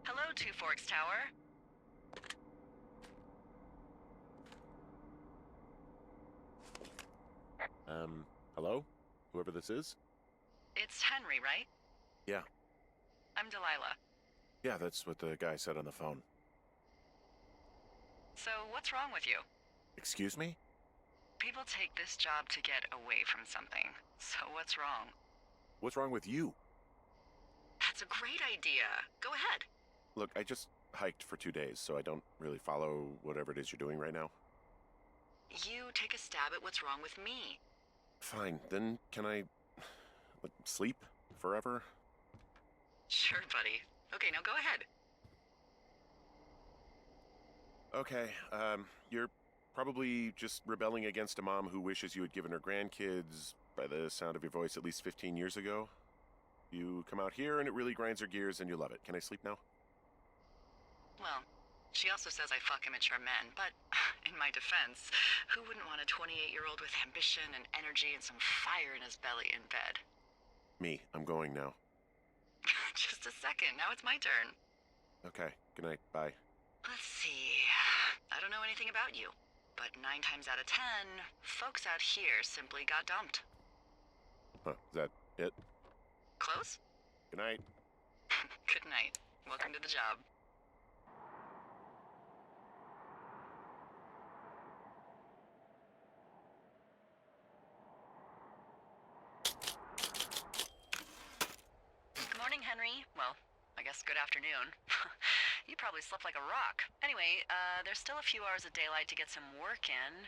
Hello, Two Forks Tower. Hello? Whoever this is? It's Henry, right? Yeah. I'm Delilah. Yeah, that's what the guy said on the phone. So, what's wrong with you? Excuse me? People take this job to get away from something. So, what's wrong? What's wrong with you? That's a great idea. Go ahead. Look, I just hiked for 2 days, so I don't really follow whatever it is you're doing right now. You take a stab at what's wrong with me. Fine, then can I sleep forever? Sure, buddy. Okay, now go ahead. Okay, you're probably just rebelling against a mom who wishes you had given her grandkids, by the sound of your voice, at least 15 years ago. You come out here and it really grinds her gears and you love it. Can I sleep now? Well, she also says I fuck immature men, but in my defense, who wouldn't want a 28-year-old with ambition and energy and some fire in his belly in bed? Me, I'm going now. Just a second, now it's my turn. Okay, good night, bye. Let's see. I don't know anything about you, but 9 times out of 10, folks out here simply got dumped. Huh, is that it? Close? Good night. Good night. Welcome to the job. Good morning, Henry. Well, I guess good afternoon. You probably slept like a rock. Anyway, there's still a few hours of daylight to get some work in.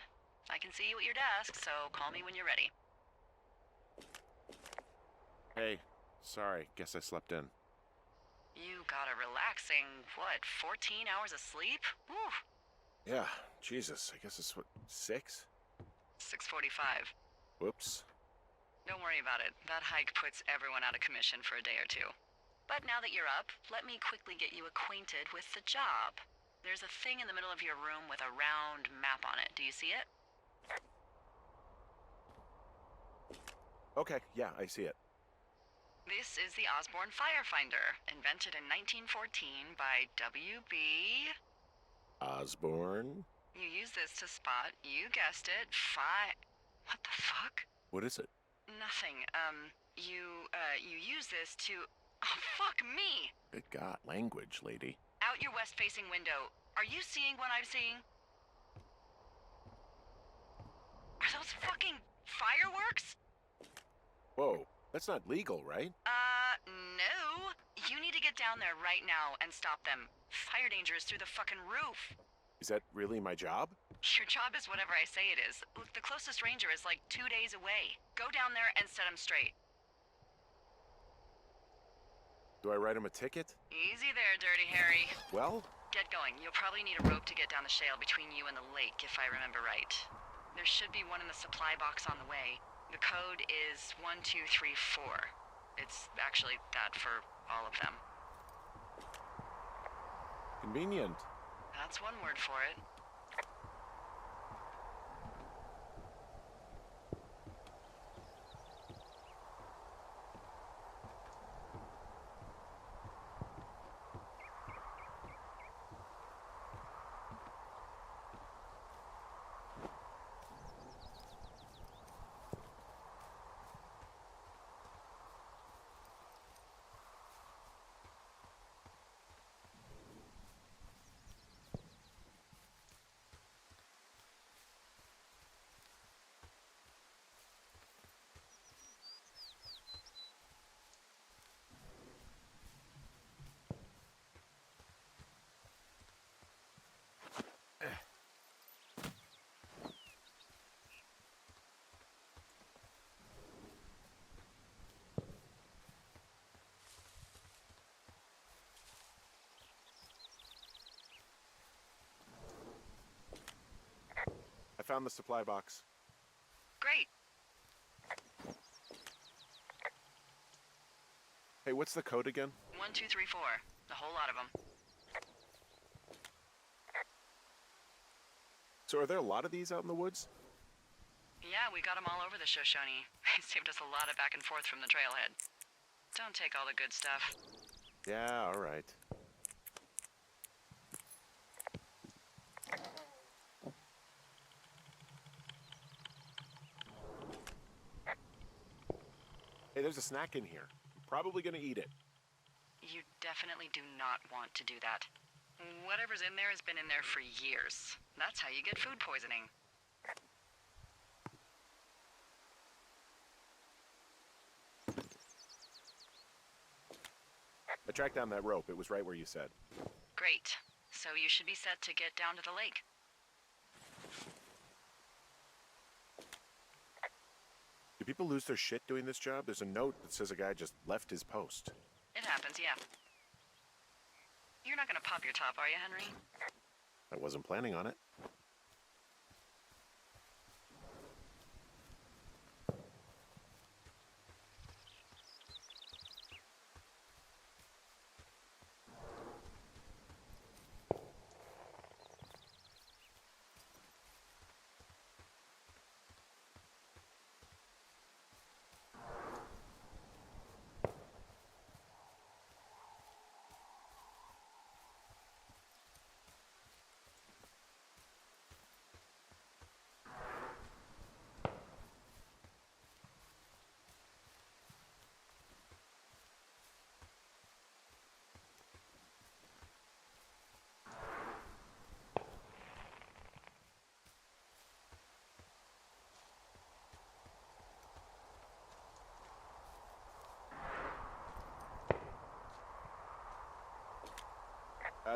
I can see you at your desk, so call me when you're ready. Hey, sorry, guess I slept in. You got a relaxing, 14 hours of sleep? Whew. Yeah, Jesus, I guess it's 6? 6:45. Whoops. Don't worry about it. That hike puts everyone out of commission for a day or two. But now that you're up, let me quickly get you acquainted with the job. There's a thing in the middle of your room with a round map on it. Do you see it? Okay, yeah, I see it. This is the Osborne Firefinder, invented in 1914 by W.B. Osborne? You use this to spot, you guessed it, What the fuck? What is it? Nothing. You use this to... Oh, fuck me! Good God, language, lady. Out your west-facing window. Are you seeing what I'm seeing? Are those fucking fireworks? Whoa, that's not legal, right? No. You need to get down there right now and stop them. Fire danger is through the fucking roof. Is that really my job? Your job is whatever I say it is. Look, the closest ranger is like 2 days away. Go down there and set him straight. Do I write him a ticket? Easy there, Dirty Harry. Well? Get going. You'll probably need a rope to get down the shale between you and the lake, if I remember right. There should be one in the supply box on the way. The code is 1234. It's actually that for all of them. Convenient. That's one word for it. I found the supply box. Great. Hey, what's the code again? 1234. A whole lot of them. So are there a lot of these out in the woods? Yeah, we got them all over the Shoshone. They saved us a lot of back and forth from the trailhead. Don't take all the good stuff. Yeah, all right. Hey, there's a snack in here. I'm probably gonna eat it. You definitely do not want to do that. Whatever's in there has been in there for years. That's how you get food poisoning. I tracked down that rope. It was right where you said. Great. So you should be set to get down to the lake. Do people lose their shit doing this job? There's a note that says a guy just left his post. It happens, yeah. You're not gonna pop your top, are you, Henry? I wasn't planning on it.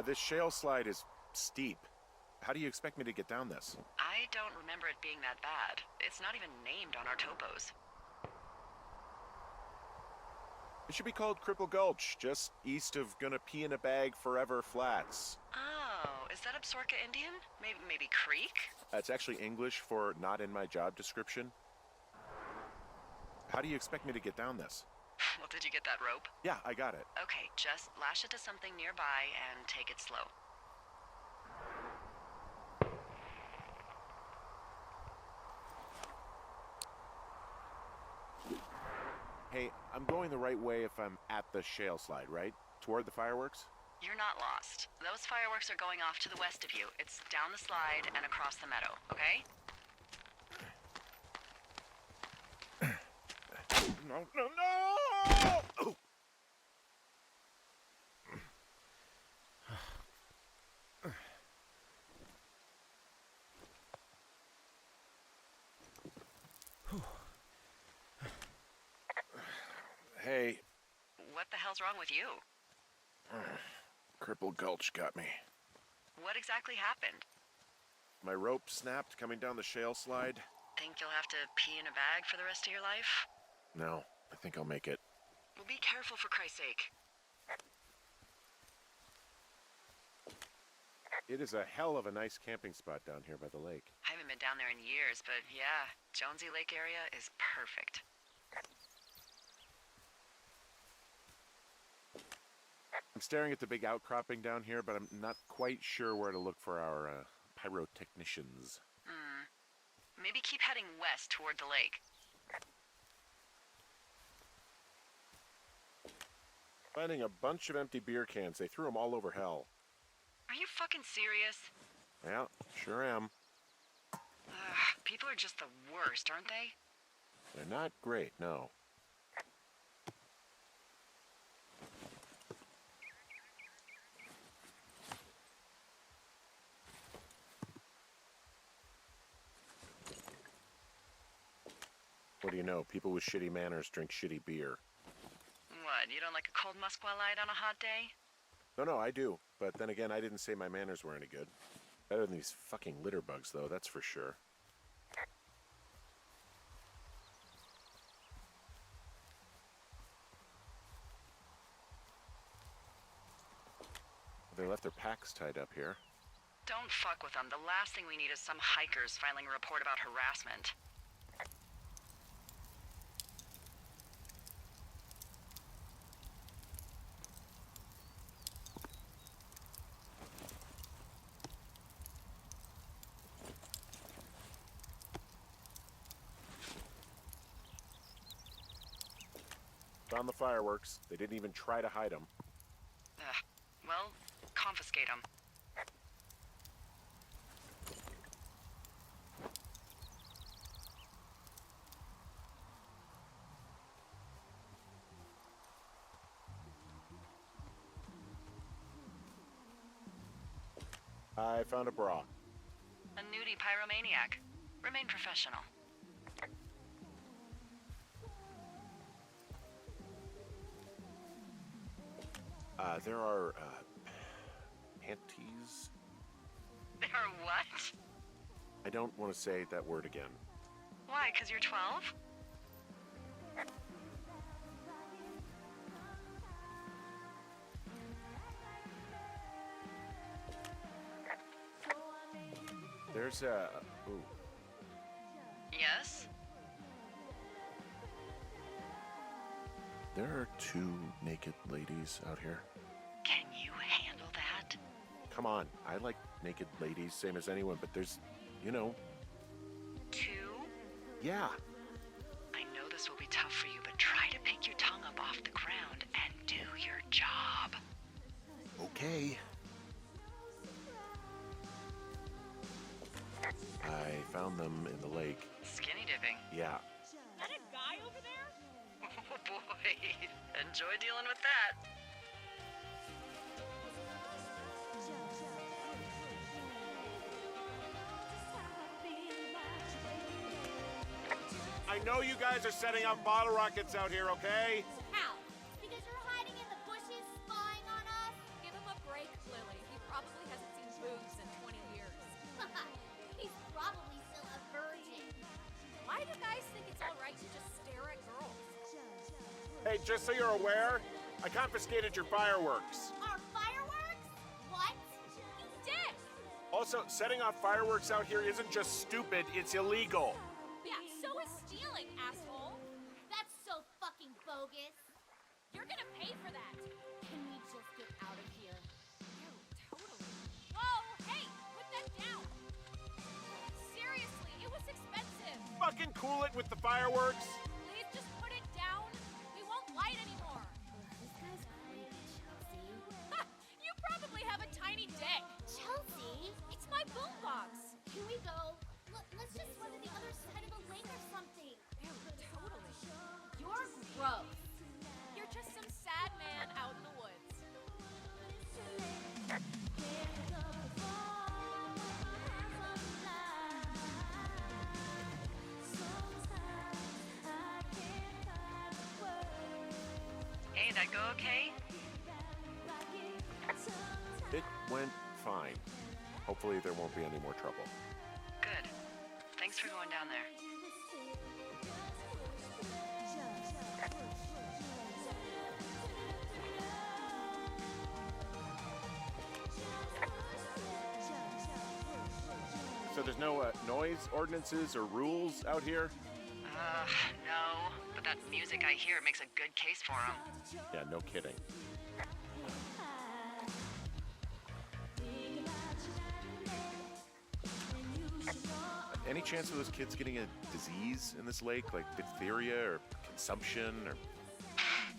This shale slide is steep. How do you expect me to get down this? I don't remember it being that bad. It's not even named on our topos. It should be called Cripple Gulch, just east of Gonna Pee in a Bag Forever Flats. Oh, is that Absaroka Indian? Maybe Creek? It's actually English for not in my job description. How do you expect me to get down this? Well, did you get that rope? Yeah, I got it. Okay, just lash it to something nearby and take it slow. Hey, I'm going the right way if I'm at the shale slide, right? Toward the fireworks? You're not lost. Those fireworks are going off to the west of you. It's down the slide and across the meadow, okay? No, no, no! Oh. Hey. What the hell's wrong with you? Cripple Gulch got me. What exactly happened? My rope snapped coming down the shale slide. Think you'll have to pee in a bag for the rest of your life? No, I think I'll make it. Well, be careful for Christ's sake. It is a hell of a nice camping spot down here by the lake. I haven't been down there in years, but yeah, Jonesy Lake area is perfect. I'm staring at the big outcropping down here, but I'm not quite sure where to look for our pyrotechnicians. Maybe keep heading west toward the lake. Finding a bunch of empty beer cans. They threw them all over hell. Are you fucking serious? Yeah, sure am. People are just the worst, aren't they? They're not great, no. What do you know? People with shitty manners drink shitty beer. What, you don't like a cold Musqua Light on a hot day? No, I do. But then again, I didn't say my manners were any good. Better than these fucking litter bugs, though, that's for sure. They left their packs tied up here. Don't fuck with them. The last thing we need is some hikers filing a report about harassment. Found the fireworks. They didn't even try to hide them. Well, confiscate them. I found a bra. A nudie pyromaniac. Remain professional. There are, panties? There are what? I don't want to say that word again. Why, 'cause you're 12? There's a... Ooh. Yes? There are 2 naked ladies out here. Can you handle that? Come on, I like naked ladies, same as anyone, but there's, you know... 2? Yeah. I know this will be tough for you, but try to pick your tongue up off the ground and do your job. Okay. I found them in the lake. Skinny dipping. Yeah. Is that a guy over there? Oh boy, enjoy dealing with that. I know you guys are setting up bottle rockets out here, okay? How? Because you're hiding in the bushes spying on us? Give him a break, Lily. He probably hasn't seen boobs in 20 years. He's probably still a virgin. Why do guys think it's all right to just stare at girls? Hey, just so you're aware, I confiscated your fireworks. Our fireworks? What? You dick! Also, setting off fireworks out here isn't just stupid, it's illegal. Yeah, so is stealing, asshole. That's so fucking bogus. You're gonna pay for that. Can we just get out of here? Ew, totally. Whoa, hey, put that down. Seriously, it was expensive. Fucking cool it with the fireworks. Please just put it down. We won't light anymore. This guy's creepy, Chelsea. Ha! You probably have a tiny dick. Chelsea? It's my boombox. Can we go? Let's just run to the other side of the lake or something. Ew, totally. You're gross. You're just some sad man out in the woods. Hey, that go okay? It went fine. Hopefully there won't be any more trouble. Good. Thanks for going down there. So there's no noise ordinances or rules out here? No. But that music I hear makes a good case for him. Yeah, no kidding. Any chance of those kids getting a disease in this lake, like diphtheria or consumption or...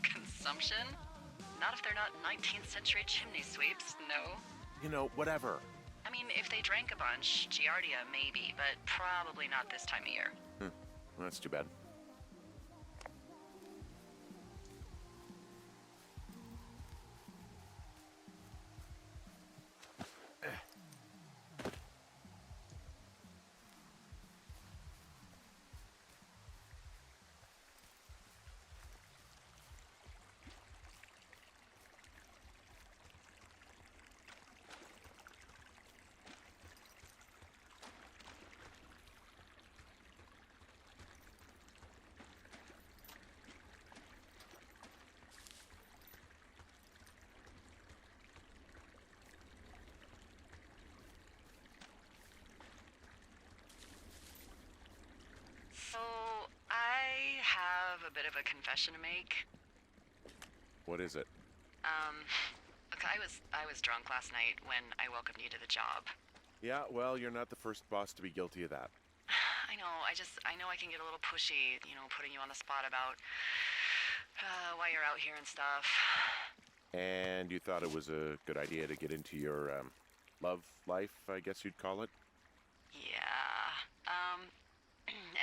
Consumption? Not if they're not 19th century chimney sweeps, no. You know, whatever. I mean, if they drank a bunch, Giardia maybe, but probably not this time of year. Well, that's too bad. So, I have a bit of a confession to make. What is it? Look, I was drunk last night when I welcomed you to the job. Yeah, well, you're not the first boss to be guilty of that. I know I can get a little pushy, putting you on the spot about Why you're out here and stuff. And you thought it was a good idea to get into your love life, I guess you'd call it? Yeah.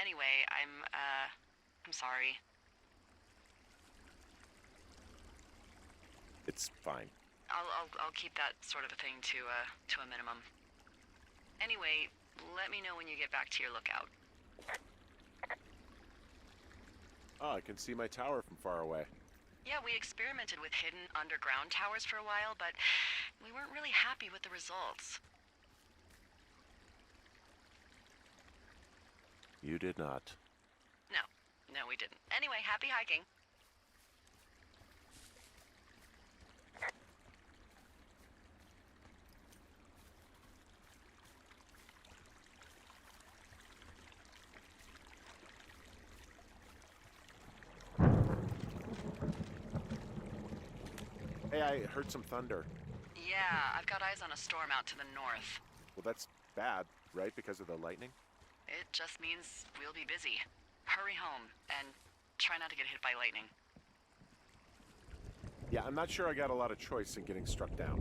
Anyway, I'm sorry. It's fine. I'll keep that sort of a thing to a minimum. Anyway, let me know when you get back to your lookout. Oh, I can see my tower from far away. Yeah, we experimented with hidden underground towers for a while, but we weren't really happy with the results. You did not. No, we didn't. Anyway, happy hiking. Hey, I heard some thunder. Yeah, I've got eyes on a storm out to the north. Well, that's bad, right? Because of the lightning? It just means we'll be busy. Hurry home, and try not to get hit by lightning. Yeah, I'm not sure I got a lot of choice in getting struck down.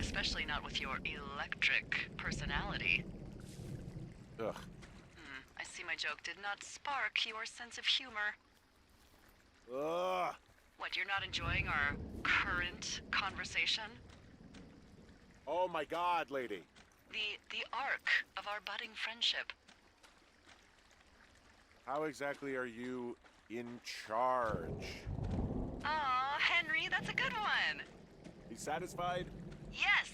Especially not with your electric personality. Ugh. I see my joke did not spark your sense of humor. Ugh! What, you're not enjoying our current conversation? Oh my god, lady! The arc of our budding friendship. How exactly are you in charge? Aw, Henry, that's a good one. You satisfied? Yes.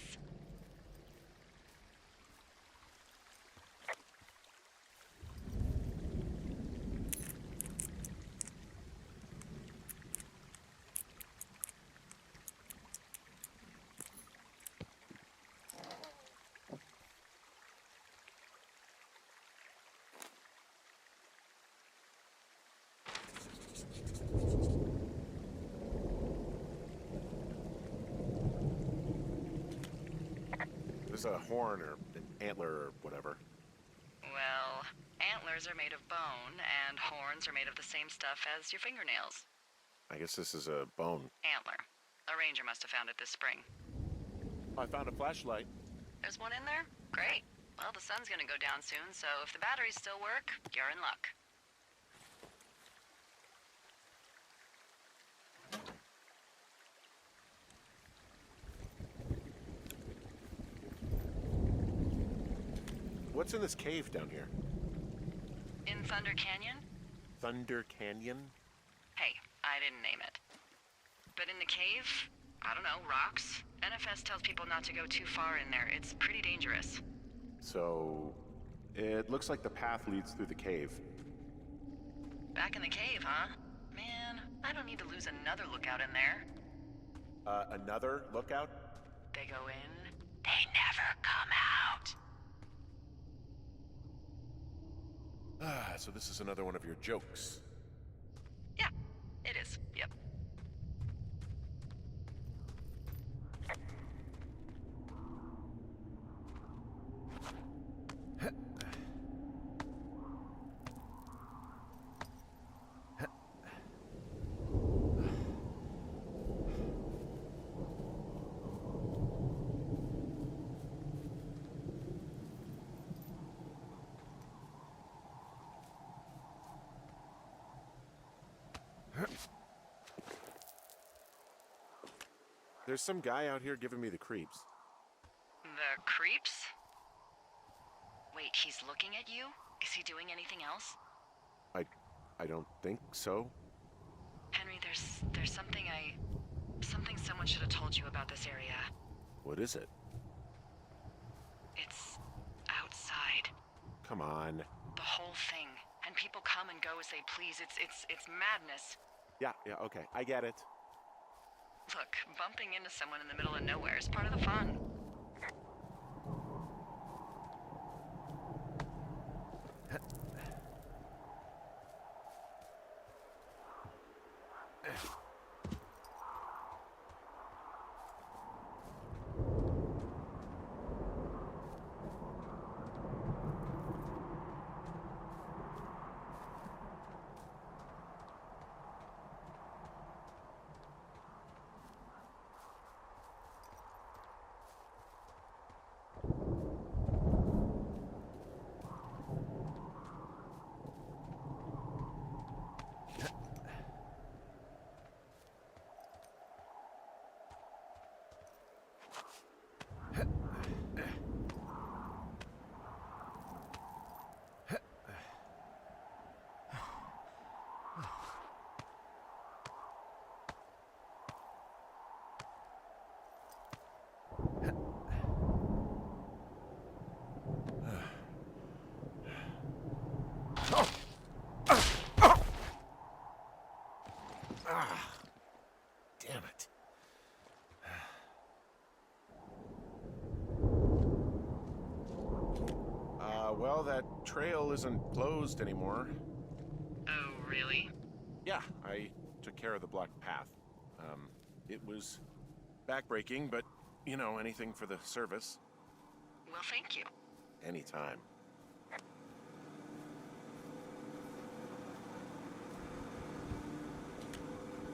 There's a horn or an antler or whatever. Well, antlers are made of bone, and horns are made of the same stuff as your fingernails. I guess this is a bone. Antler. A ranger must have found it this spring. I found a flashlight. There's one in there? Great. Well, the sun's gonna go down soon, so if the batteries still work, you're in luck. What's in this cave down here? In Thunder Canyon? Thunder Canyon? Hey, I didn't name it. But in the cave, I don't know, rocks? NFS tells people not to go too far in there. It's pretty dangerous. So, it looks like the path leads through the cave. Back in the cave, huh? Man, I don't need to lose another lookout in there. Another lookout? They go in, they never come out. Ah, so this is another one of your jokes. Yeah, it is. Yep. There's some guy out here giving me the creeps. The creeps? Wait, he's looking at you? Is he doing anything else? I don't think so. Henry, there's something someone should have told you about this area. What is it? It's outside. Come on. The whole thing. And people come and go as they please. It's madness. Yeah, okay, I get it. Look, bumping into someone in the middle of nowhere is part of the fun. Ah, damn it. Well, that trail isn't closed anymore. Oh, really? Yeah, I took care of the blocked path. It was backbreaking, but, you know, anything for the service. Well, thank you. Anytime.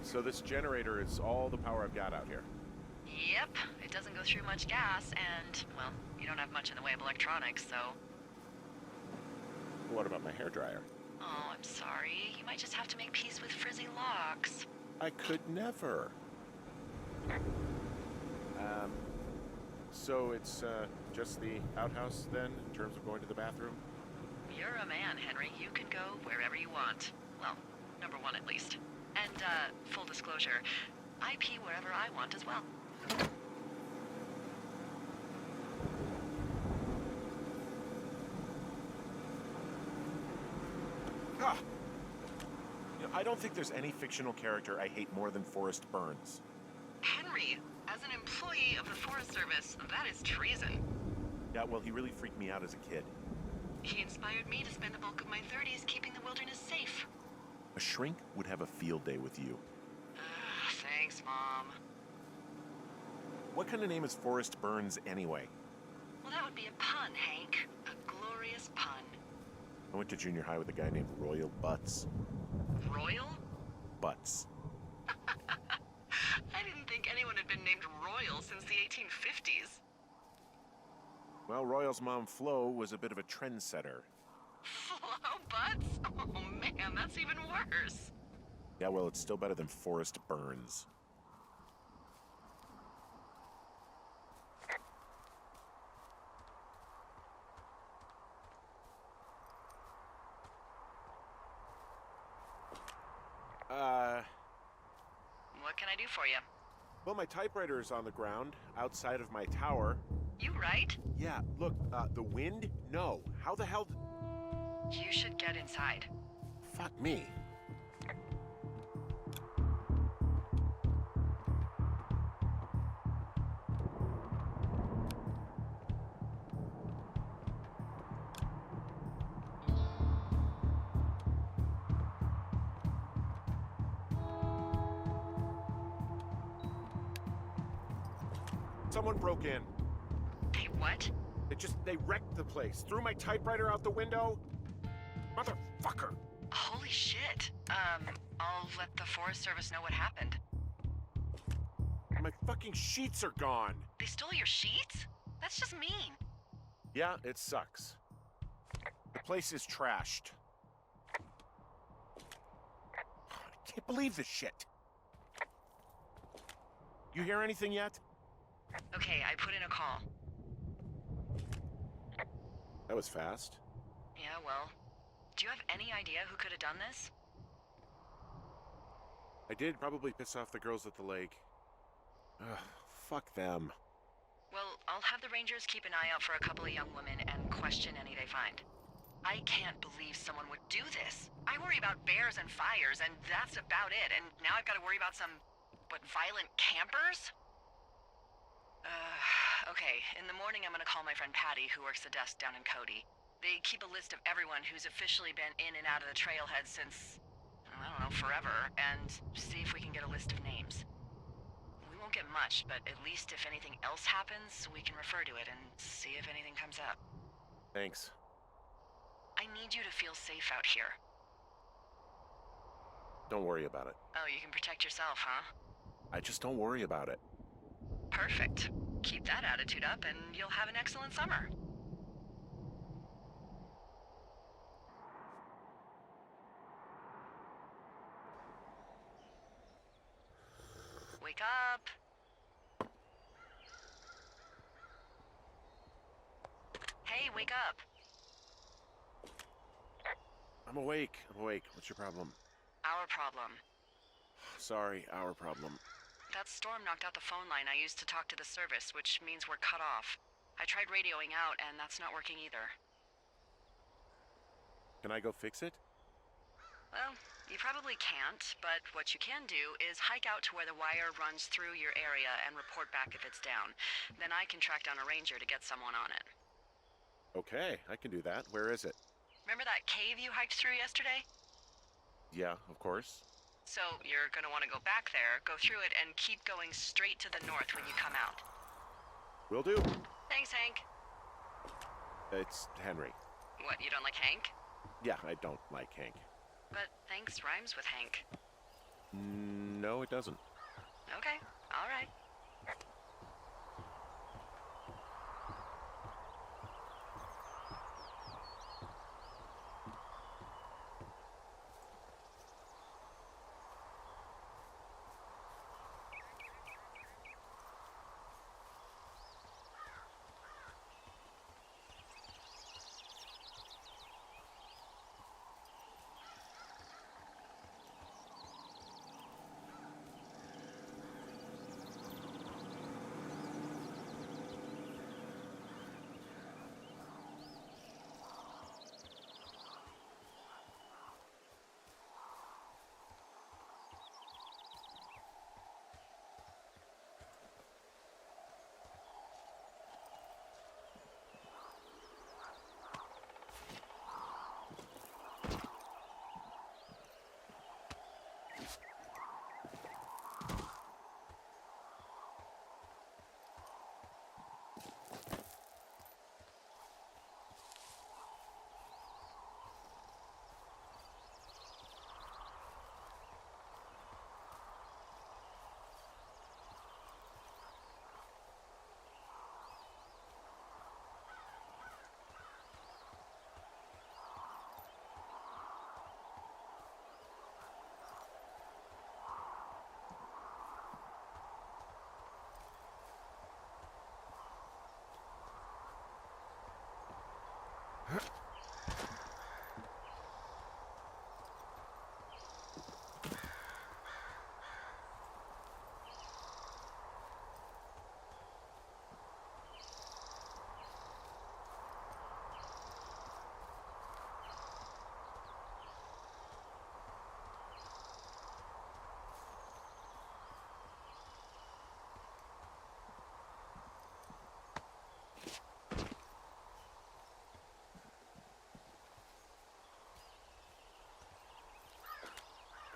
So this generator is all the power I've got out here. Yep, it doesn't go through much gas, and, well, you don't have much in the way of electronics, so... What about my hairdryer? Oh, I'm sorry. You might just have to make peace with frizzy locks. I could never. So it's just the outhouse then, in terms of going to the bathroom? You're a man, Henry. You can go wherever you want. Well, number one at least. And, full disclosure, I pee wherever I want as well. Ah! You know, I don't think there's any fictional character I hate more than Forrest Burns. Henry, as an employee of the Forest Service, that is treason. Yeah, well, he really freaked me out as a kid. He inspired me to spend the bulk of my 30s keeping the wilderness safe. A shrink would have a field day with you. Thanks, Mom. What kind of name is Forrest Burns anyway? Well, that would be a pun, Hank. A glorious pun. I went to junior high with a guy named Royal Butts. Royal? Butts. I didn't think anyone had been named Royal since the 1850s. Well, Royal's mom, Flo, was a bit of a trendsetter. Flo Butts? Oh man, that's even worse. Yeah, well, it's still better than Forrest Burns. What can I do for you? Well, my typewriter is on the ground, outside of my tower. You right? Yeah, look, the wind? No. How the hell You should get inside. Fuck me. Someone broke in. Hey, what? They wrecked the place. Threw my typewriter out the window. Motherfucker. Holy shit. I'll let the Forest Service know what happened. My fucking sheets are gone. They stole your sheets? That's just mean. Yeah, it sucks. The place is trashed. I can't believe this shit. You hear anything yet? Okay, I put in a call. That was fast. Yeah, well, do you have any idea who could have done this? I did probably piss off the girls at the lake. Ugh, fuck them. Well, I'll have the Rangers keep an eye out for a couple of young women and question any they find. I can't believe someone would do this. I worry about bears and fires, and that's about it. And now I've got to worry about some, violent campers? Okay, in the morning I'm gonna call my friend Patty, who works the desk down in Cody. They keep a list of everyone who's officially been in and out of the trailhead since, I don't know, forever, and see if we can get a list of names. We won't get much, but at least if anything else happens, we can refer to it and see if anything comes up. Thanks. I need you to feel safe out here. Don't worry about it. Oh, you can protect yourself, huh? I just don't worry about it. Perfect. Keep that attitude up and you'll have an excellent summer. Wake up. Hey, wake up. I'm awake. What's your problem? Our problem. Sorry, our problem. That storm knocked out the phone line I used to talk to the service, which means we're cut off. I tried radioing out, and that's not working either. Can I go fix it? Well, you probably can't, but what you can do is hike out to where the wire runs through your area and report back if it's down. Then I can track down a ranger to get someone on it. Okay, I can do that. Where is it? Remember that cave you hiked through yesterday? Yeah, of course. So you're gonna want to go back there, go through it, and keep going straight to the north when you come out. Will do. Thanks, Hank. It's Henry. What, you don't like Hank? Yeah, I don't like Hank. But thanks rhymes with Hank. No, it doesn't. Okay, all right.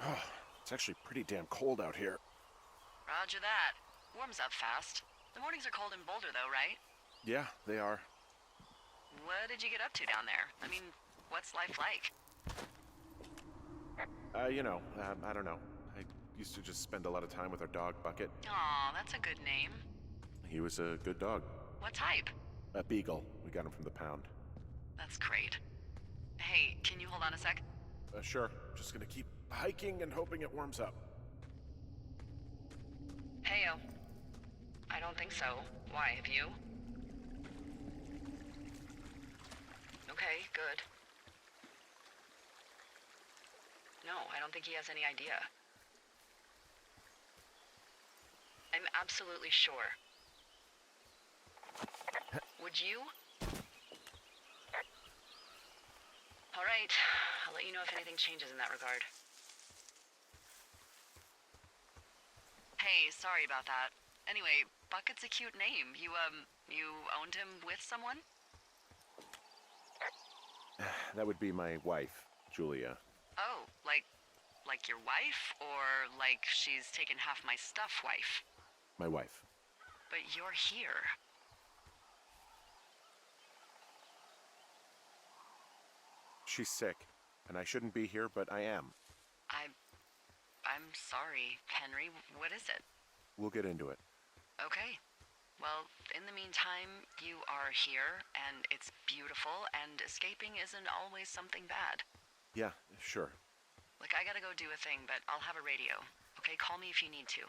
Oh, it's actually pretty damn cold out here. Roger that. Warms up fast. The mornings are cold in Boulder, though, right? Yeah, they are. What did you get up to down there? I mean, what's life like? I don't know. I used to just spend a lot of time with our dog, Bucket. Aw, that's a good name. He was a good dog. What type? A beagle. We got him from the pound. That's great. Hey, can you hold on a sec? Sure. Just gonna keep hiking and hoping it warms up. Heyo. I don't think so. Why, have you? Okay, good. No, I don't think he has any idea. I'm absolutely sure. Would you? All right, I'll let you know if anything changes in that regard. Hey, sorry about that. Anyway, Bucket's a cute name. You owned him with someone? That would be my wife, Julia. Oh, like your wife? Or like she's taken half my stuff wife? My wife. But you're here. She's sick, and I shouldn't be here, but I am. I'm sorry, Henry. What is it? We'll get into it. Okay. Well, in the meantime, you are here, and it's beautiful, and escaping isn't always something bad. Yeah, sure. Look, I gotta go do a thing, but I'll have a radio. Okay, call me if you need to.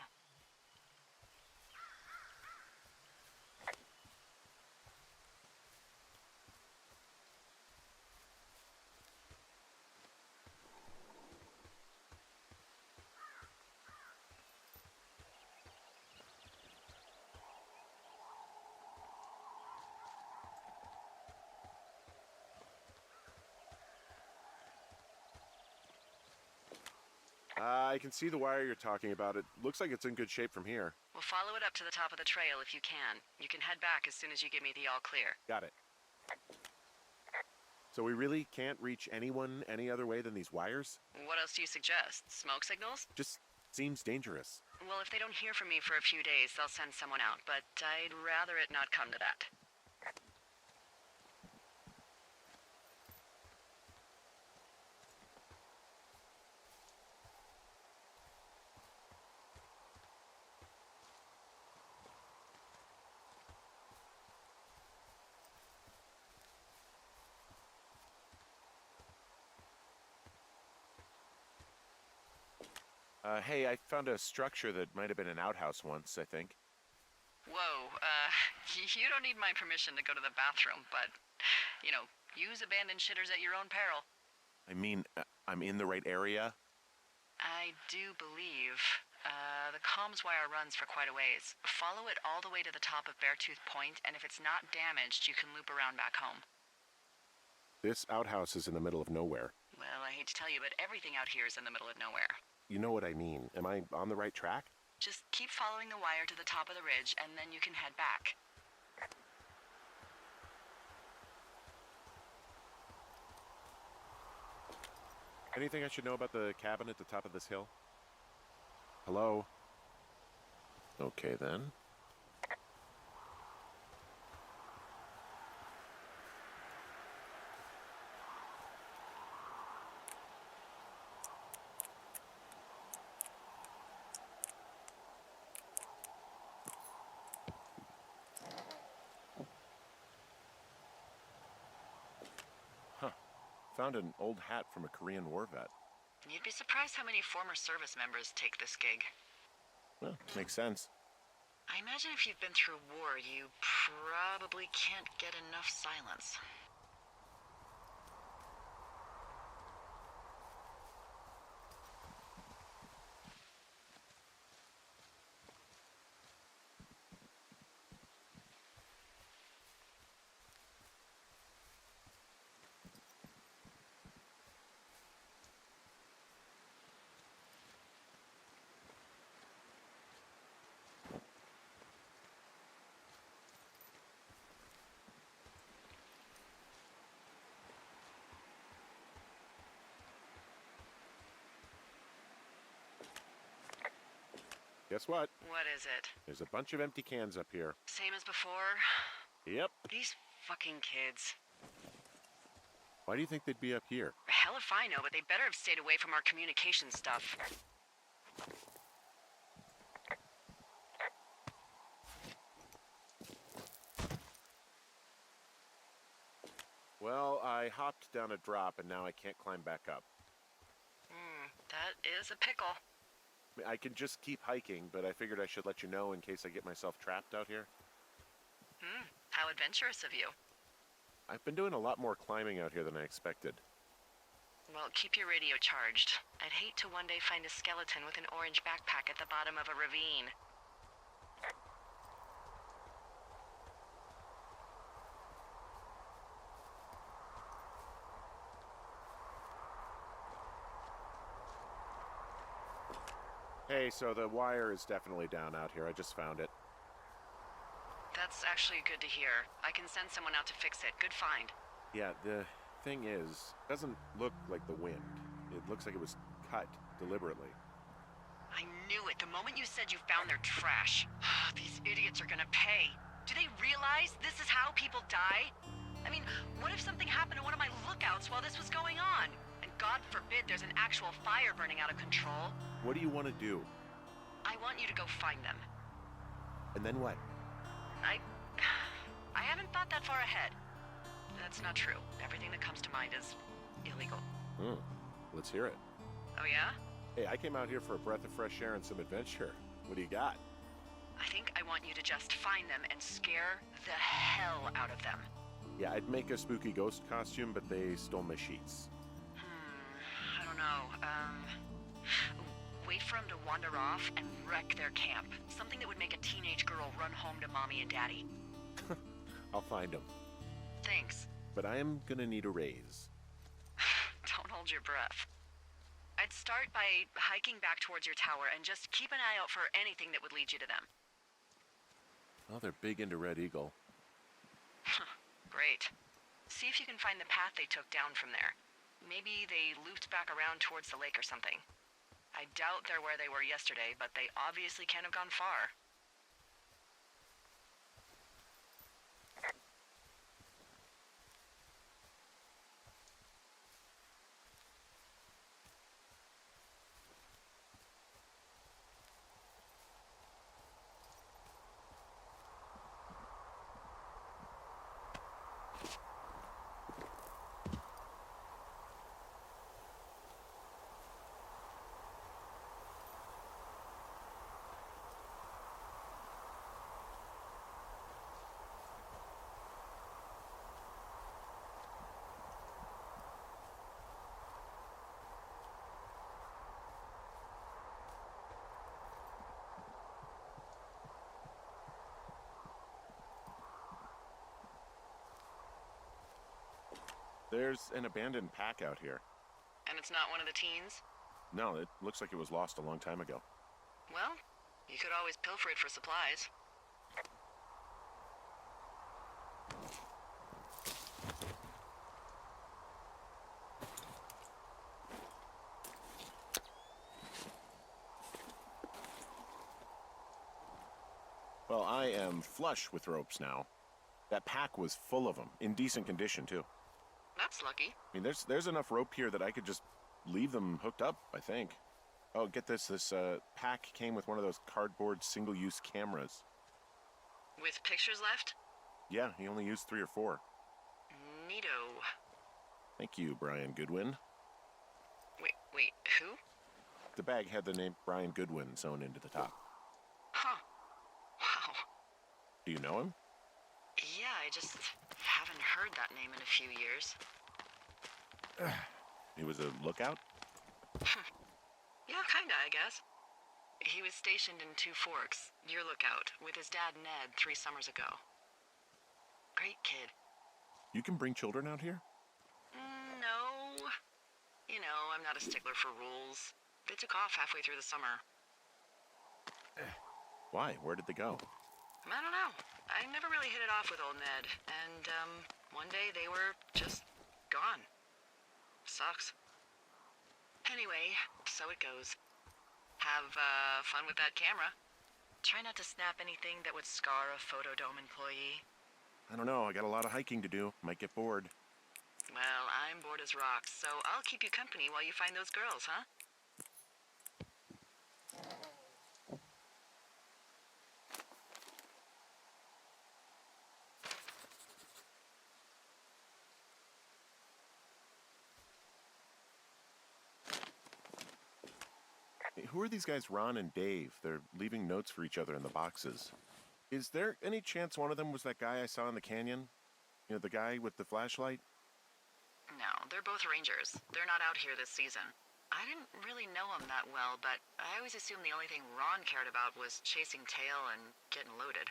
I can see the wire you're talking about. It looks like it's in good shape from here. We'll follow it up to the top of the trail if you can. You can head back as soon as you give me the all clear. Got it. So we really can't reach anyone any other way than these wires? What else do you suggest? Smoke signals? Just seems dangerous. Well, if they don't hear from me for a few days, they'll send someone out, but I'd rather it not come to that. Hey, I found a structure that might have been an outhouse once, I think. Whoa, you don't need my permission to go to the bathroom, but, use abandoned shitters at your own peril. I mean, I'm in the right area? I do believe. The comms wire runs for quite a ways. Follow it all the way to the top of Beartooth Point, and if it's not damaged, you can loop around back home. This outhouse is in the middle of nowhere. Well, I hate to tell you, but everything out here is in the middle of nowhere. You know what I mean. Am I on the right track? Just keep following the wire to the top of the ridge, and then you can head back. Anything I should know about the cabin at the top of this hill? Hello? Okay, then. Found an old hat from a Korean War vet. You'd be surprised how many former service members take this gig. Well, makes sense. I imagine if you've been through war, you probably can't get enough silence. Guess what? What is it? There's a bunch of empty cans up here. Same as before? Yep. These fucking kids. Why do you think they'd be up here? Hell if I know, but they better have stayed away from our communication stuff. Well, I hopped down a drop and now I can't climb back up. That is a pickle. I mean, I can just keep hiking, but I figured I should let you know in case I get myself trapped out here. How adventurous of you. I've been doing a lot more climbing out here than I expected. Well, keep your radio charged. I'd hate to one day find a skeleton with an orange backpack at the bottom of a ravine. Hey, so the wire is definitely down out here. I just found it. That's actually good to hear. I can send someone out to fix it. Good find. Yeah, the thing is, it doesn't look like the wind. It looks like it was cut deliberately. I knew it the moment you said you found their trash. These idiots are gonna pay. Do they realize this is how people die? I mean, what if something happened to one of my lookouts while this was going on? And God forbid there's an actual fire burning out of control. What do you want to do? I want you to go find them. And then what? I haven't thought that far ahead. That's not true. Everything that comes to mind is illegal. Let's hear it. Oh yeah? Hey, I came out here for a breath of fresh air and some adventure. What do you got? I think I want you to just find them and scare the hell out of them. Yeah, I'd make a spooky ghost costume, but they stole my sheets. I don't know. Wait for them to wander off and wreck their camp. Something that would make a teenage girl run home to mommy and daddy. I'll find them. Thanks. But I am gonna need a raise. Don't hold your breath. I'd Let's start by hiking back towards your tower and just keep an eye out for anything that would lead you to them. Well, they're big into Red Eagle. Great. See if you can find the path they took down from there. Maybe they looped back around towards the lake or something. I doubt they're where they were yesterday, but they obviously can't have gone far. There's an abandoned pack out here. And it's not one of the teens? No, it looks like it was lost a long time ago. Well, you could always pilfer it for supplies. Well, I am flush with ropes now. That pack was full of them, in decent condition, too. That's lucky. I mean, there's enough rope here that I could just leave them hooked up, I think. Oh, get this. This pack came with one of those cardboard single-use cameras. With pictures left? Yeah, he only used 3 or 4. Neato. Thank you, Brian Goodwin. Wait, who? The bag had the name Brian Goodwin sewn into the top. Huh. Wow. Do you know him? Yeah, I just haven't heard that name in a few years. He was a lookout? Yeah, kinda, I guess. He was stationed in Two Forks, your lookout, with his dad Ned 3 summers ago. Great kid. You can bring children out here? No. You know, I'm not a stickler for rules. They took off halfway through the summer. Why? Where did they go? I don't know. I never really hit it off with old Ned, and, one day they were just gone. Sucks. Anyway, so it goes. Have, fun with that camera. Try not to snap anything that would scar a Photodome employee. I don't know. I got a lot of hiking to do. Might get bored. Well, I'm bored as rocks, so I'll keep you company while you find those girls, huh? Hey, who are these guys, Ron and Dave? They're leaving notes for each other in the boxes. Is there any chance one of them was that guy I saw in the canyon? You know, the guy with the flashlight? No, they're both rangers. They're not out here this season. I didn't really know him that well, but I always assumed the only thing Ron cared about was chasing tail and getting loaded.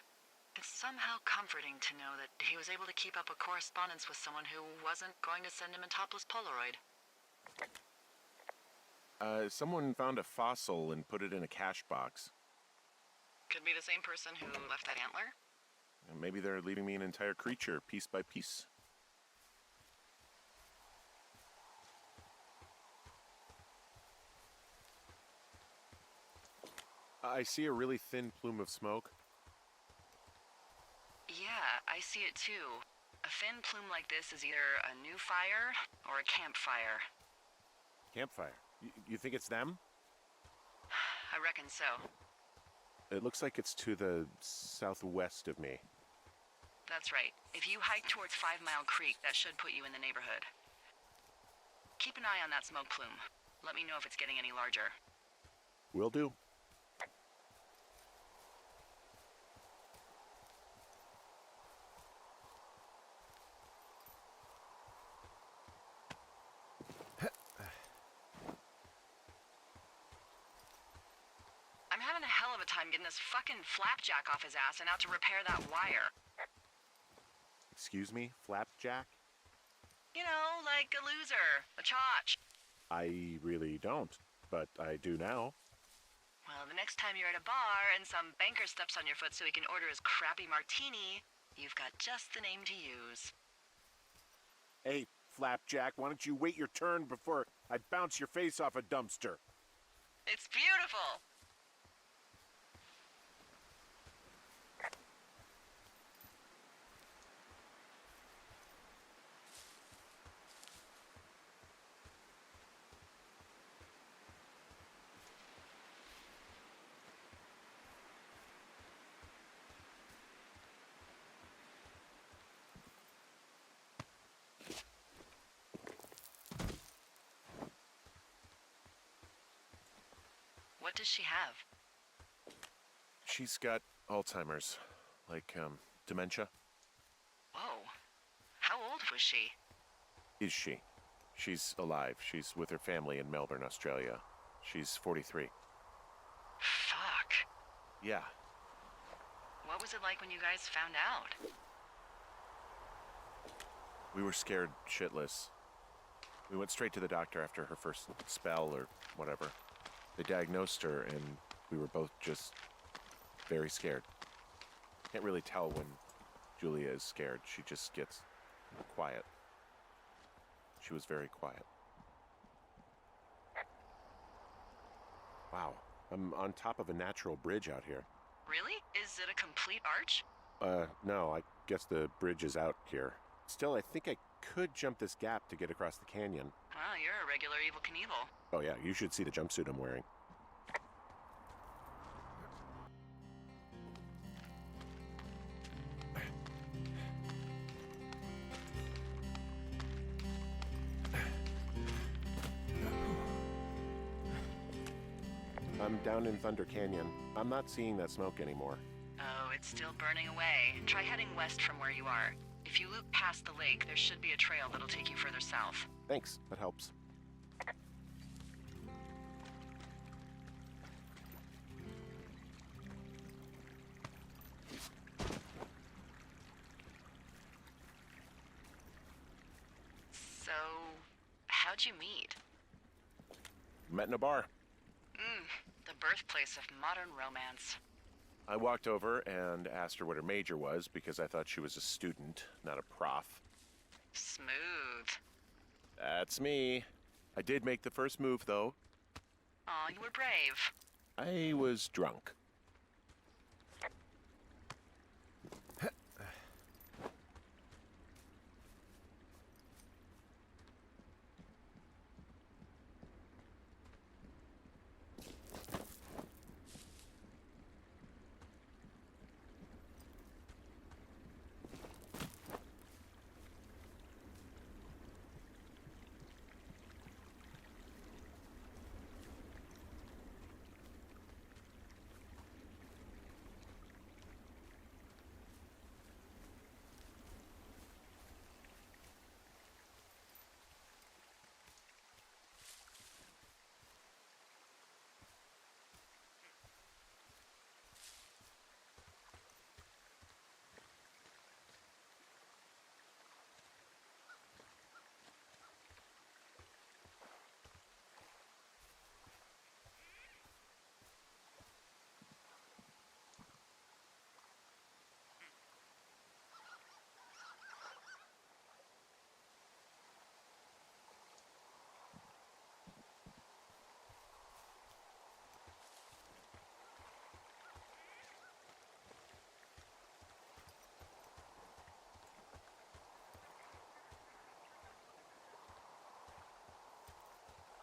It's somehow comforting to know that he was able to keep up a correspondence with someone who wasn't going to send him a topless Polaroid. Someone found a fossil and put it in a cash box. Could be the same person who left that antler? And maybe they're leaving me an entire creature, piece by piece. I see a really thin plume of smoke. Yeah, I see it too. A thin plume like this is either a new fire or a campfire. Campfire. You think it's them? I reckon so. It looks like it's to the southwest of me. That's right. If you hike towards 5 Mile Creek, that should put you in the neighborhood. Keep an eye on that smoke plume. Let me know if it's getting any larger. Will do. I'm having a hell of a time getting this fucking flapjack off his ass and out to repair that wire. Excuse me? Flapjack? You know, like a loser, a chotch. I really don't. but I do now. Well, the next time you're at a bar and some banker steps on your foot so he can order his crappy martini, you've got just the name to use. Hey, Flapjack, why don't you wait your turn before I bounce your face off a dumpster? It's beautiful! What does she have? She's got Alzheimer's, like, dementia. Whoa. How old was she? Is she? She's alive. She's with her family in Melbourne, Australia. She's 43. Fuck. Yeah. What was it like when you guys found out? We were scared shitless. We went straight to the doctor after her first spell or whatever. They diagnosed her, and we were both just very scared. Can't really tell when Julia is scared. She just gets quiet. She was very quiet. Wow, I'm on top of a natural bridge out here. Really? Is it a complete arch? No, I guess the bridge is out here. Still, I think I could jump this gap to get across the canyon. Well, you're a regular Evel Knievel. Oh yeah, you should see the jumpsuit I'm wearing. I'm down in Thunder Canyon. I'm not seeing that smoke anymore. Oh, it's still burning away. Try heading west from where you are. If you loop past the lake, there should be a trail that'll take you further south. Thanks, that helps. So, how'd you meet? Met in a bar. The birthplace of modern romance. I walked over and asked her what her major was because I thought she was a student, not a prof. Smooth. That's me. I did make the first move, though. Aw, you were brave. I was drunk.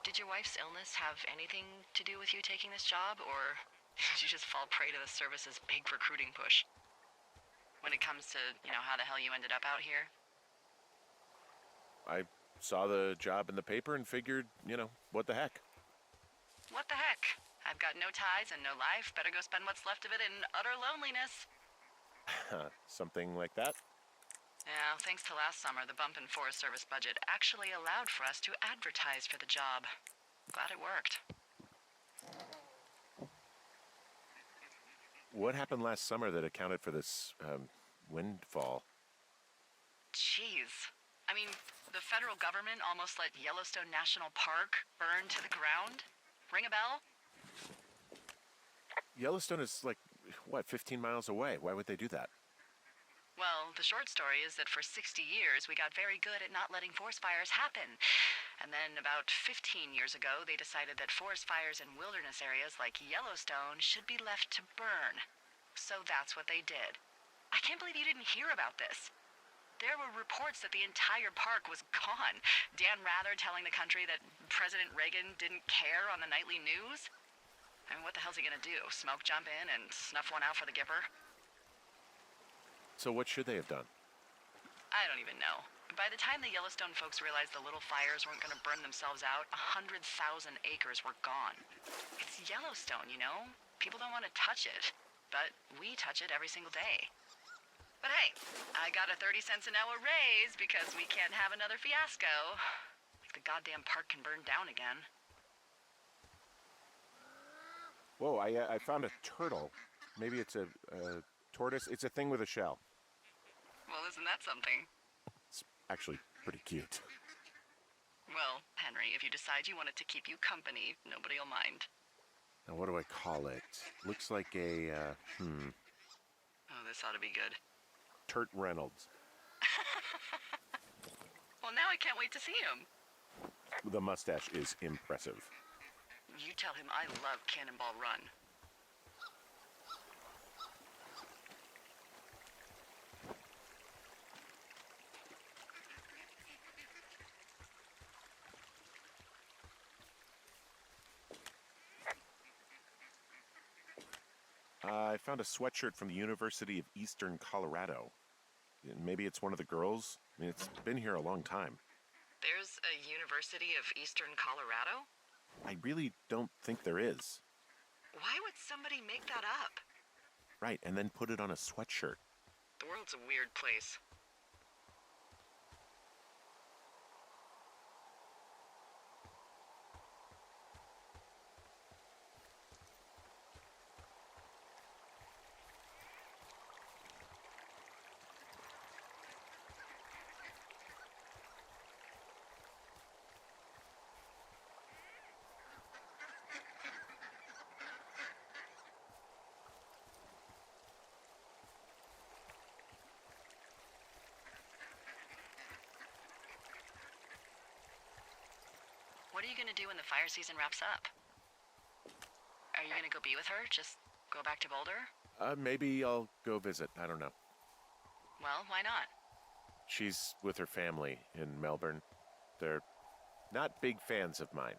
Did your wife's illness have anything to do with you taking this job, or did you just fall prey to the service's big recruiting push? When it comes to, how the hell you ended up out here? I saw the job in the paper and figured, what the heck. What the heck? I've got no ties and no life. Better go spend what's left of it in utter loneliness. Something like that? Yeah, thanks to last summer, the bump in Forest Service budget actually allowed for us to advertise for the job. Glad it worked. What happened last summer that accounted for this, windfall? Jeez. The federal government almost let Yellowstone National Park burn to the ground. Ring a bell? Yellowstone is like, what, 15 miles away? Why would they do that? Well, the short story is that for 60 years, we got very good at not letting forest fires happen. And then about 15 years ago, they decided that forest fires in wilderness areas like Yellowstone should be left to burn. So that's what they did. I can't believe you didn't hear about this. There were reports that the entire park was gone. Dan Rather telling the country that President Reagan didn't care on the nightly news. I mean, what the hell's he gonna do? Smoke jump in and snuff one out for the Gipper? So what should they have done? I don't even know. By the time the Yellowstone folks realized the little fires weren't gonna burn themselves out, 100,000 acres were gone. It's Yellowstone, you know? People don't want to touch it. But we touch it every single day. But hey, I got a 30 cents an hour raise because we can't have another fiasco. Like the goddamn park can burn down again. Whoa, I found a turtle. Maybe it's a tortoise. It's a thing with a shell. Well, isn't that something? It's actually pretty cute. Well, Henry, if you decide you want it to keep you company, nobody'll mind. Now, what do I call it? Looks like a, Oh, this ought to be good. Turt Reynolds. Well, now I can't wait to see him. The mustache is impressive. You tell him I love Cannonball Run. I found a sweatshirt from the University of Eastern Colorado. Maybe it's one of the girls? I mean, it's been here a long time. There's a University of Eastern Colorado? I really don't think there is. Why would somebody make that up? Right, and then put it on a sweatshirt. The world's a weird place. What are you gonna do when the fire season wraps up? Are you gonna go be with her? Just go back to Boulder? Maybe I'll go visit. I don't know. Well, why not? She's with her family in Melbourne. They're not big fans of mine.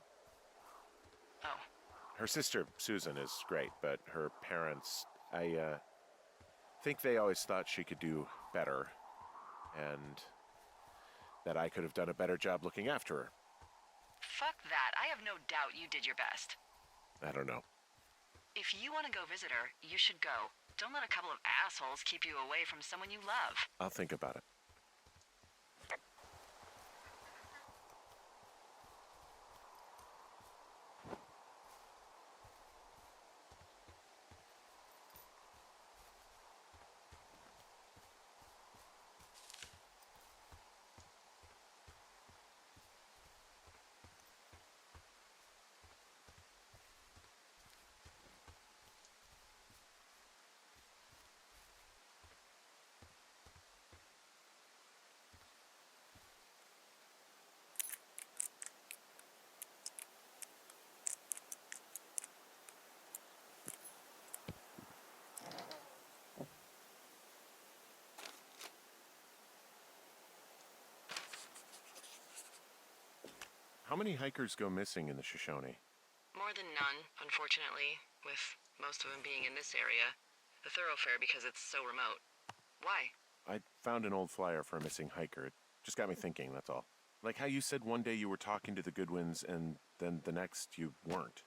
Oh, Her sister, Susan, is great, but her parents, I think they always thought she could do better, and that I could have done a better job looking after her. fuck that. I have no doubt you did your best. I don't know. If you want to go visit her, you should go. Don't let a couple of assholes keep you away from someone you love. I'll think about it. How many hikers go missing in the Shoshone? More than none, unfortunately, with most of them being in this area. The thoroughfare because it's so remote. Why? I found an old flyer for a missing hiker. It just got me thinking, that's all. Like how you said one day you were talking to the Goodwins and then the next you weren't.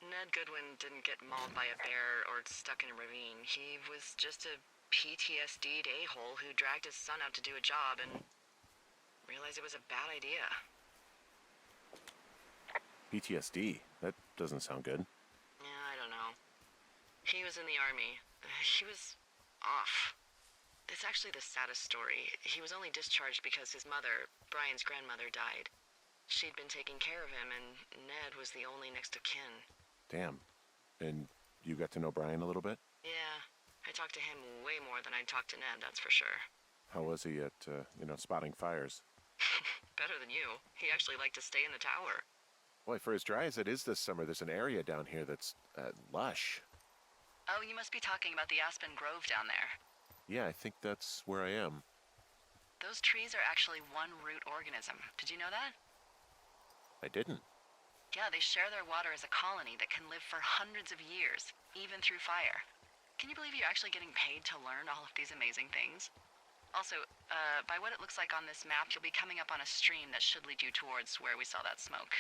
Ned Goodwin didn't get mauled by a bear or stuck in a ravine. He was just a PTSD'd a-hole who dragged his son out to do a job and realized it was a bad idea. PTSD? That doesn't sound good. Yeah, I don't know. He was in the army. He was off. It's actually the saddest story. He was only discharged because his mother, Brian's grandmother, died. She'd been taking care of him, and Ned was the only next of kin. Damn. And you got to know Brian a little bit? Yeah, I talked to him way more than I'd talked to Ned, that's for sure. How was he at, spotting fires? Better than you. He actually liked to stay in the tower. Boy, for as dry as it is this summer, there's an area down here that's, lush. Oh, you must be talking about the Aspen Grove down there. Yeah, I think that's where I am. Those trees are actually one root organism. Did you know that? I didn't. Yeah, they share their water as a colony that can live for hundreds of years, even through fire. Can you believe you're actually getting paid to learn all of these amazing things? Also, by what it looks like on this map, you'll be coming up on a stream that should lead you towards where we saw that smoke.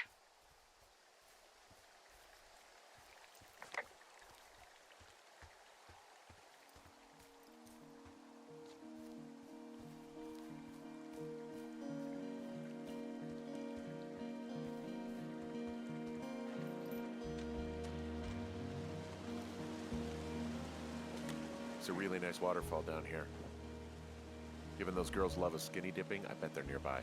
It's a really nice waterfall down here. Given those girls love a skinny dipping, I bet they're nearby.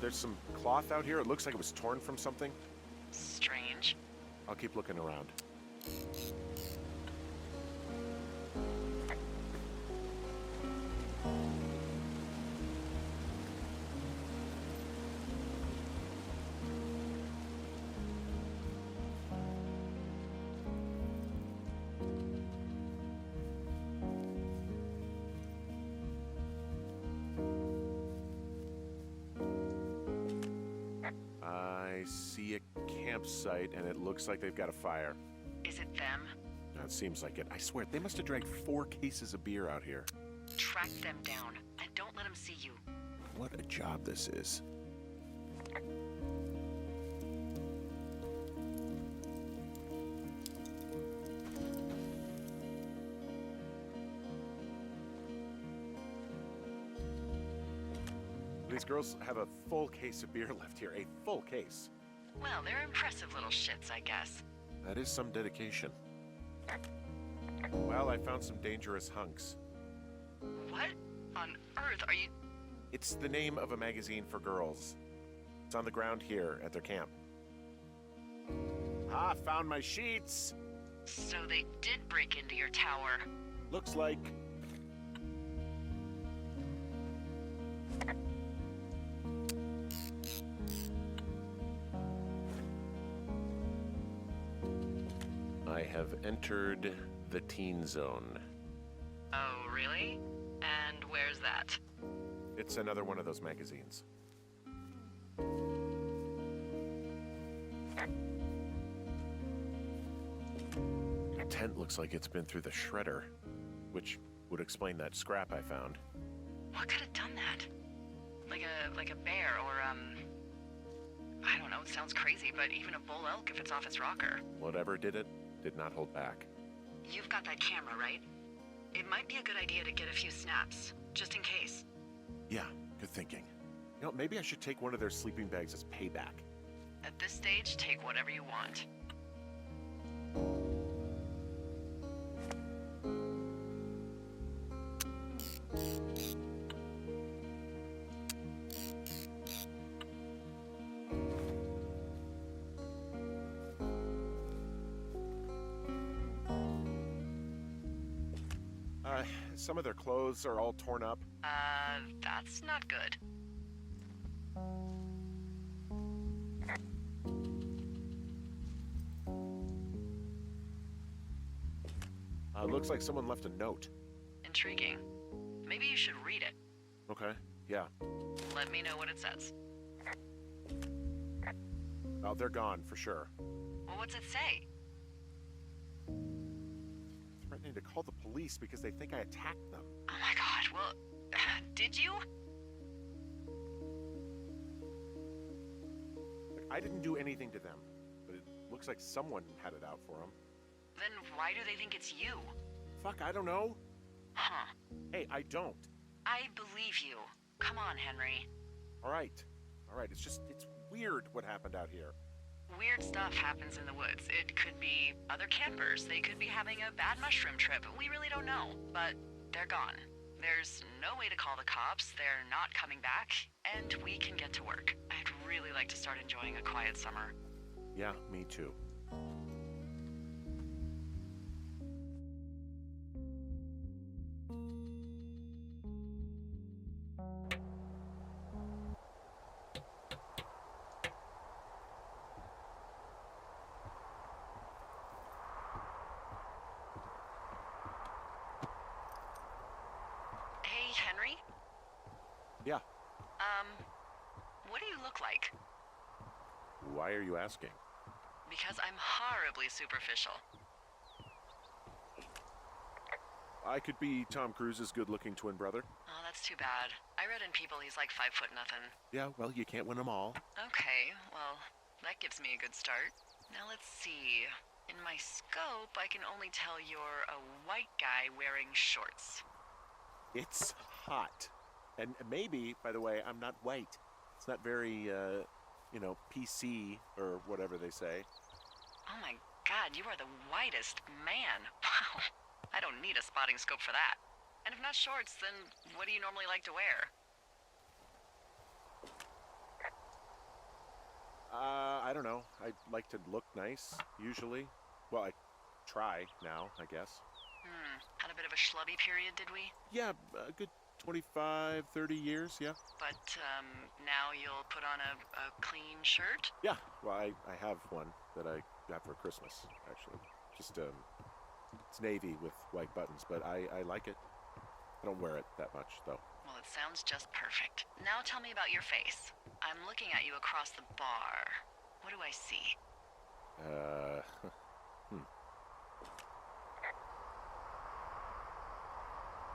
There's some cloth out here. It looks like it was torn from something. Strange. I'll keep looking around. I see a campsite, and it looks like they've got a fire. Is it them? It seems like it. I swear, they must have drank 4 cases of beer out here. Track them down, and don't let them see you. What a job this is. These girls have a full case of beer left here. A full case. Well, they're impressive little shits, I guess. That is some dedication. Well, I found some dangerous hunks. What on earth are you... It's the name of a magazine for girls. It's on the ground here at their camp. Ah, found my sheets! So they did break into your tower. Looks like... I have entered the teen zone. Oh, really? And where's that? It's another one of those magazines. The tent looks like it's been through the shredder, which would explain that scrap I found. What could have done that? Like a bear or, I don't know, it sounds crazy, but even a bull elk if it's off its rocker. Whatever did it, did not hold back. You've got that camera, right? It might be a good idea to get a few snaps, just in case. Yeah, good thinking. You know, maybe I should take one of their sleeping bags as payback. At this stage, take whatever you want. Some of their clothes are all torn up. That's not good. Looks like someone left a note. Intriguing. Maybe you should read it. Okay, yeah. Let me know what it says. Oh, they're gone, for sure. Well, what's it say? Threatening to call the police because they think I attacked them. Oh my god, well, did you? Like, I didn't do anything to them, but it looks like someone had it out for them. Then why do they think it's you? Fuck, I don't know. Huh. Hey, I don't. I believe you. Come on, Henry. All right, it's weird what happened out here. Weird stuff happens in the woods. It could be other campers. They could be having a bad mushroom trip. We really don't know, but they're gone. There's no way to call the cops, they're not coming back, and we can get to work. I'd really like to start enjoying a quiet summer. Yeah, me too. Hey, Henry? Yeah. What do you look like? Why are you asking? Because I'm horribly superficial. I could be Tom Cruise's good-looking twin brother. Oh, that's too bad. I read in People he's like 5 foot nothing. Yeah, well, you can't win them all. Okay, well, that gives me a good start. Now let's see. In my scope, I can only tell you're a white guy wearing shorts. It's hot. And maybe, by the way, I'm not white. It's not very, PC or whatever they say. Oh my god, you are the whitest man. Wow. I don't need a spotting scope for that. And if not shorts, then what do you normally like to wear? I don't know. I like to look nice, usually. Well, I try now, I guess. Had a bit of a schlubby period, did we? Yeah, a good 25, 30 years, yeah. But, now you'll put on a clean shirt? Yeah, well, I have one that I got for Christmas, actually. Just, it's navy with white buttons, but I like it. I don't wear it that much, though. Well, it sounds just perfect. Now tell me about your face. I'm looking at you across the bar. What do I see?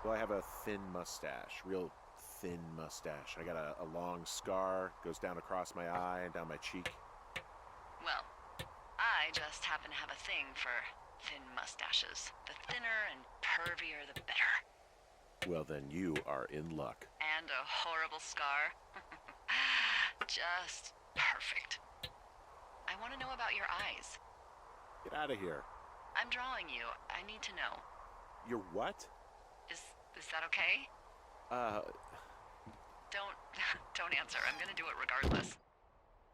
Well, I have a thin mustache, real thin mustache. I got a long scar, goes down across my eye and down my cheek. Well, I just happen to have a thing for thin mustaches. The thinner and pervier, the better. Well, then you are in luck. And a horrible scar. Just perfect. I want to know about your eyes. Get out of here. I'm drawing you. I need to know. You're what? Is that okay? Don't answer. I'm gonna do it regardless.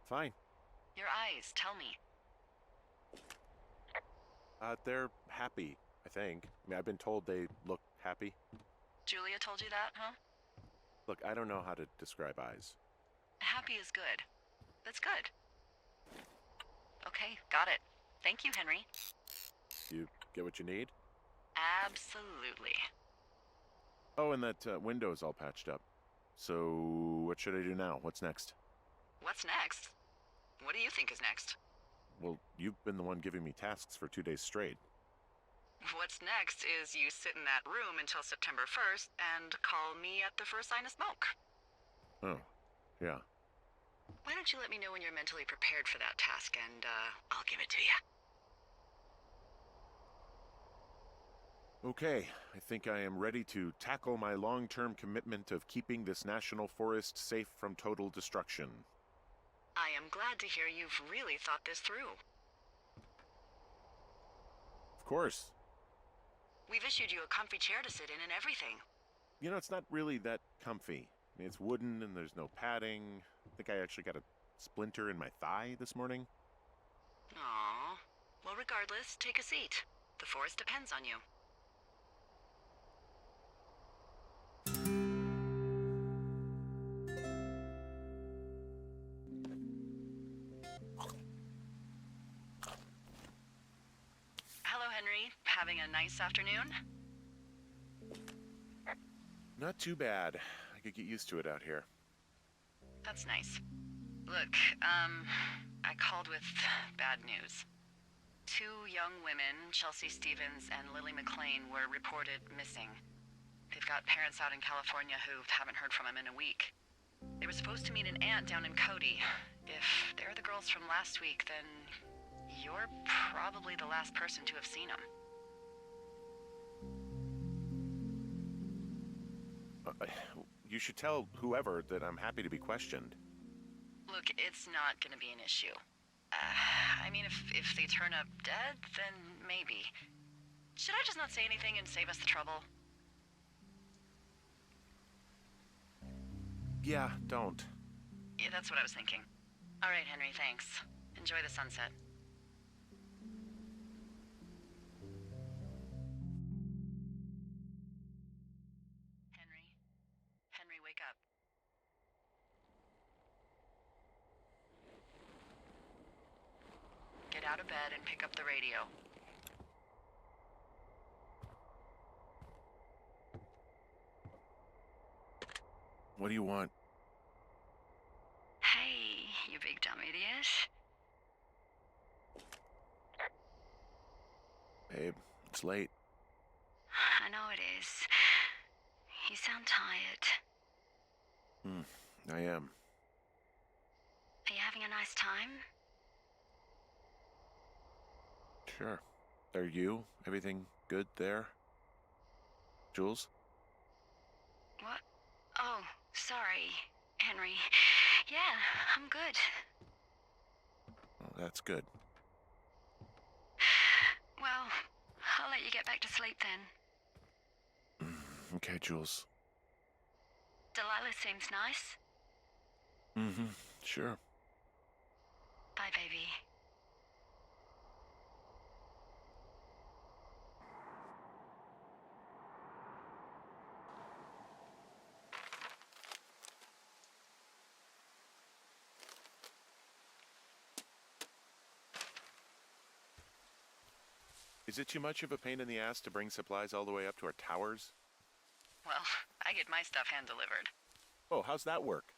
Fine. Your eyes, tell me. They're happy, I think. I mean, I've been told they look happy. Julia told you that, huh? Look, I don't know how to describe eyes. Happy is good. That's good. Okay, got it. Thank you, Henry. You get what you need? Absolutely. Oh, and that window's all patched up. So, what should I do now? What's next? What's next? What do you think is next? Well, you've been the one giving me tasks for 2 days straight. What's next is you sit in that room until September 1st and call me at the first sign of smoke. Oh, yeah. Why don't you let me know when you're mentally prepared for that task and, I'll give it to you. Okay, I think I am ready to tackle my long-term commitment of keeping this national forest safe from total destruction. I am glad to hear you've really thought this through. Of course. We've issued you a comfy chair to sit in and everything. You know, it's not really that comfy. I mean, it's wooden and there's no padding. I think I actually got a splinter in my thigh this morning. Aww. Well, regardless, take a seat. The forest depends on you. Hello, Henry. Having a nice afternoon? Not too bad. I could get used to it out here. That's nice. Look, I called with bad news. 2 young women, Chelsea Stevens and Lily McLean, were reported missing. They've got parents out in California who haven't heard from them in a week. They were supposed to meet an aunt down in Cody. If they're the girls from last week, then you're probably the last person to have seen them. You should tell whoever that I'm happy to be questioned. Look, it's not gonna be an issue. I mean, if they turn up dead, then maybe. Should I just not say anything and save us the trouble? Yeah, don't. Yeah, that's what I was thinking. All right, Henry, thanks. Enjoy the sunset. Henry? Henry, wake up. Get out of bed and pick up the radio. What do you want? Hey, you big dumb idiot. Babe, it's late. I know it is. You sound tired. I am. Are you having a nice time? Sure. Are you? Everything good there? Jules? What? Oh, sorry, Henry. Yeah, I'm good. Oh, that's good. Well, I'll let you get back to sleep then. Okay, Jules. Delilah seems nice. Sure. Bye, baby. Is it too much of a pain in the ass to bring supplies all the way up to our towers? Well, I get my stuff hand-delivered. Oh, how's that work?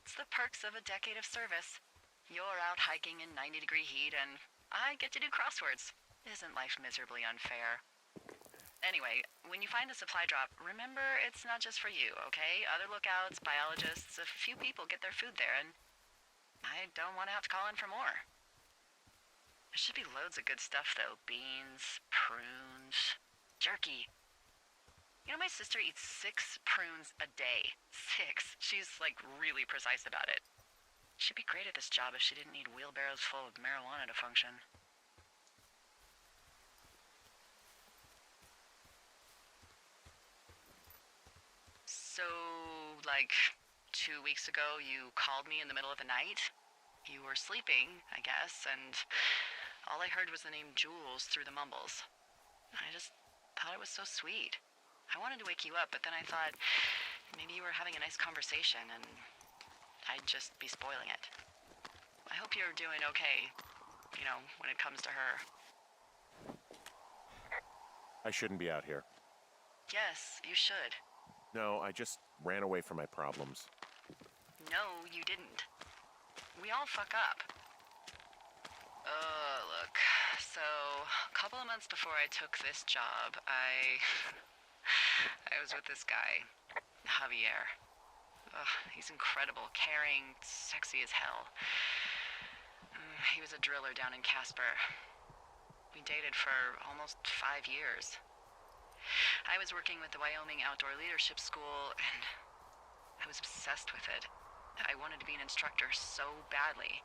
It's the perks of a decade of service. You're out hiking in 90-degree heat, and I get to do crosswords. Isn't life miserably unfair? Anyway, when you find the supply drop, remember it's not just for you, okay? Other lookouts, biologists, a few people get their food there, and I don't want to have to call in for more. There should be loads of good stuff, though. Beans, prunes, jerky. You know, my sister eats 6 prunes a day. 6. She's, like, really precise about it. She'd be great at this job if she didn't need wheelbarrows full of marijuana to function. So, like, 2 weeks ago, you called me in the middle of the night? You were sleeping, I guess, and all I heard was the name Jules through the mumbles. I just thought it was so sweet. I wanted to wake you up, but then I thought maybe you were having a nice conversation and I'd just be spoiling it. I hope you're doing okay, you know, when it comes to her. I shouldn't be out here. Yes, you should. No, I just ran away from my problems. No, you didn't. We all fuck up. Look. So, a couple of months before I took this job, I was with this guy, Javier. He's incredible, caring, sexy as hell. He was a driller down in Casper. We dated for almost 5 years. I was working with the Wyoming Outdoor Leadership School, and I was obsessed with it. I wanted to be an instructor so badly.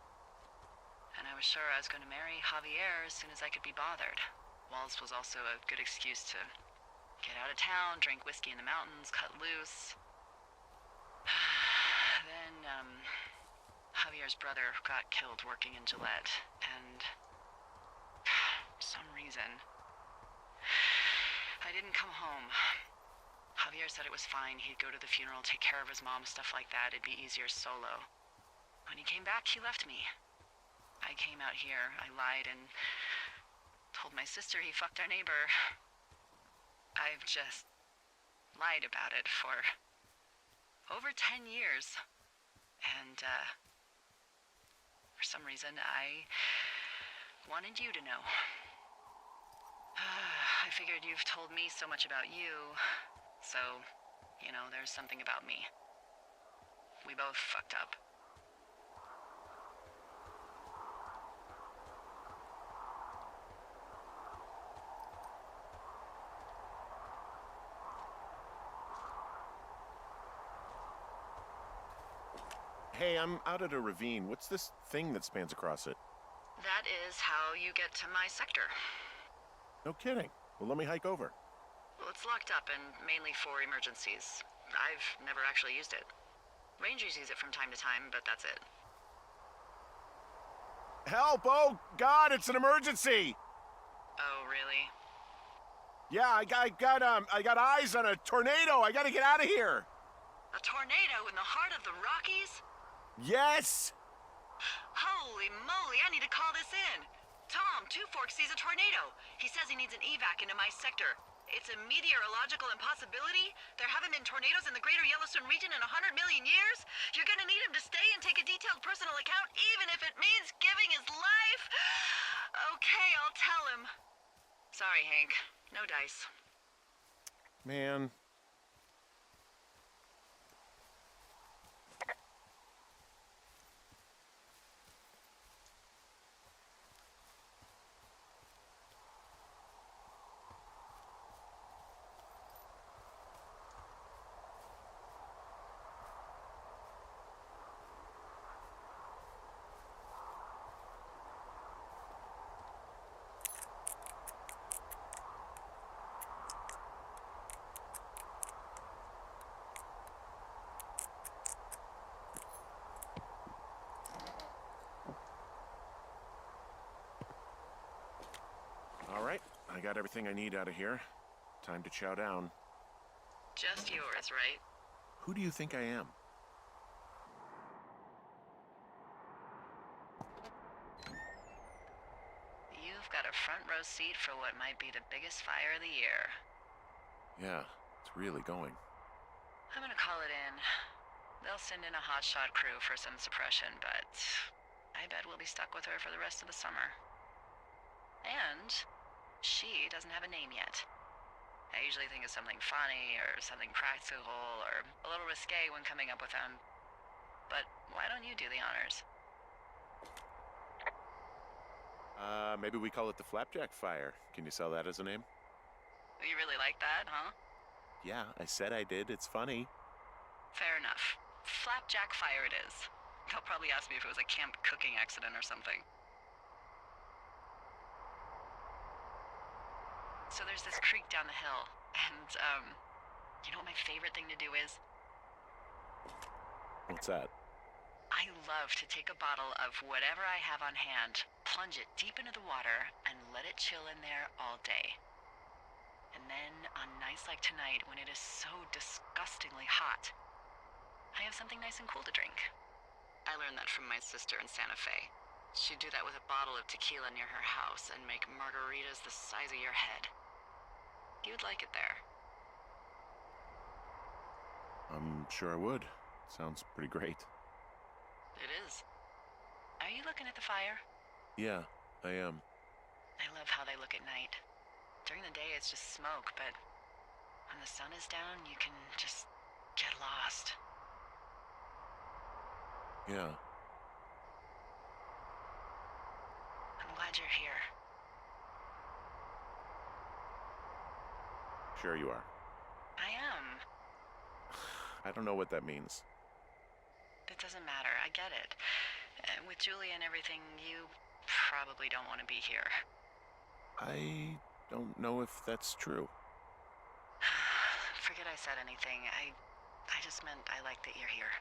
And I was sure I was going to marry Javier as soon as I could be bothered. Walls was also a good excuse to get out of town, drink whiskey in the mountains, cut loose. Then, Javier's brother got killed working in Gillette, and for some reason, I didn't come home. Javier said it was fine. He'd go to the funeral, take care of his mom, stuff like that. It'd be easier solo. When he came back, he left me. I came out here, I lied, and told my sister he fucked our neighbor. I've just lied about it for over 10 years. And, for some reason, I wanted you to know. I figured you've told me so much about you, so, you know, there's something about me. We both fucked up. Hey, I'm out at a ravine. What's this thing that spans across it? That is how you get to my sector. No kidding. Well, let me hike over. Well, it's locked up and mainly for emergencies. I've never actually used it. Rangers use it from time to time, but that's it. Help! Oh, God, it's an emergency! Oh, really? Yeah, I got eyes on a tornado. I gotta get out of here. A tornado in the heart of the Rockies? Yes! Holy moly, I need to call this in. Tom, Two Forks sees a tornado. He says he needs an evac into my sector. It's a meteorological impossibility. There haven't been tornadoes in the greater Yellowstone region in 100 million years. You're gonna need him to stay and take a detailed personal account, even if it means giving his life. Okay, I'll tell him. Sorry, Hank. No dice. Man. All right, I got everything I need out of here. Time to chow down. Just yours, right? Who do you think I am? You've got a front row seat for what might be the biggest fire of the year. Yeah, it's really going. I'm gonna call it in. They'll send in a hotshot crew for some suppression, but I bet we'll be stuck with her for the rest of the summer. And she doesn't have a name yet. I usually think of something funny or something practical or a little risque when coming up with them. But why don't you do the honors? Maybe we call it the Flapjack Fire. Can you sell that as a name? You really like that, huh? Yeah, I said I did. It's funny. Fair enough. Flapjack Fire it is. They'll probably ask me if it was a camp cooking accident or something. So there's this creek down the hill, and, you know what my favorite thing to do is? What's that? I love to take a bottle of whatever I have on hand, plunge it deep into the water, and let it chill in there all day. And then, on nights like tonight, when it is so disgustingly hot, I have something nice and cool to drink. I learned that from my sister in Santa Fe. She'd do that with a bottle of tequila near her house and make margaritas the size of your head. You'd like it there. I'm sure I would. Sounds pretty great. It is. Are you looking at the fire? Yeah, I am. I love how they look at night. During the day, it's just smoke, but when the sun is down, you can just get lost. Yeah. I'm glad you're here. Sure you are. I am. I don't know what that means. It doesn't matter. I get it. With Julie and everything, you probably don't want to be here. I don't know if that's true. Forget I said anything. I just meant I like that you're here.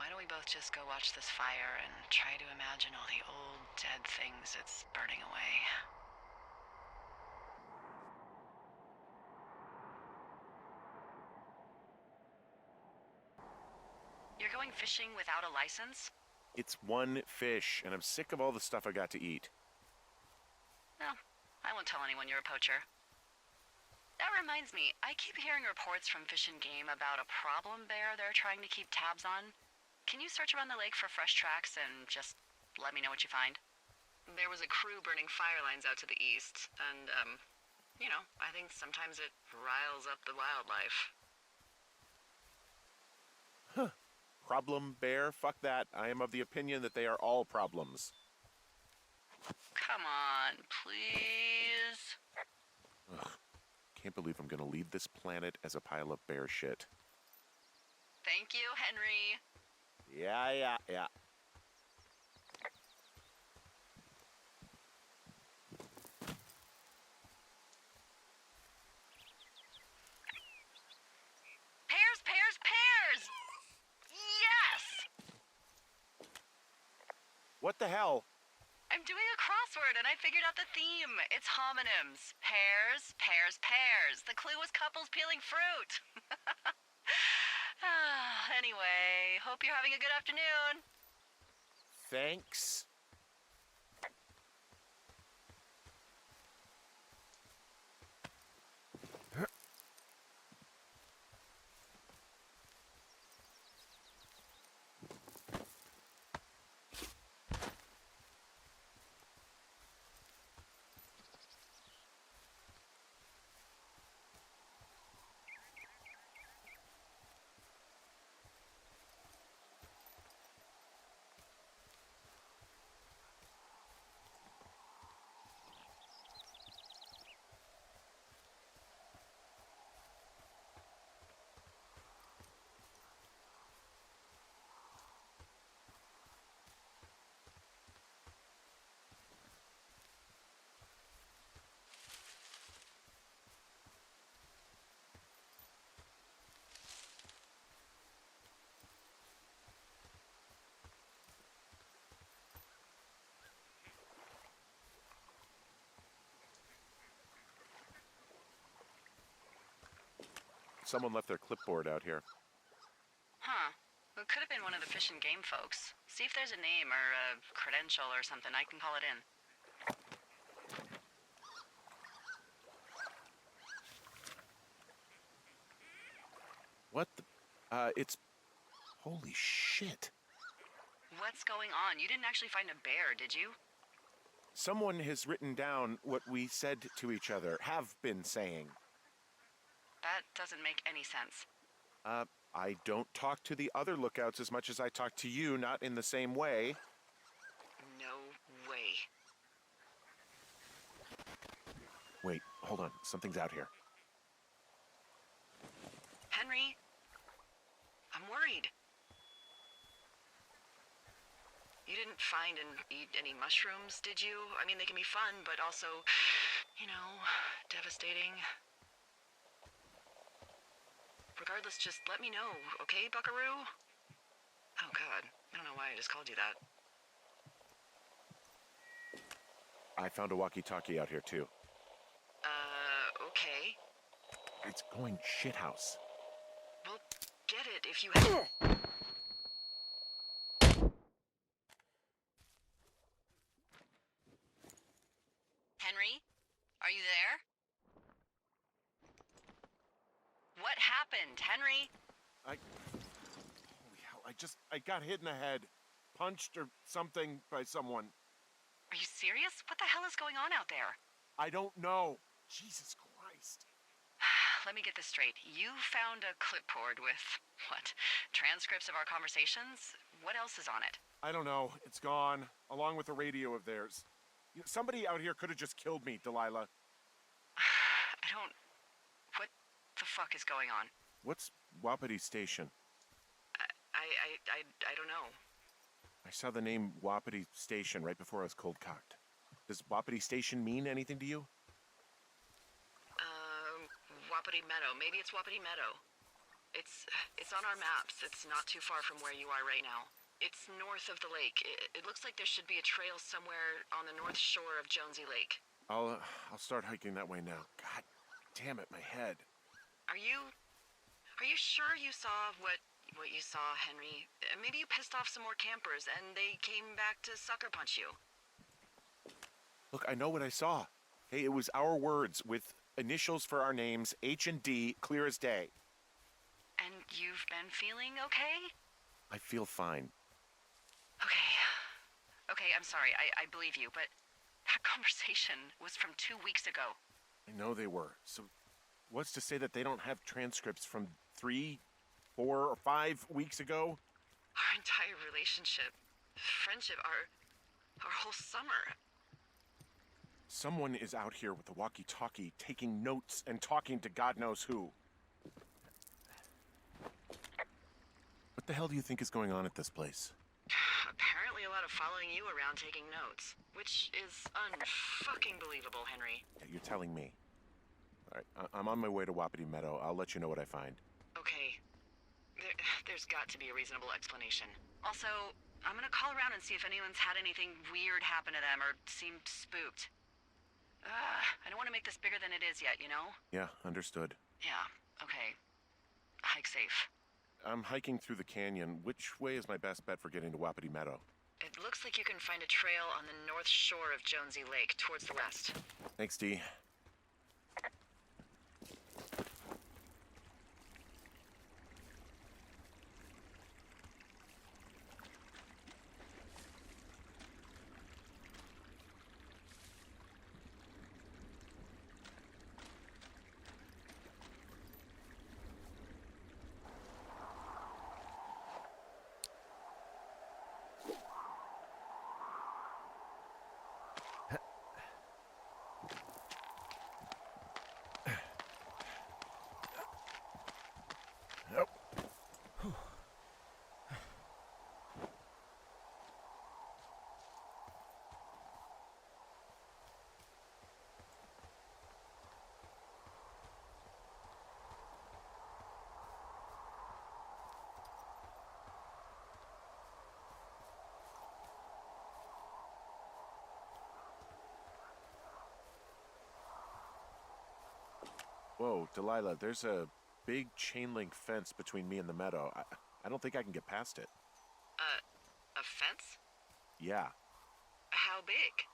Why don't we both just go watch this fire and try to imagine all the old, dead things it's burning away? You're going fishing without a license? It's one fish, and I'm sick of all the stuff I got to eat. No, I won't tell anyone you're a poacher. That reminds me, I keep hearing reports from Fish and Game about a problem bear they're trying to keep tabs on. Can you search around the lake for fresh tracks and just let me know what you find? There was a crew burning fire lines out to the east, and, you know, I think sometimes it riles up the wildlife. Huh. Problem bear? Fuck that. I am of the opinion that they are all problems. Come on, please. Ugh. Can't believe I'm gonna leave this planet as a pile of bear shit. Thank you, Henry. Yeah. Pears! What the hell? I'm doing a crossword and I figured out the theme. It's homonyms. Pears, pears, pears. The clue was couples peeling fruit. Anyway, hope you're having a good afternoon. Thanks. Someone left their clipboard out here. Huh. It could have been one of the Fish and Game folks. See if there's a name or a credential or something. I can call it in. What the? It's... Holy shit. What's going on? You didn't actually find a bear, did you? Someone has written down what we said to each other, have been saying. That doesn't make any sense. I don't talk to the other lookouts as much as I talk to you, not in the same way. No way. Wait, hold on. Something's out here. Henry? I'm worried. You didn't find and eat any mushrooms, did you? I mean, they can be fun, but also, you know, devastating. Regardless, just let me know, okay, buckaroo? Oh, God. I don't know why I just called you that. I found a walkie-talkie out here, too. Okay. It's going shithouse. Well, get it if you have... Henry? Are you there? What happened, Henry? Holy hell, I got hit in the head. Punched or something by someone. Are you serious? What the hell is going on out there? I don't know. Jesus Christ. Let me get this straight. You found a clipboard with, what, transcripts of our conversations? What else is on it? I don't know. It's gone, along with the radio of theirs. Somebody out here could have just killed me, Delilah. What the fuck is going on? What's Wapiti Station? I don't know. I saw the name Wapiti Station right before I was cold-cocked. Does Wapiti Station mean anything to you? Wapiti Meadow. Maybe it's Wapiti Meadow. It's on our maps. It's not too far from where you are right now. It's north of the lake. It looks like there should be a trail somewhere on the north shore of Jonesy Lake. I'll start hiking that way now. God damn it, my head. Are you sure you saw what you saw, Henry? Maybe you pissed off some more campers and they came back to sucker punch you. Look, I know what I saw. Hey, it was our words with initials for our names, H and D, clear as day. And you've been feeling okay? I feel fine. Okay, I'm sorry. I believe you, but that conversation was from 2 weeks ago. I know they were. So what's to say that they don't have transcripts from 3, 4, or 5 weeks ago? Our entire relationship, friendship, our whole summer. Someone is out here with a walkie-talkie, taking notes and talking to God knows who. What the hell do you think is going on at this place? Apparently a lot of following you around taking notes, which is unfucking believable, Henry. Yeah, you're telling me. All right, I'm on my way to Wapiti Meadow. I'll let you know what I find. Okay. There's got to be a reasonable explanation. Also, I'm gonna call around and see if anyone's had anything weird happen to them or seemed spooked. I don't want to make this bigger than it is yet, you know? Yeah, understood. Yeah, okay. Hike safe. I'm hiking through the canyon. Which way is my best bet for getting to Wapiti Meadow? It looks like you can find a trail on the north shore of Jonesy Lake, towards the west. Thanks, Dee. Whoa, Delilah, there's a big chain link fence between me and the meadow. I don't think I can get past it. A fence? Yeah, How big?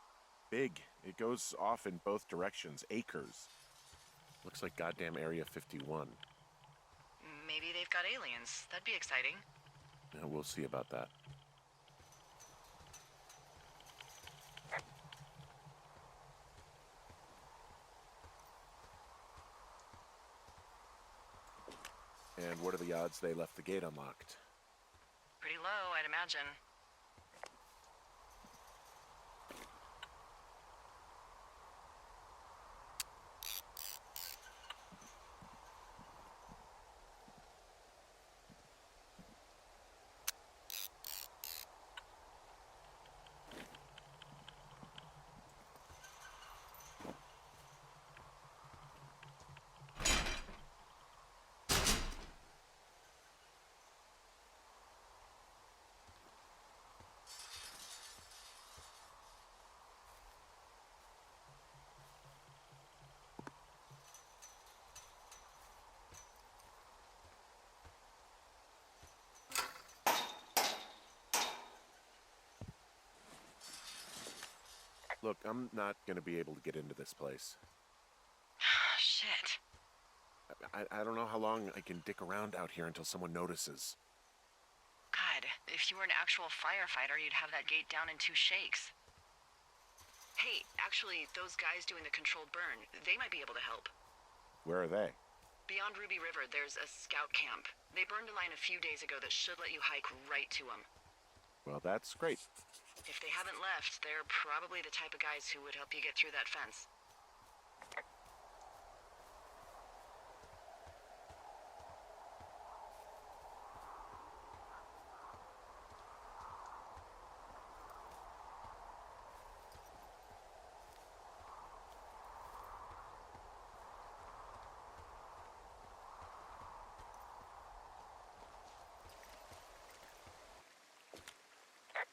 big. It goes off in both directions, acres. Looks like goddamn Area 51. Maybe they've got aliens. That'd be exciting. Yeah, we'll see about that. And what are the odds they left the gate unlocked? Pretty low, I'd imagine. Look, I'm not gonna be able to get into this place. Shit. I don't know how long I can dick around out here until someone notices. God, if you were an actual firefighter, you'd have that gate down in 2 shakes. Hey, actually, those guys doing the controlled burn, they might be able to help. Where are they? Beyond Ruby River, there's a scout camp. They burned a line a few days ago that should let you hike right to them. Well, that's great. If they haven't left, they're probably the type of guys who would help you get through that fence.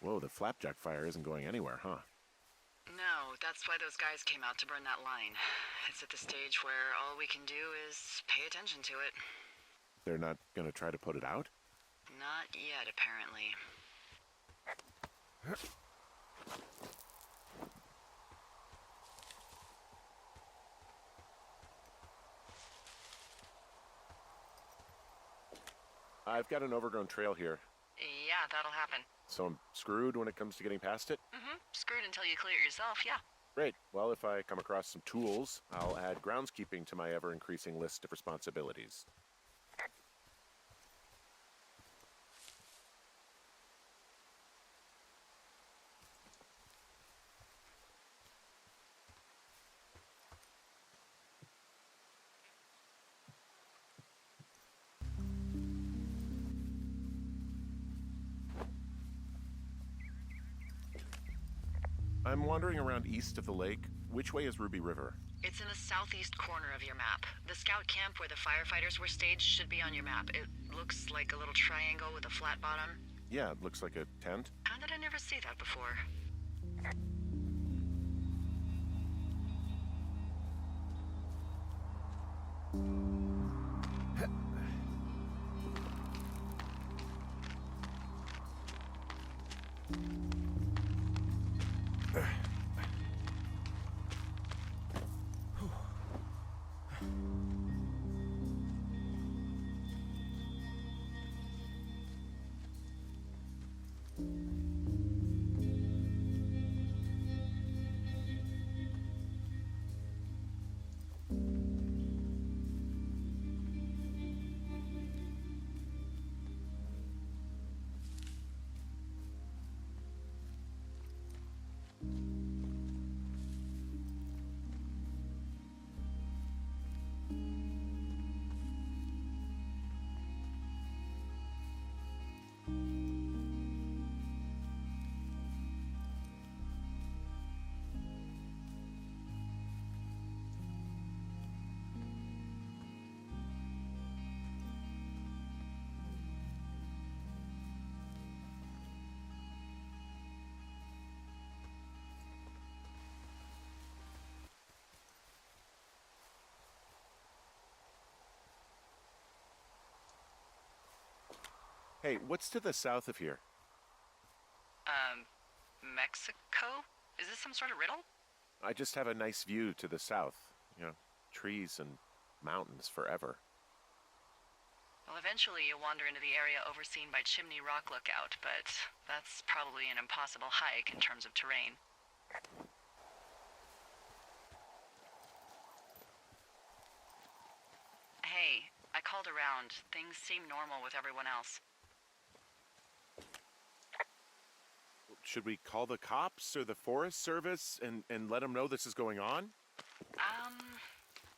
Whoa, the flapjack fire isn't going anywhere, huh? No, that's why those guys came out to burn that line. It's at the stage where all we can do is pay attention to it. They're not gonna try to put it out? Not yet, apparently. I've got an overgrown trail here, Yeah, that'll happen. so I'm screwed when it comes to getting past it? Screwed until you clear it yourself, yeah. Great. Well, if I come across some tools, I'll add groundskeeping to my ever-increasing list of responsibilities. I'm wandering around east of the lake. Which way is Ruby River? It's in the southeast corner of your map. The scout camp where the firefighters were staged should be on your map. It looks like a little triangle with a flat bottom. Yeah, it looks like a tent. How did I never see that before? Hey, what's to the south of here? Mexico? Is this some sort of riddle? I just have a nice view to the south. You know, trees and mountains forever. Well, eventually you'll wander into the area overseen by Chimney Rock Lookout, but that's probably an impossible hike in terms of terrain. Hey, I called around. Things seem normal with everyone else. Should we call the cops or the Forest Service and let them know this is going on?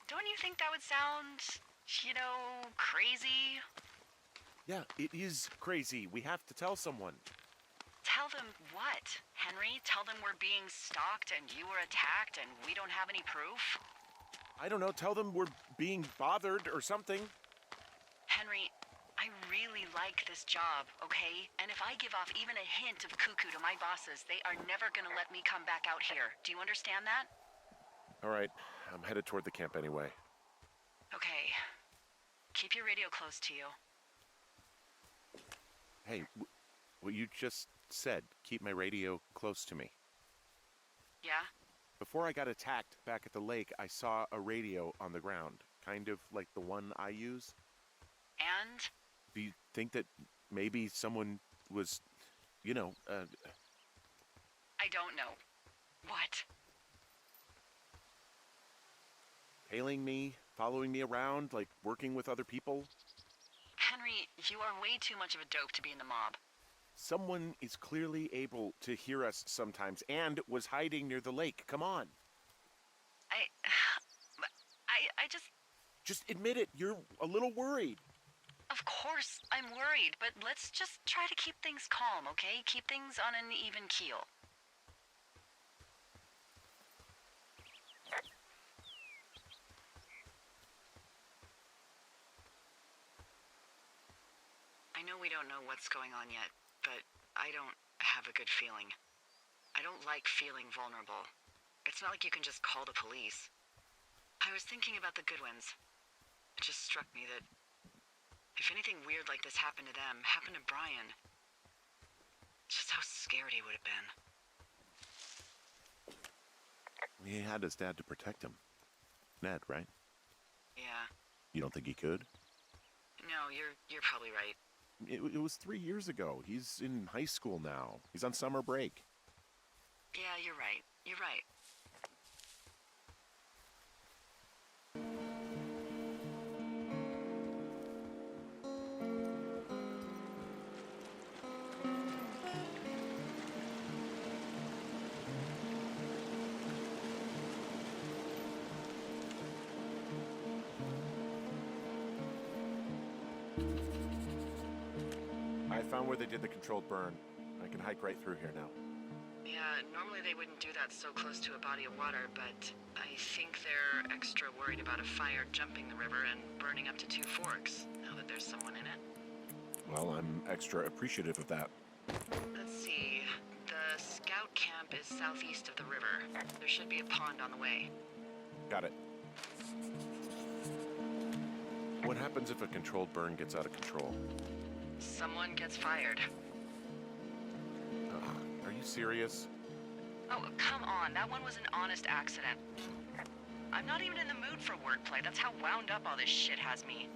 Don't you think that would sound, crazy? Yeah, it is crazy. We have to tell someone. Tell them what, Henry? Tell them we're being stalked and you were attacked and we don't have any proof? I don't know, tell them we're being bothered or something. Henry, I really like this job, okay? And if I give off even a hint of cuckoo to my bosses, they are never gonna let me come back out here. Do you understand that? All right, I'm headed toward the camp anyway. Okay. Keep your radio close to you. Hey, what you just said, keep my radio close to me. Yeah? Before I got attacked back at the lake, I saw a radio on the ground, kind of like the one I use. And? Do you think that maybe someone was, I don't know. What? tailing me, following me around, like working with other people? Henry, you are way too much of a dope to be in the mob. Someone is clearly able to hear us sometimes and was hiding near the lake. Come on. I just... Just admit it. You're a little worried. Of course, I'm worried, but let's just try to keep things calm, okay? Keep things on an even keel. I know we don't know what's going on yet, but I don't have a good feeling. I don't like feeling vulnerable. It's not like you can just call the police. I was thinking about the Goodwins. It just struck me that if anything weird like this happened to them, happened to Brian, just how scared he would have been. He had his dad to protect him. Ned, right? Yeah. You don't think he could? No, you're probably right. It was 3 years ago. He's in high school now. He's on summer break. Yeah, you're right. You're right. I found where they did the controlled burn. I can hike right through here now. Yeah, normally they wouldn't do that so close to a body of water, but I think they're extra worried about a fire jumping the river and burning up to 2 forks, now that there's someone in it. Well, I'm extra appreciative of that. Let's see. The scout camp is southeast of the river. There should be a pond on the way. Got it. What happens if a controlled burn gets out of control? Someone gets fired. Are you serious? Oh, come on. That one was an honest accident. I'm not even in the mood for wordplay. That's how wound up all this shit has me.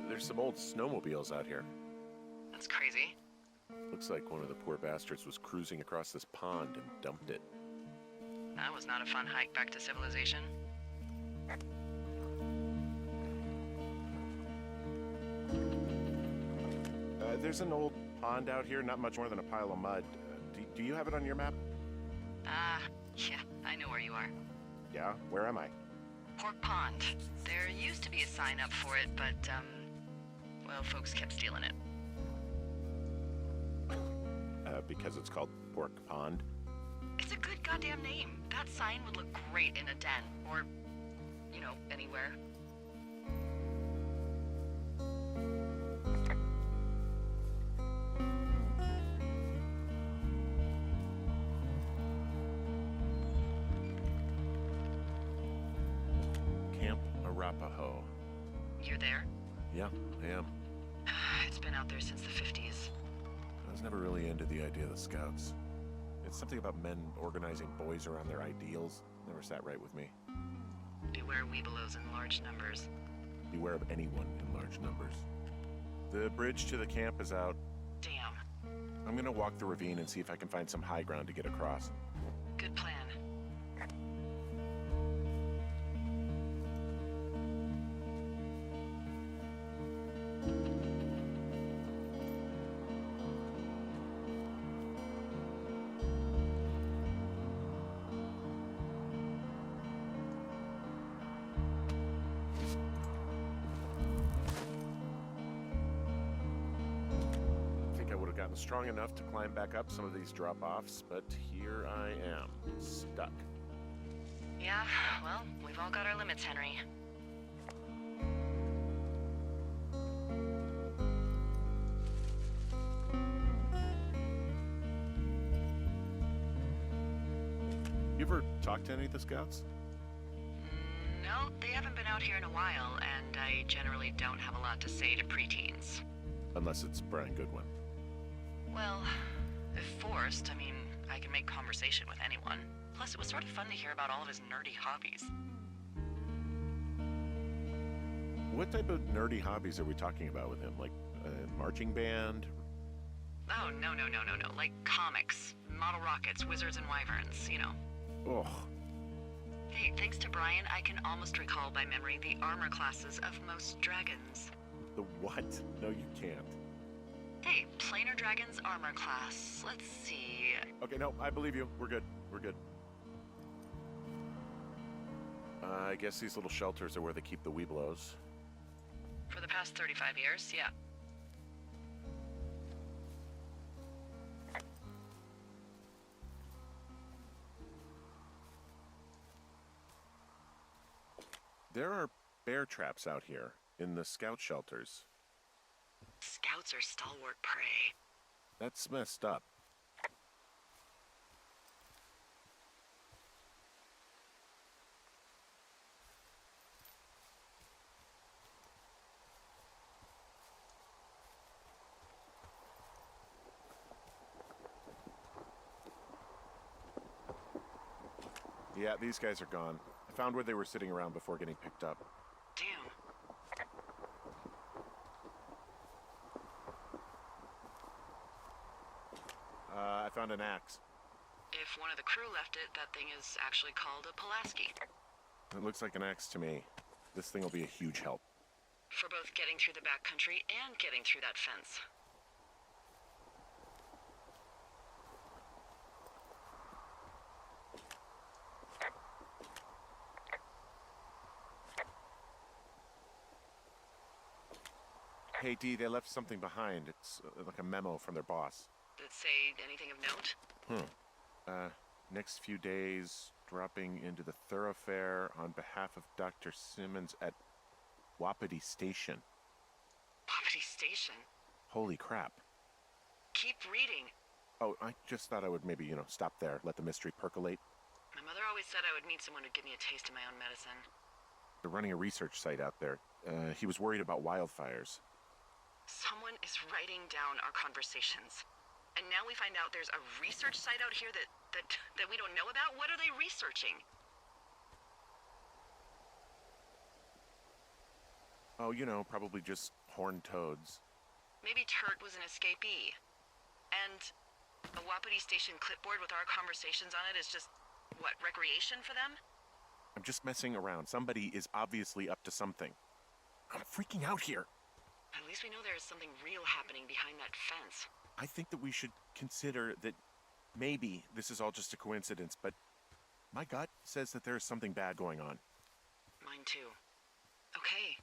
There's some old snowmobiles out here. That's crazy. Looks like one of the poor bastards was cruising across this pond and dumped it. That was not a fun hike back to civilization. There's an old pond out here, not much more than a pile of mud. Do you have it on your map? Yeah, I know where you are. Yeah? Where am I? Pork Pond. There used to be a sign up for it, but, well, folks kept stealing it. Because it's called Pork Pond. It's a good goddamn name. That sign would look great in a den, or, you know, anywhere. Camp Arapaho. You're there? Yeah, I am. It's been out there since the 50s. I was never really into the idea of the Scouts. It's something about men organizing boys around their ideals. Never sat right with me. Beware weebelows in large numbers. Beware of anyone in large numbers. The bridge to the camp is out. Damn. I'm gonna walk the ravine and see if I can find some high ground to get across. Good plan. Gotten strong enough to climb back up some of these drop-offs, but here I am, stuck. Yeah, well, we've all got our limits, Henry. You ever talked to any of the Scouts? No, they haven't been out here in a while, and I generally don't have a lot to say to preteens. Unless it's Brian Goodwin. Well, if forced, I mean, I can make conversation with anyone. Plus, it was sort of fun to hear about all of his nerdy hobbies. What type of nerdy hobbies are we talking about with him? Like a marching band? Oh, no. Like comics, model rockets, wizards and wyverns, you know. Ugh. Hey, thanks to Brian, I can almost recall by memory the armor classes of most dragons. The what? No, you can't. Hey, Planar Dragon's armor class. Let's see. Okay, no, I believe you. We're good. We're good. I guess these little shelters are where they keep the weebelows. For the past 35 years, yeah. There are bear traps out here in the scout shelters. Scouts are stalwart prey. That's messed up. Yeah, these guys are gone. I found where they were sitting around before getting picked up. Damn. found an axe. If one of the crew left it, that thing is actually called a Pulaski. It looks like an axe to me. This thing will be a huge help. For both getting through the backcountry and getting through that fence. Hey, Dee, they left something behind. It's like a memo from their boss. Did it say anything of note? Next few days, dropping into the thoroughfare on behalf of Dr. Simmons at Wapiti Station. Wapiti Station? Holy crap. Keep reading. Oh, I just thought I would maybe, stop there, let the mystery percolate. My mother always said I would meet someone who'd give me a taste of my own medicine. They're running a research site out there. He was worried about wildfires. Someone is writing down our conversations. And now we find out there's a research site out here that we don't know about? What are they researching? Oh, probably just horned toads. Maybe Turt was an escapee. And a Wapiti Station clipboard with our conversations on it is just, what, recreation for them? I'm just messing around. Somebody is obviously up to something. I'm freaking out here. At least we know there is something real happening behind that fence. I think that we should consider that maybe this is all just a coincidence, but my gut says that there is something bad going on. Mine too. Okay.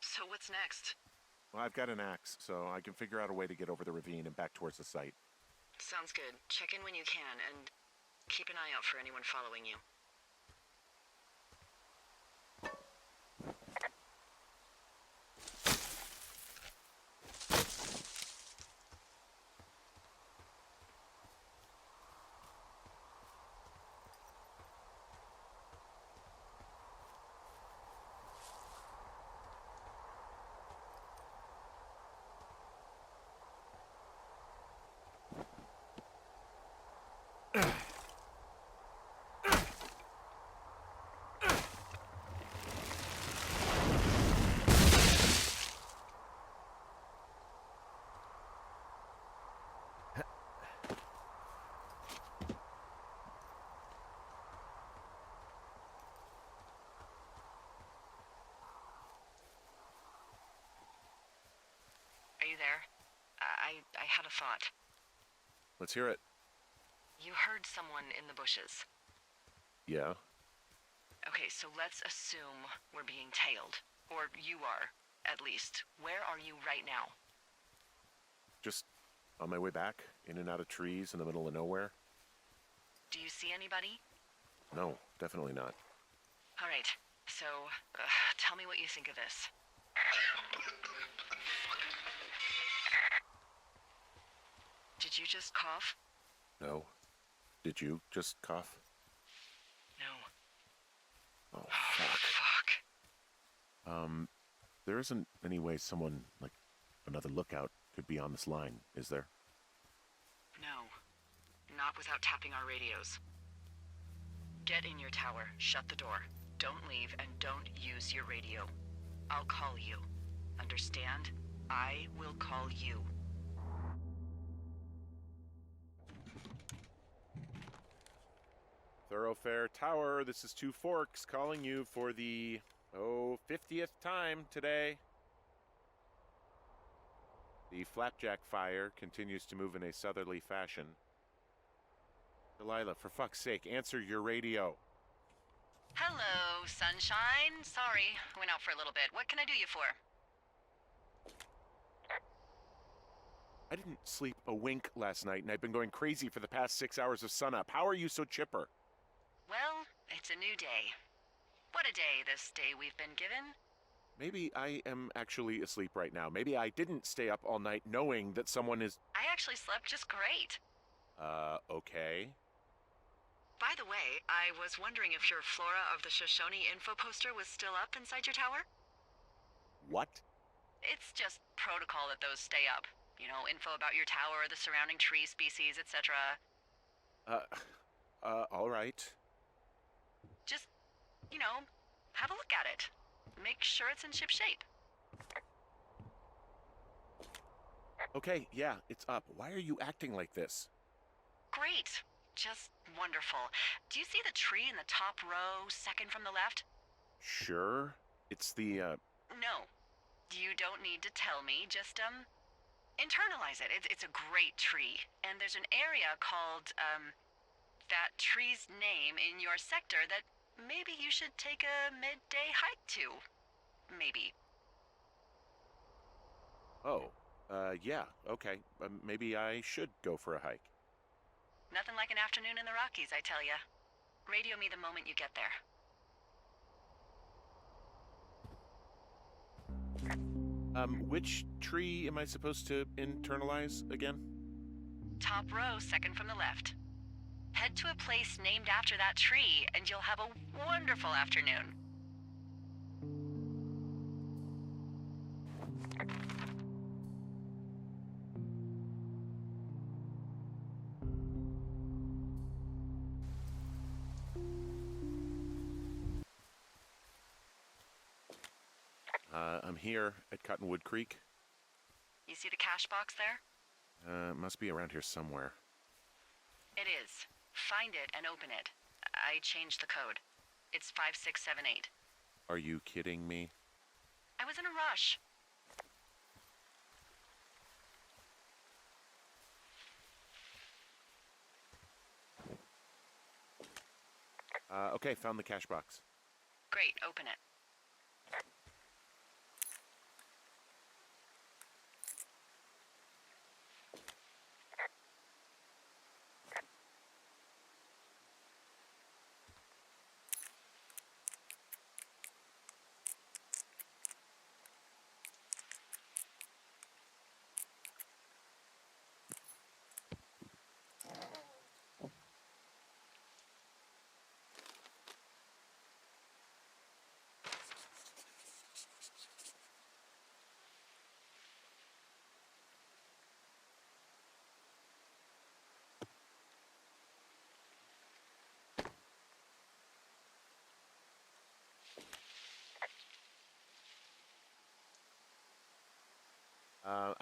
So what's next? Well, I've got an axe, so I can figure out a way to get over the ravine and back towards the site. Sounds good. Check in when you can, and keep an eye out for anyone following you. Are you there? I had a thought. Let's hear it. You heard someone in the bushes. Yeah? Okay, so let's assume we're being tailed. Or you are, at least. Where are you right now? Just on my way back, in and out of trees in the middle of nowhere. Do you see anybody? No, definitely not. All right, so tell me what you think of this. Did you just cough? No. Did you just cough? No. Oh, Oh, fuck. fuck. There isn't any way someone, like another lookout, could be on this line, is there? No. Not without tapping our radios. Get in your tower, shut the door. Don't leave, and don't use your radio. I'll call you. Understand? I will call you. Thoroughfare Tower, this is Two Forks calling you for the, 50th time today. The flapjack fire continues to move in a southerly fashion. Delilah, for fuck's sake, answer your radio. Hello, sunshine. Sorry, went out for a little bit. What can I do you for? I didn't sleep a wink last night, and I've been going crazy for the past 6 hours of sunup. How are you so chipper? Well, it's a new day. What a day, this day we've been given. Maybe I am actually asleep right now. Maybe I didn't stay up all night knowing that someone is... I actually slept just great. Okay. By the way, I was wondering if your Flora of the Shoshone info poster was still up inside your tower? What? It's just protocol that those stay up. You know, info about your tower, the surrounding tree species, etc. All right. Just, have a look at it. Make sure it's in ship shape. Okay, yeah, it's up. Why are you acting like this? Great. Just wonderful. Do you see the tree in the top row, second from the left? Sure. It's the, No. You don't need to tell me. Just, internalize it. It's a great tree. And there's an area called, that tree's name in your sector that maybe you should take a midday hike to. Maybe. Oh, yeah, okay. Maybe I should go for a hike. Nothing like an afternoon in the Rockies, I tell ya. Radio me the moment you get there. Which tree am I supposed to internalize again? Top row, second from the left. Head to a place named after that tree, and you'll have a wonderful afternoon. I'm here at Cottonwood Creek. You see the cash box there? It must be around here somewhere. It is. Find it and open it. I changed the code. It's 5678. Are you kidding me? I was in a rush. Okay, found the cash box. Great, open it.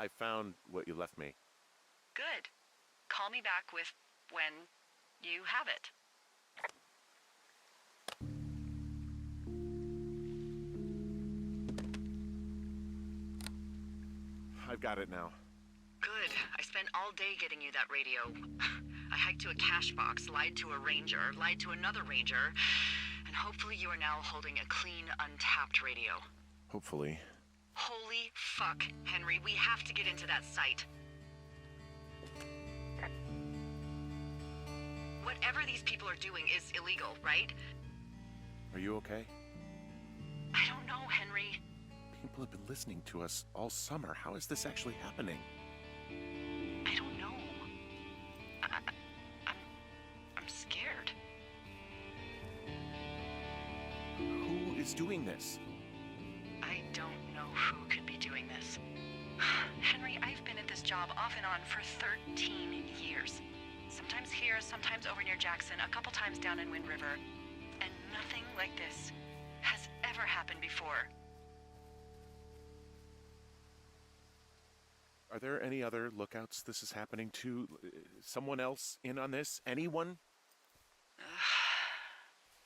I found what you left me. Good. Call me back with when you have it. I've got it now. Good. I spent all day getting you that radio. I hiked to a cash box, lied to a ranger, lied to another ranger, and hopefully you are now holding a clean, untapped radio. Hopefully. Holy fuck, Henry, we have to get into that site. Whatever these people are doing is illegal, right? Are you okay? I don't know, Henry. People have been listening to us all summer. How is this actually happening? I don't know. I'm scared. Who is doing this? I don't know who could be doing this. Henry, I've been at this job off and on for 13 years. Sometimes here, sometimes over near Jackson, a couple times down in Wind River. And nothing like this has ever happened before. Are there any other lookouts this is happening to? Someone else in on this? Anyone?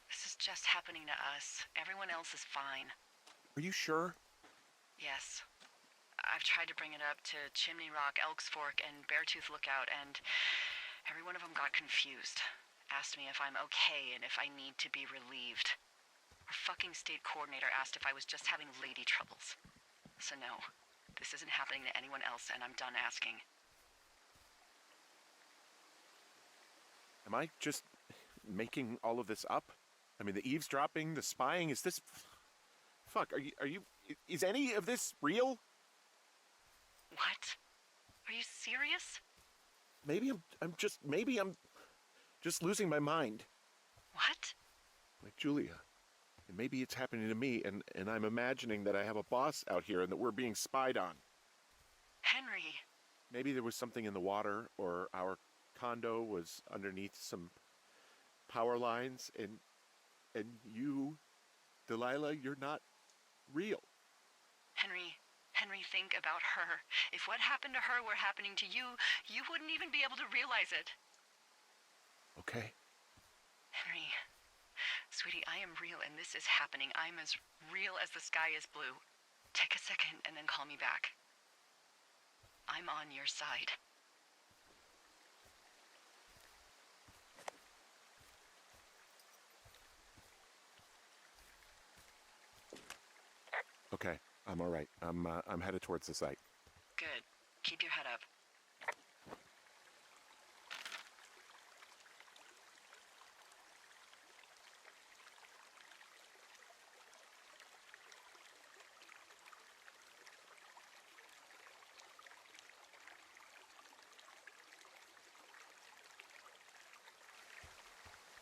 This is just happening to us. Everyone else is fine. Are you sure? Yes. I've tried to bring it up to Chimney Rock, Elks Fork, and Beartooth Lookout, and every one of them got confused. Asked me if I'm okay and if I need to be relieved. Our fucking state coordinator asked if I was just having lady troubles. So no, this isn't happening to anyone else, and I'm done asking. Am I just making all of this up? I mean, the eavesdropping, the spying, is this... Fuck, are you... Is any of this real? What? Are you serious? Maybe I'm just losing my mind. What? Like Julia. And maybe it's happening to me, and I'm imagining that I have a boss out here and that we're being spied on. Henry. Maybe there was something in the water, or our condo was underneath some power lines, and you, Delilah, you're not real. Henry, think about her. If what happened to her were happening to you, you wouldn't even be able to realize it. Okay? Henry, sweetie, I am real and this is happening. I'm as real as the sky is blue. Take a second and then call me back. I'm on your side. Okay, I'm all right. I'm headed towards the site. Good. Keep your head up.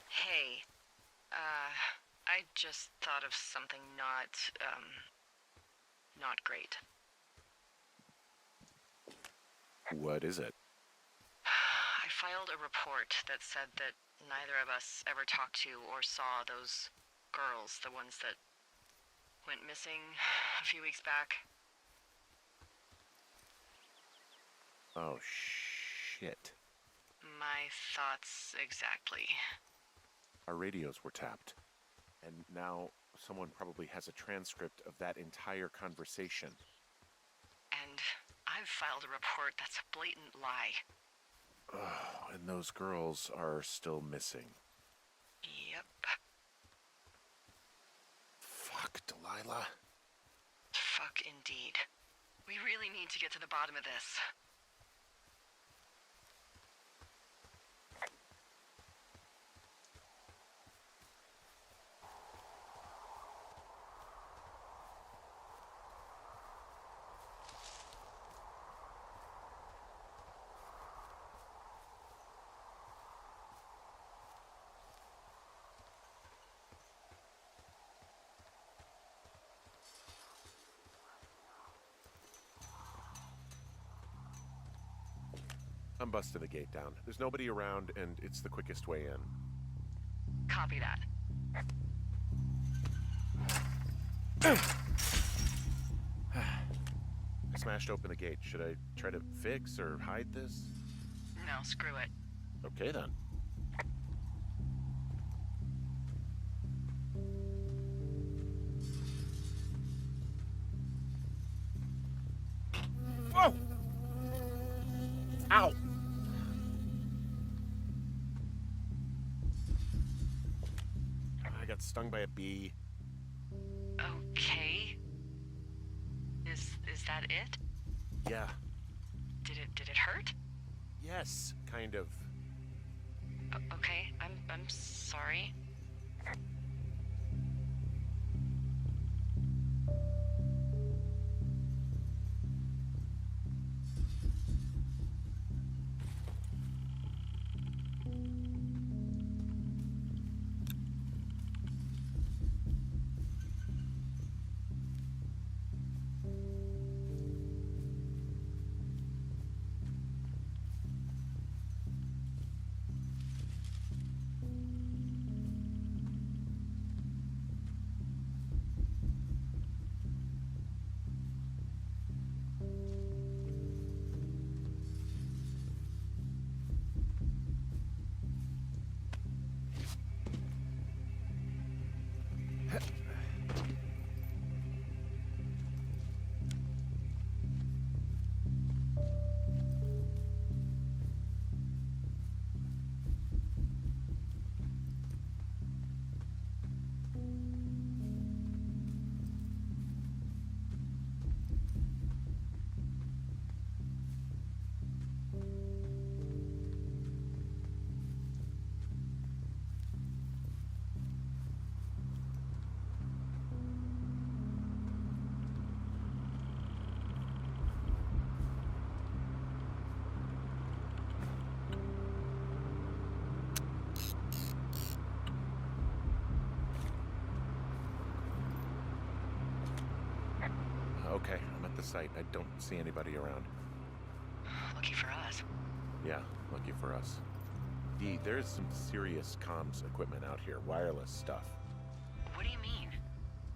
Hey, I just thought of something not great. What is it? I filed a report that said that neither of us ever talked to or saw those girls, the ones that went missing a few weeks back. Oh, shit. My thoughts exactly. Our radios were tapped. And now someone probably has a transcript of that entire conversation. And I've filed a report that's a blatant lie. Oh, and those girls are still missing. Yep. Fuck, Delilah. Fuck indeed. We really need to get to the bottom of this. I'm busting the gate down. There's nobody around, and it's the quickest way in. Copy that. I smashed open the gate. Should I try to fix or hide this? No, screw it. Okay, then. Whoa! Ow! I got stung by a bee. Okay. Is that it? Yeah. Did it hurt? Yes, kind of. Okay, I'm sorry. Okay, I'm at the site. I don't see anybody around. Lucky for us. Yeah, lucky for us. Dee, there's some serious comms equipment out here, wireless stuff. What do you mean?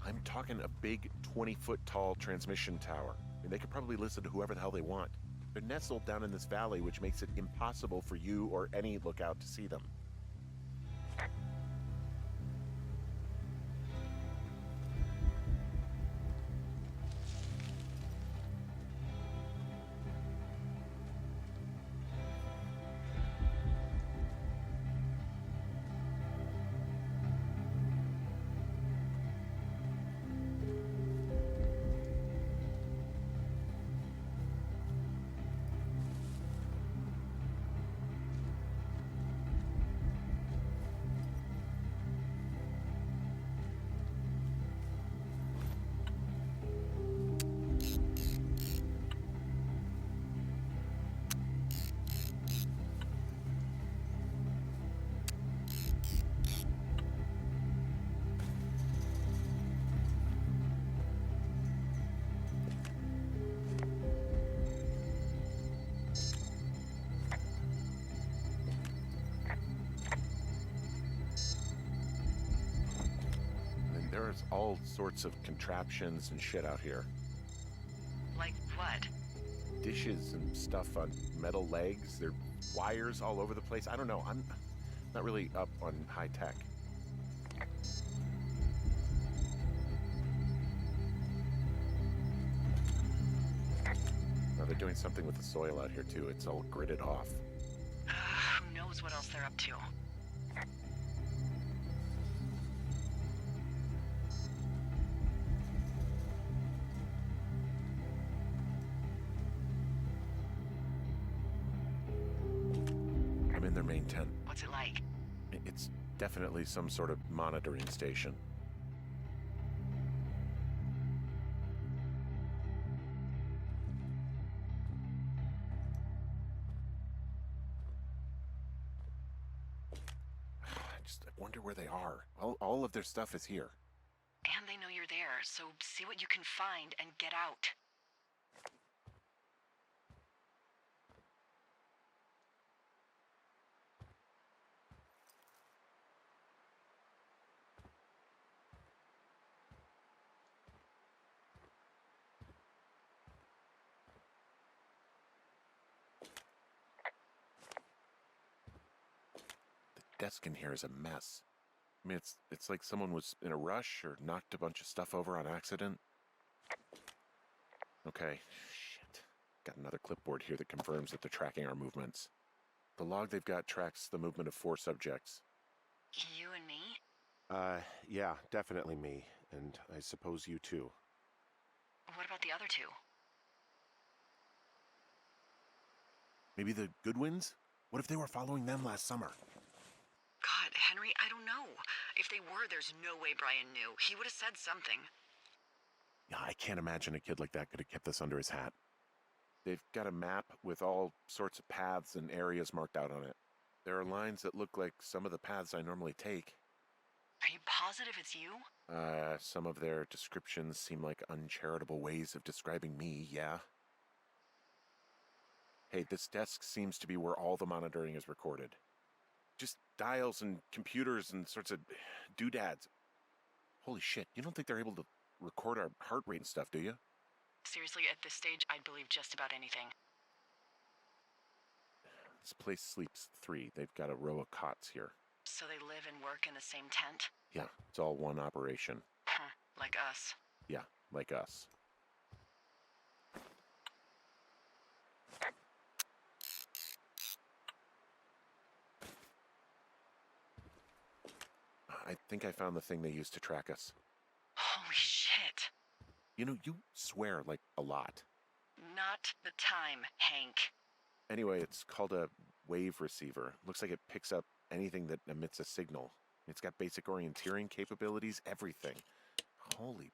I'm talking a big 20-foot tall transmission tower. I mean, they could probably listen to whoever the hell they want. They're nestled down in this valley, which makes it impossible for you or any lookout to see them. There's all sorts of contraptions and shit out here. Like what? Dishes and stuff on metal legs. There are wires all over the place. I don't know. I'm not really up on high tech. Now they're doing something with the soil out here too. It's all gridded off. Who knows what else they're up to? I'm in their main tent. What's it like? It's definitely some sort of monitoring station. I wonder where they are. All of their stuff is here. And they know you're there, so see what you can find and get out. The desk in here is a mess. I mean, it's like someone was in a rush or knocked a bunch of stuff over on accident. Okay, shit. Got another clipboard here that confirms that they're tracking our movements. The log they've got tracks the movement of 4 subjects. You and me? Yeah, definitely me. And I suppose you too. What about the other 2? Maybe the Goodwins? What if they were following them last summer? God, Henry, I don't know. If they were, there's no way Brian knew. He would have said something. Yeah, I can't imagine a kid like that could have kept this under his hat. They've got a map with all sorts of paths and areas marked out on it. There are lines that look like some of the paths I normally take. Are you positive it's you? Some of their descriptions seem like uncharitable ways of describing me, yeah. Hey, this desk seems to be where all the monitoring is recorded. Just dials and computers and sorts of doodads. Holy shit, you don't think they're able to record our heart rate and stuff, do you? Seriously, at this stage, I'd believe just about anything. This place sleeps 3. They've got a row of cots here. So they live and work in the same tent? Yeah, it's all one operation. Huh, like us. Yeah, like us. I think I found the thing they used to track us. Holy shit. You know, you swear like a lot. Not the time, Hank. Anyway, it's called a wave receiver. Looks like it picks up anything that emits a signal. It's got basic orienteering capabilities, everything. Holy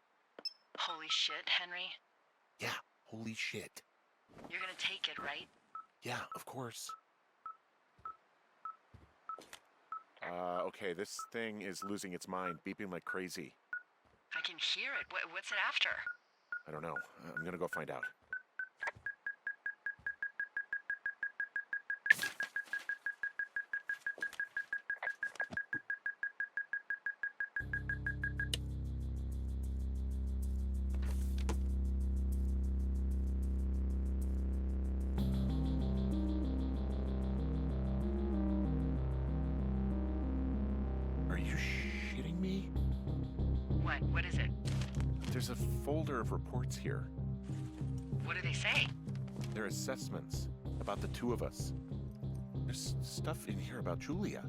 shit, Henry. Yeah, holy shit. You're gonna take it, right? Yeah, of course. Okay, this thing is losing its mind, beeping like crazy. I can hear it. What's it after? I don't know. I'm gonna go find out. Are you shitting me? What is it? There's a folder of reports here. What do they say? They're assessments about the 2 of us. There's stuff in here about Julia.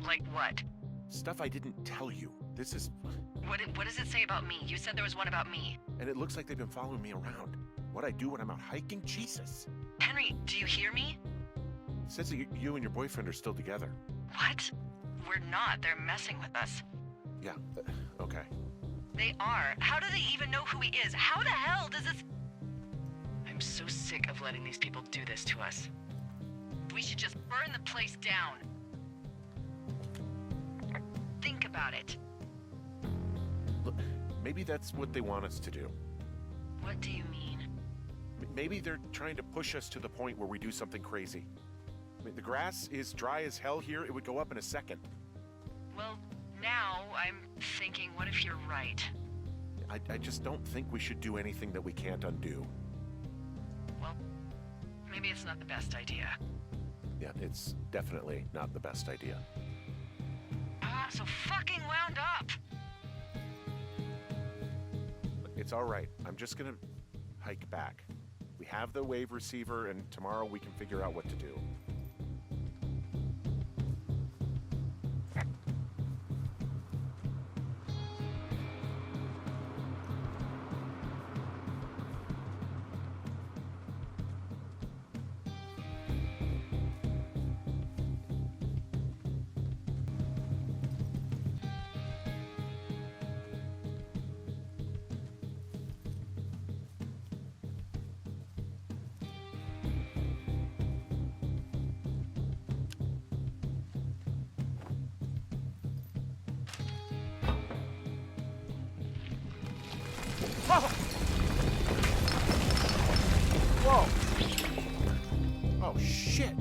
Like what? Stuff I didn't tell you. This is... What does it say about me? You said there was one about me. And it looks like they've been following me around. What I do when I'm out hiking? Jesus. Henry, do you hear me? It says that you and your boyfriend are still together. What? We're not. They're messing with us. Yeah, okay. They are. How do they even know who he is? How the hell does this... I'm so sick of letting these people do this to us. We should just burn the place down. Think about it. Look, maybe that's what they want us to do. What do you mean? Maybe they're trying to push us to the point where we do something crazy. I mean, the grass is dry as hell here. It would go up in a second. Well, now I'm thinking, what if you're right? right. I just don't think we should do anything that we can't undo. Well, maybe it's not the best idea. Yeah, it's definitely not the best idea. I'm so fucking wound up! It's all right. I'm just gonna hike back. We have the wave receiver, and tomorrow we can figure out what to do. Whoa! Oh, shit!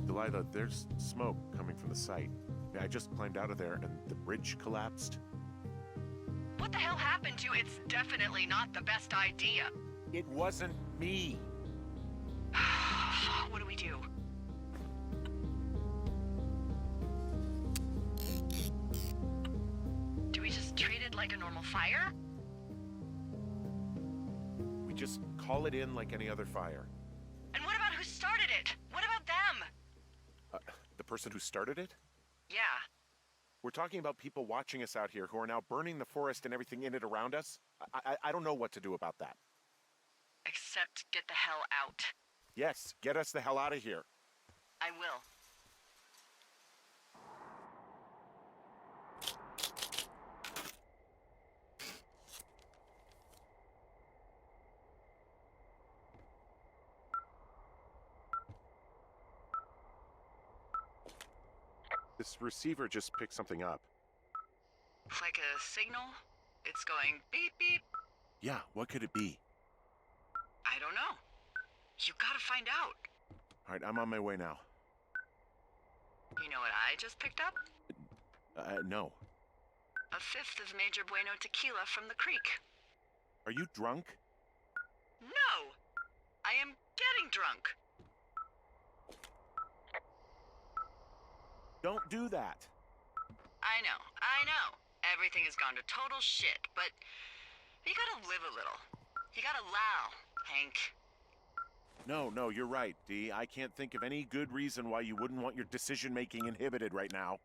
Delilah, there's smoke coming from the site. I just climbed out of there and the bridge collapsed. What the hell happened to you? It's definitely not the best idea. It wasn't me! What do we do? Do we just treat it like a normal fire? We just call it in like any other fire. And what about who started it? What about them? The person who started it? Yeah. We're talking about people watching us out here who are now burning the forest and everything in it around us. I don't know what to do about that. Except get the hell out. Yes, get us the hell out of here. I will. This receiver just picked something up. Like a signal? It's going beep beep. Yeah, what could it be? I don't know. You gotta find out. All right, I'm on my way now. You know what I just picked up? No. A fifth of Major Bueno tequila from the creek. Are you drunk? No! I am getting drunk. Don't do that. I know. Everything has gone to total shit, but you gotta live a little. You gotta allow, Hank. No, you're right, Dee. I can't think of any good reason why you wouldn't want your decision-making inhibited right now.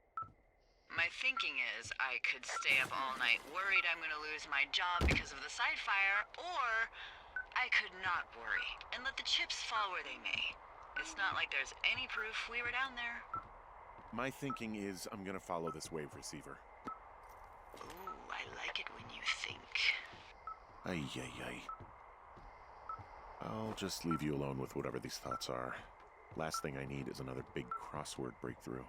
My thinking is I could stay up all night worried I'm gonna lose my job because of the side fire, or I could not worry and let the chips fall where they may. It's not like there's any proof we were down there. My thinking is I'm gonna follow this wave receiver. Ooh, I like it when you think. Ay. I'll just leave you alone with whatever these thoughts are. Last thing I need is another big crossword breakthrough.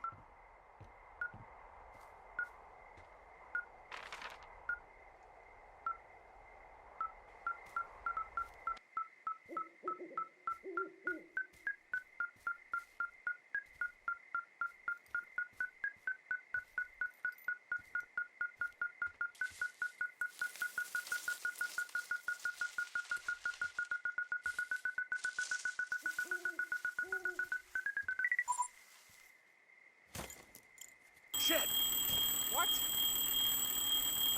Shit! What?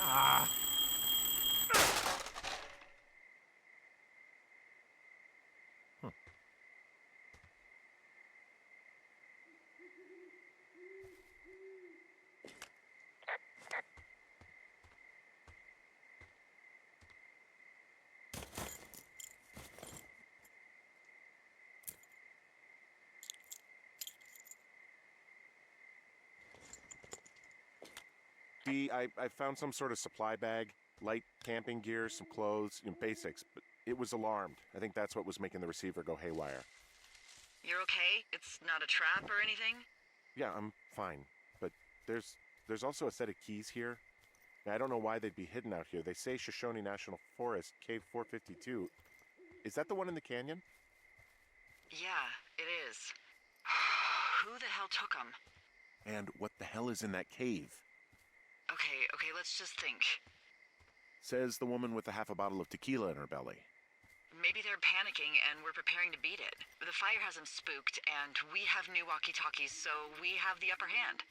Ah! Huh. I found some sort of supply bag, light camping gear, some clothes, basics, but it was alarmed. I think that's what was making the receiver go haywire. You're okay? It's not a trap or anything? Yeah, I'm fine, but there's also a set of keys here. Now, I don't know why they'd be hidden out here. They say Shoshone National Forest, Cave 452. Is that the one in the canyon? Yeah, it is. Who the hell took them? And what the hell is in that cave? Okay, let's just think. Says the woman with a half a bottle of tequila in her belly. Maybe they're panicking and we're preparing to beat it. The fire has them spooked, and we have new walkie-talkies, so we have the upper hand.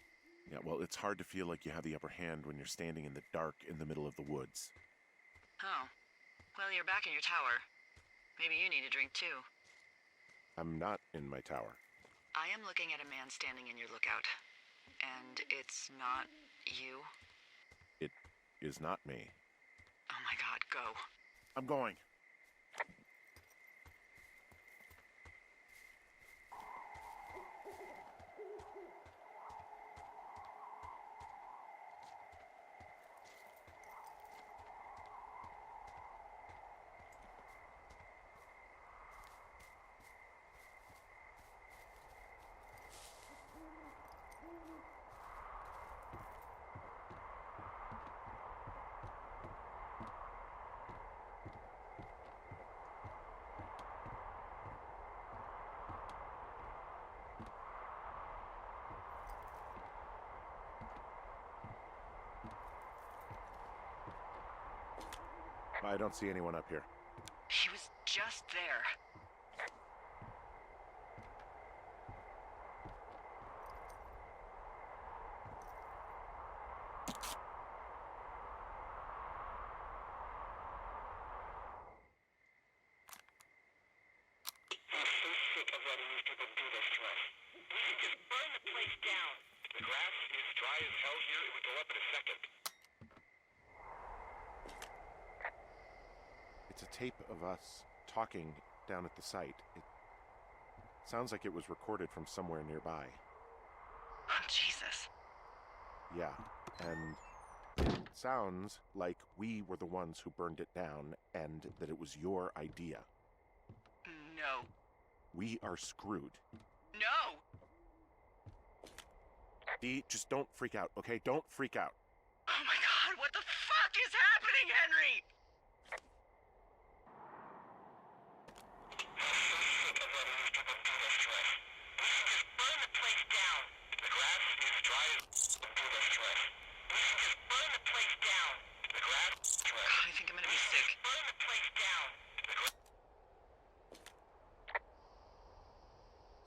Yeah, well, it's hard to feel like you have the upper hand when you're standing in the dark in the middle of the woods. Oh. Well, you're back in your tower. Maybe you need a drink, too. I'm not in my tower. I am looking at a man standing in your lookout. And it's not you? It is not me. Oh my god, go. I'm going. I don't see anyone up here. He was just there. It's a tape of us talking down at the site. It sounds like it was recorded from somewhere nearby. Oh, Jesus. Yeah, and it sounds like we were the ones who burned it down and that it was your idea. No. We are screwed. No! Dee, just don't freak out, okay? Don't freak out. Oh my god, what the fuck is happening, Henry? God, I think I'm gonna be sick.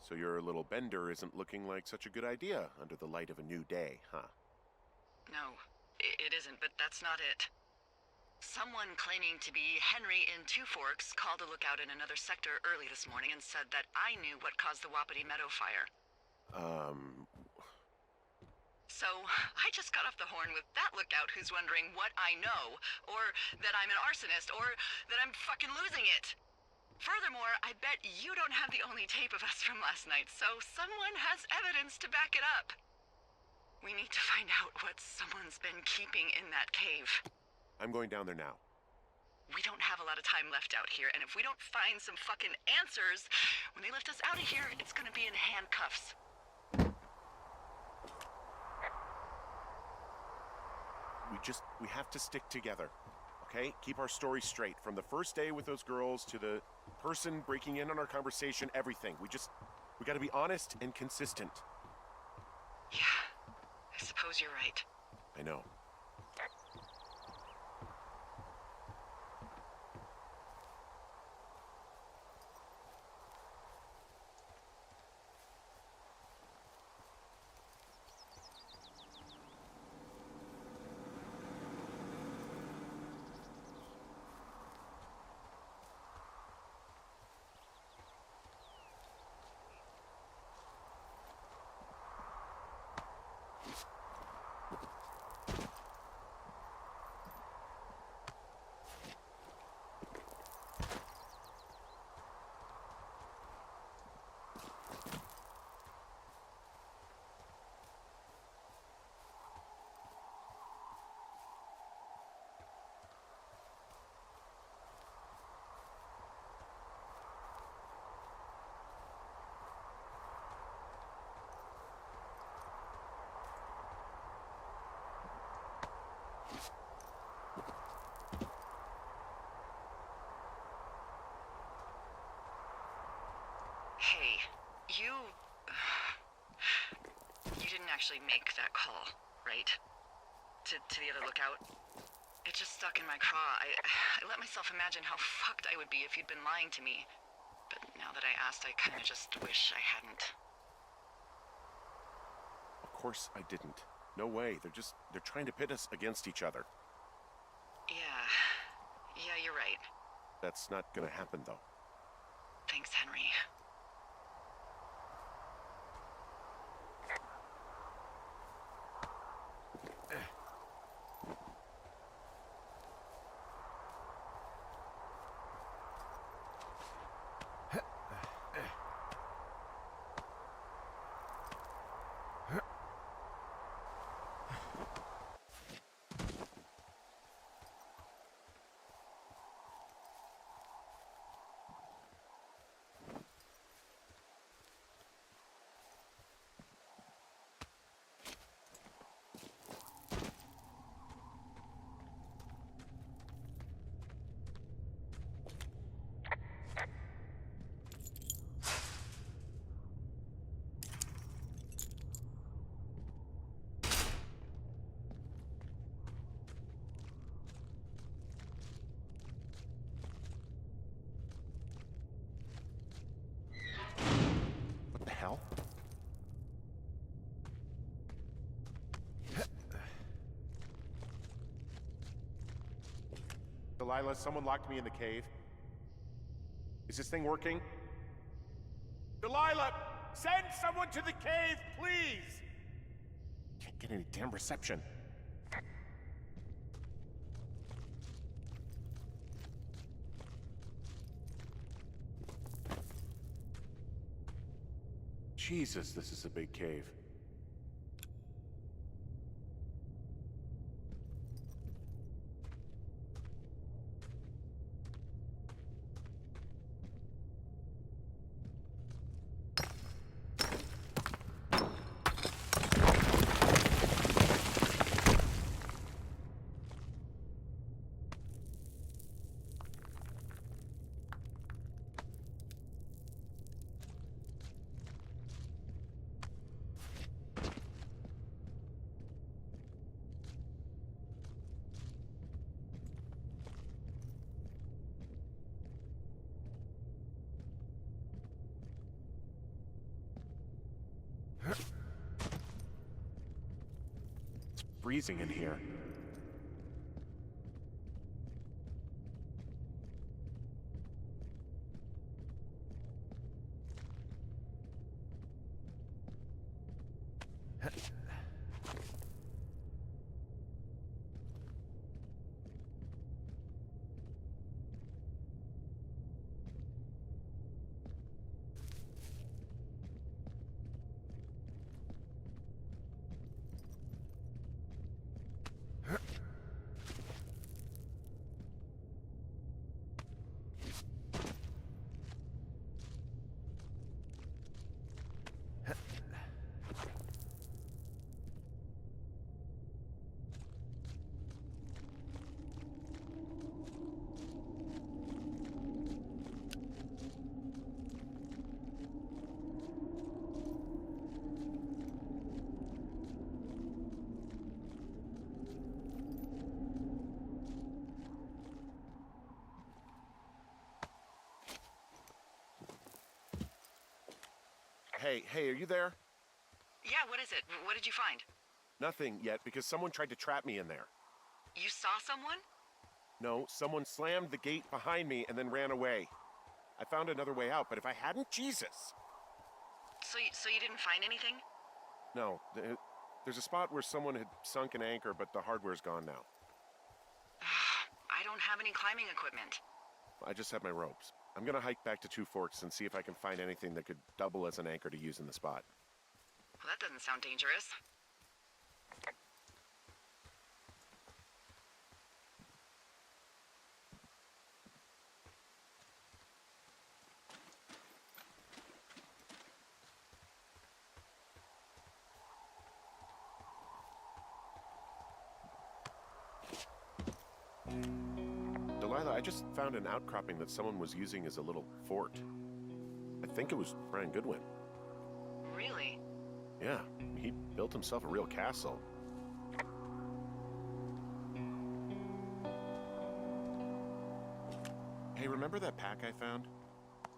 So your little bender isn't looking like such a good idea under the light of a new day, huh? No, it isn't, but that's not it. Someone claiming to be Henry in Two Forks called a lookout in another sector early this morning and said that I knew what caused the Wapiti Meadow fire. So, I just got off the horn with that lookout who's wondering what I know, or that I'm an arsonist, or that I'm fucking losing it. Furthermore, I bet you don't have the only tape of us from last night, so someone has evidence to back it up. We need to find out what someone's been keeping in that cave. I'm going down there now. We don't have a lot of time left out here, and if we don't find some fucking answers, when they lift us out of here, it's gonna be in handcuffs. We have to stick together, okay? Keep our story straight. From the first day with those girls to the person breaking in on our conversation, everything. We gotta be honest and consistent. Yeah, I suppose you're right. I know. Hey, you didn't actually make that call, right? To to the other lookout. It just stuck in my craw. I let myself imagine how fucked I would be if you'd been lying to me. But now that I asked, I kind of just wish I hadn't. Of course I didn't. No way. They're trying to pit us against each other. Yeah, you're right. That's not gonna happen, though. Thanks, Henry. What the hell? Delilah, someone locked me in the cave. Is this thing working? Delilah! Send someone to the cave, please! Can't get any damn reception. Jesus, this is a big cave. It's freezing in here. Hey, are you there? Yeah, what is it? What did you find? Nothing yet, because someone tried to trap me in there. You saw someone? No, someone slammed the gate behind me and then ran away. I found another way out, but if I hadn't, Jesus! So you didn't find anything? No, there's a spot where someone had sunk an anchor, but the hardware's gone now. I don't have any climbing equipment. I just have my ropes. I'm gonna hike back to Two Forks and see if I can find anything that could double as an anchor to use in the spot. Well, that doesn't sound dangerous. Delilah, I just found an outcropping that someone was using as a little fort. I think it was Brian Goodwin. Really? Yeah, he built himself a real castle. Hey, remember that pack I found?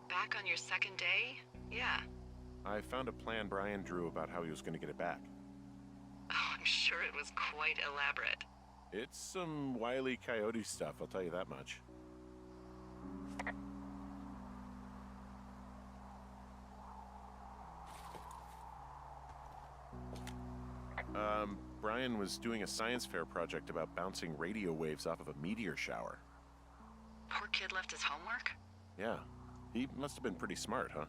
Back on your second day? Yeah. I found a plan Brian drew about how he was going to get it back. Oh, I'm sure it was quite elaborate. It's some Wile E. Coyote stuff, I'll tell you that much. Brian was doing a science fair project about bouncing radio waves off of a meteor shower. Poor kid left his homework? Yeah, he must have been pretty smart, huh?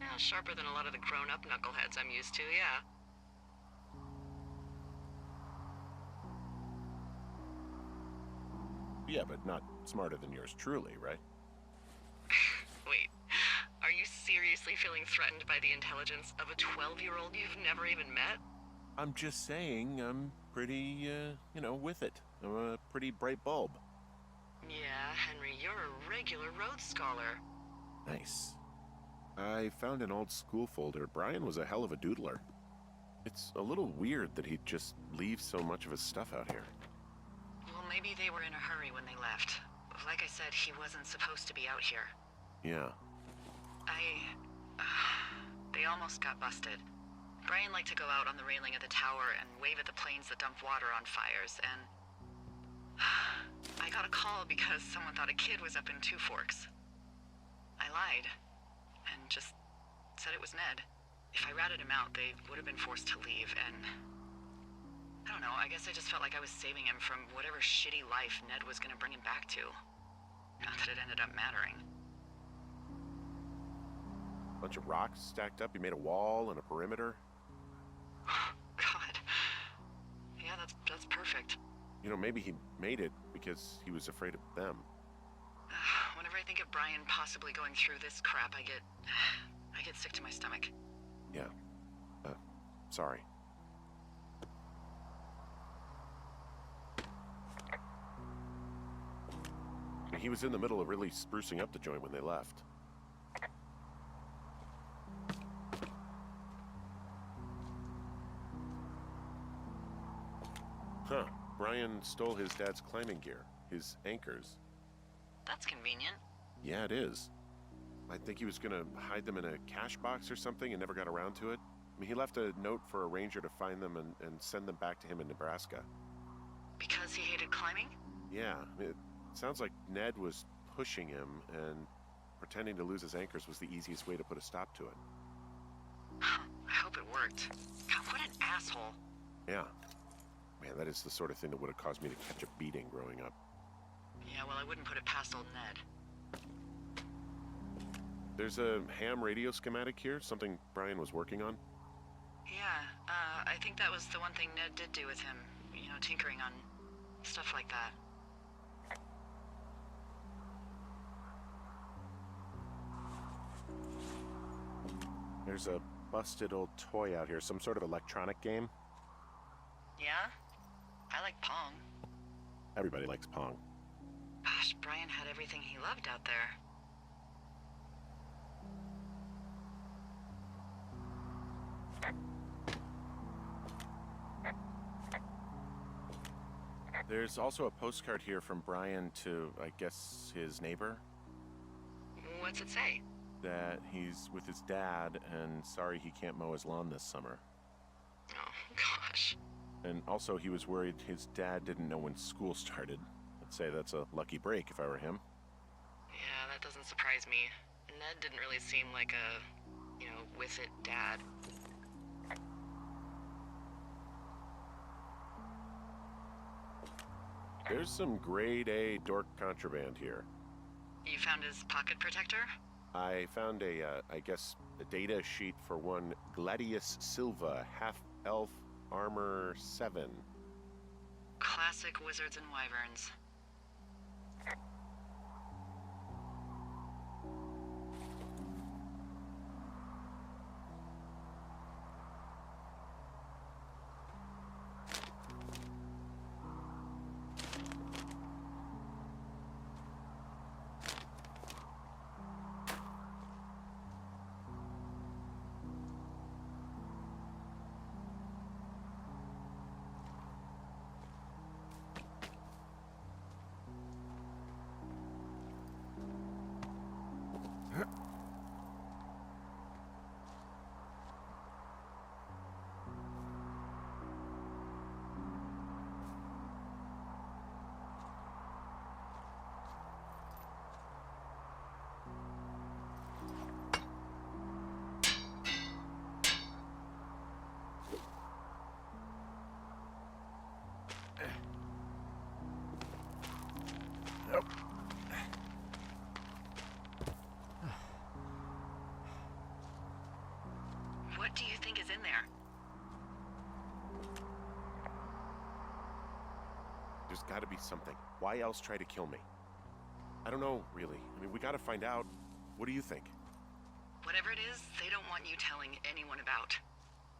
Yeah, sharper than a lot of the grown-up knuckleheads I'm used to, yeah. Yeah, but not smarter than yours truly, right? Wait, are you seriously feeling threatened by the intelligence of a 12-year-old you've never even met? I'm just saying, I'm pretty, with it. I'm a pretty bright bulb. Yeah, Henry, you're a regular Rhodes Scholar. Nice. I found an old school folder. Brian was a hell of a doodler. It's a little weird that he'd just leave so much of his stuff out here. Well, maybe they were in a hurry when they left. Like I said, he wasn't supposed to be out here. Yeah. They almost got busted. Brian liked to go out on the railing of the tower and wave at the planes that dumped water on fires, and I got a call because someone thought a kid was up in Two Forks. I lied, and just said it was Ned. If I ratted him out, they would have been forced to leave, and I don't know, I guess I just felt like I was saving him from whatever shitty life Ned was gonna bring him back to. Not that it ended up mattering. Bunch of rocks stacked up. He made a wall and a perimeter. God. Yeah, that's perfect. You know, maybe he made it because he was afraid of them. Whenever I think of Brian possibly going through this crap, I get sick to my stomach. Yeah. Sorry. He was in the middle of really sprucing up the joint when they left. Huh. Brian stole his dad's climbing gear, his anchors. That's convenient. Yeah, it is. I think he was gonna hide them in a cash box or something and never got around to it. I mean, he left a note for a ranger to find them and send them back to him in Nebraska. Because he hated climbing? Yeah, it sounds like Ned was pushing him, and pretending to lose his anchors was the easiest way to put a stop to it. I hope it worked. God, what an asshole. Yeah. Man, that is the sort of thing that would have caused me to catch a beating growing up. Yeah, well, I wouldn't put it past old Ned. There's a ham radio schematic here, something Brian was working on. Yeah, I think that was the one thing Ned did do with him. You know, tinkering on stuff like that. There's a busted old toy out here, some sort of electronic game. Yeah? I like Pong. Everybody likes Pong. Gosh, Brian had everything he loved out there. There's also a postcard here from Brian to, I guess, his neighbor. What's it say? That he's with his dad and sorry he can't mow his lawn this summer. Oh, gosh. And also he was worried his dad didn't know when school started. I'd say that's a lucky break if I were him. Yeah, that doesn't surprise me. Ned didn't really seem like a, with it dad. There's some grade A dork contraband here. You found his pocket protector? I found I guess, a data sheet for one Gladius Silva, half-elf armor 7. Classic wizards and wyverns. There's got to be something. Why else try to kill me? I don't know, really. I mean, we got to find out. What do you think? Whatever it is, they don't want you telling anyone about.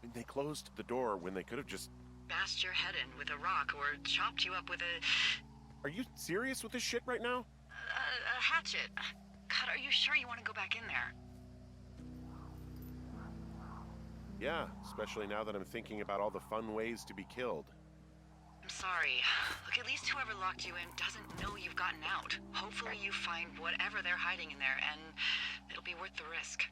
I mean, they closed the door when they could have just... Bashed your head in with a rock or chopped you up with a... Are you serious with this shit right now? a hatchet. God, are you sure you want to go back in there? Yeah, especially now that I'm thinking about all the fun ways to be killed. I'm sorry. Look, at least whoever locked you in doesn't know you've gotten out. Hopefully you find whatever they're hiding in there, and it'll be worth the risk.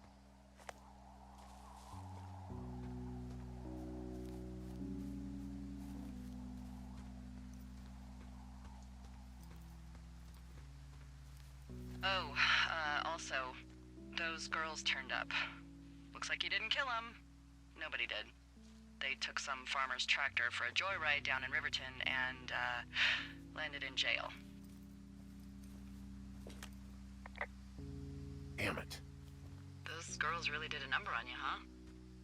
Oh, also, those girls turned up. Looks like you didn't kill them. Nobody did. They took some farmer's tractor for a joyride down in Riverton and, landed in jail. Damn it. Those girls really did a number on you, huh?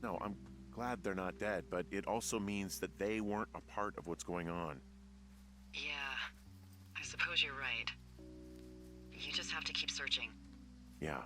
No, I'm glad they're not dead, but it also means that they weren't a part of what's going on. Yeah, I suppose you're right. You just have to keep searching. Yeah.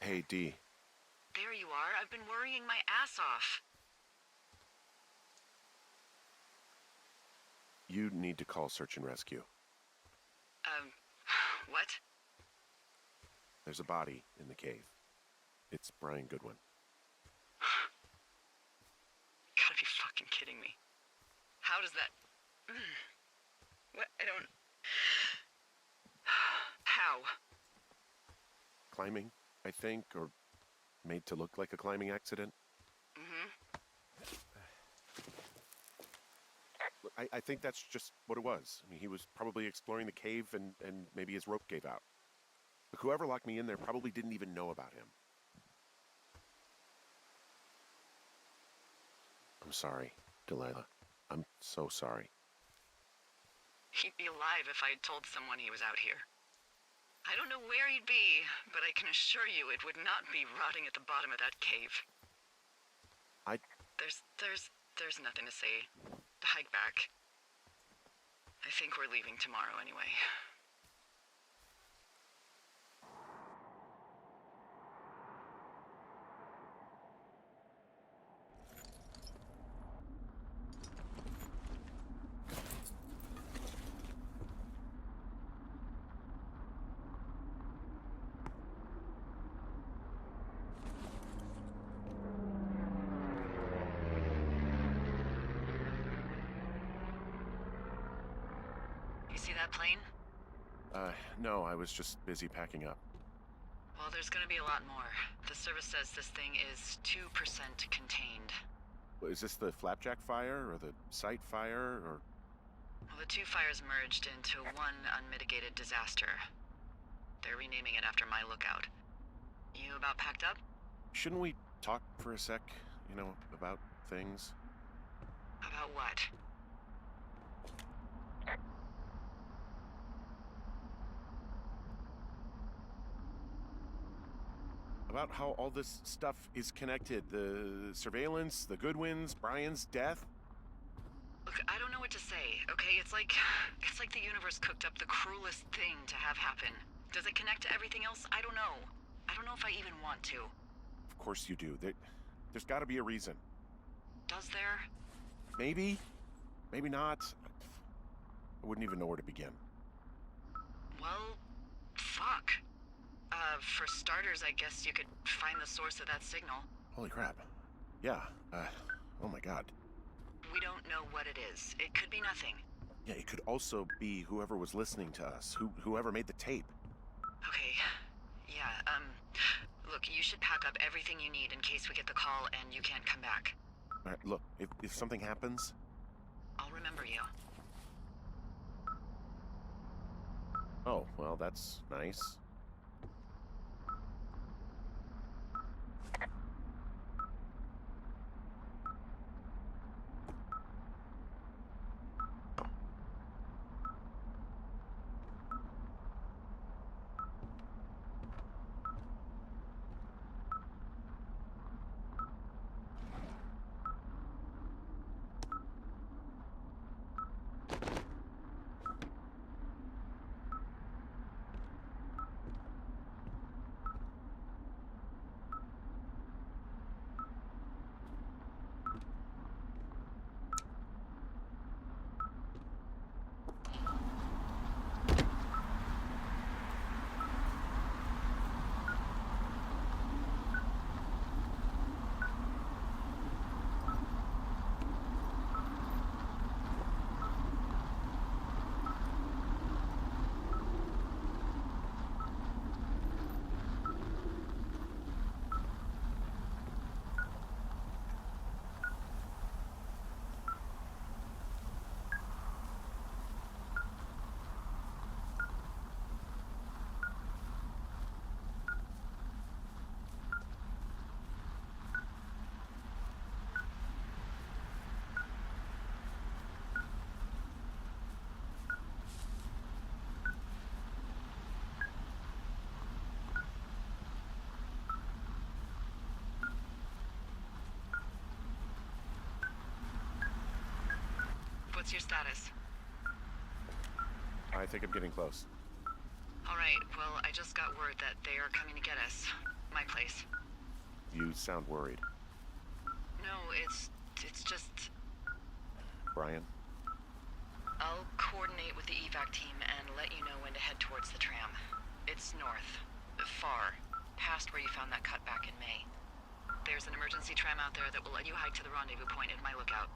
Hey, D. There you are. I've been worrying my ass off. You need to call search and rescue. What? There's a body in the cave. It's Brian Goodwin. Gotta be fucking kidding me. How does that... What? I don't... How? Climbing, I think, or made to look like a climbing accident. Look, I think that's just what it was. I mean, he was probably exploring the cave and maybe his rope gave out. Look, whoever locked me in there probably didn't even know about him. I'm sorry, Delilah. I'm so sorry. He'd be alive if I had told someone he was out here. I don't know where he'd be, but I can assure you it would not be rotting at the bottom of that cave. There's nothing to say. Hike back. I think we're leaving tomorrow anyway. See that plane? No, I was just busy packing up. Well, there's gonna be a lot more. The service says this thing is 2% contained. Is this the Flapjack fire, or the site fire, or... Well, the two fires merged into one unmitigated disaster. They're renaming it after my lookout. You about packed up? Shouldn't we talk for a sec, about things? About what? About how all this stuff is connected. The surveillance, the Goodwins, Brian's death. Look, I don't know what to say, okay? It's like the universe cooked up the cruelest thing to have happen. Does it connect to everything else? I don't know. I don't know if I even want to. Of course you do. There's got to be a reason. Does there? Maybe. Maybe not. I wouldn't even know where to begin. Well, fuck. For starters, I guess you could find the source of that signal. Holy crap. Yeah, oh my god. We don't know what it is. It could be nothing. Yeah, it could also be whoever was listening to us, whoever made the tape. Okay. Yeah, look, you should pack up everything you need in case we get the call and you can't come back. All right, look, if something happens... I'll remember you. Oh, well, that's nice. What's your status? I think I'm getting close. Alright, well, I just got word that they are coming to get us. My place. You sound worried. No, it's just... Brian? I'll coordinate with the evac team and let you know when to head towards the tram. It's north. Far. Past where you found that cut back in May. There's an emergency tram out there that will let you hike to the rendezvous point in my lookout.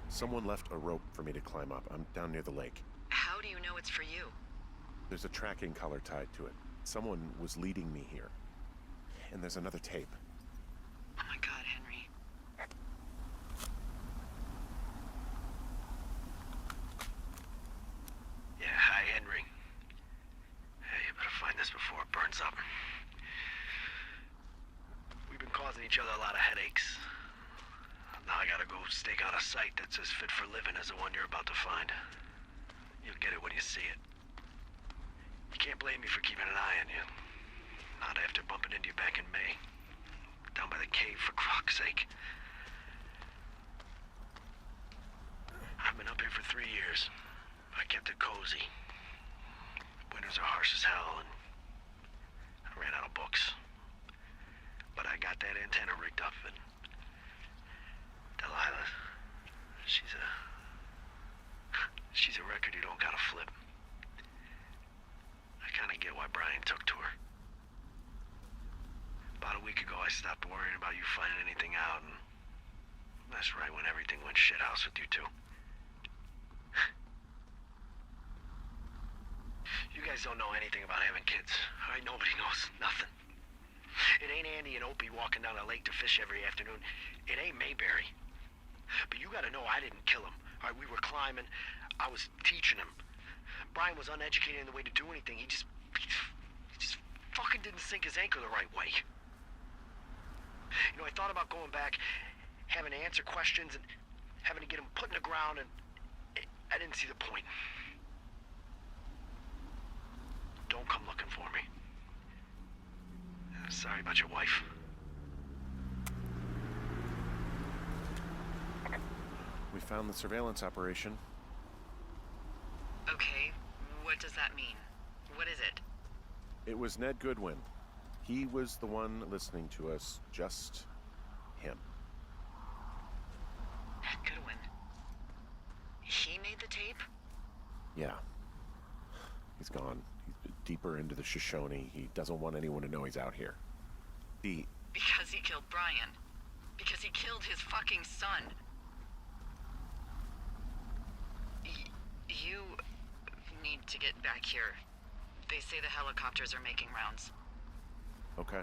Someone left a rope for me to climb up. I'm down near the lake. How do you know it's for you? There's a tracking collar tied to it. Someone was leading me here. And there's another tape. Oh my god, Henry. Yeah, hi, Henry. Hey, you better find this before it burns up. We've been causing each other a lot of headaches. Now I gotta go stake out a site that's as fit for living as the one you're about to find. You'll get it when you see it. You can't blame me for keeping an eye on you. Not after bumping into you back in May. Down by the cave, for croc's sake. I've been up here for 3 years. I kept it cozy. Winters are harsh as hell, and I ran out of books. But I got that antenna rigged up, and Delilah, she's a record you don't gotta flip. I kinda get why Brian took to her. About a week ago, I stopped worrying about you finding anything out, and that's right when everything went shithouse with you two. You guys don't know anything about having kids. All right, nobody knows nothing. It ain't Andy and Opie walking down the lake to fish every afternoon. It ain't Mayberry. But you gotta know I didn't kill him. All right, we were climbing. I was teaching him. Brian was uneducated in the way to do anything. He just fucking didn't sink his anchor the right way. You know, I thought about going back, having to answer questions, and having to get him put in the ground, and I didn't see the point. Don't come looking for me. Sorry about your wife. We found the surveillance operation. Okay, what does that mean? What is it? It was Ned Goodwin. He was the one listening to us. Just him. Ned Goodwin. He made the tape? Yeah. He's gone. He's deeper into the Shoshone. He doesn't want anyone to know he's out here. Because he killed Brian. Because he killed his fucking son. You need to get back here. They say the helicopters are making rounds. Okay.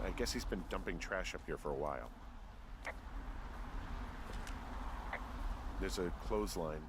I guess he's been dumping trash up here for a while. There's a clothesline.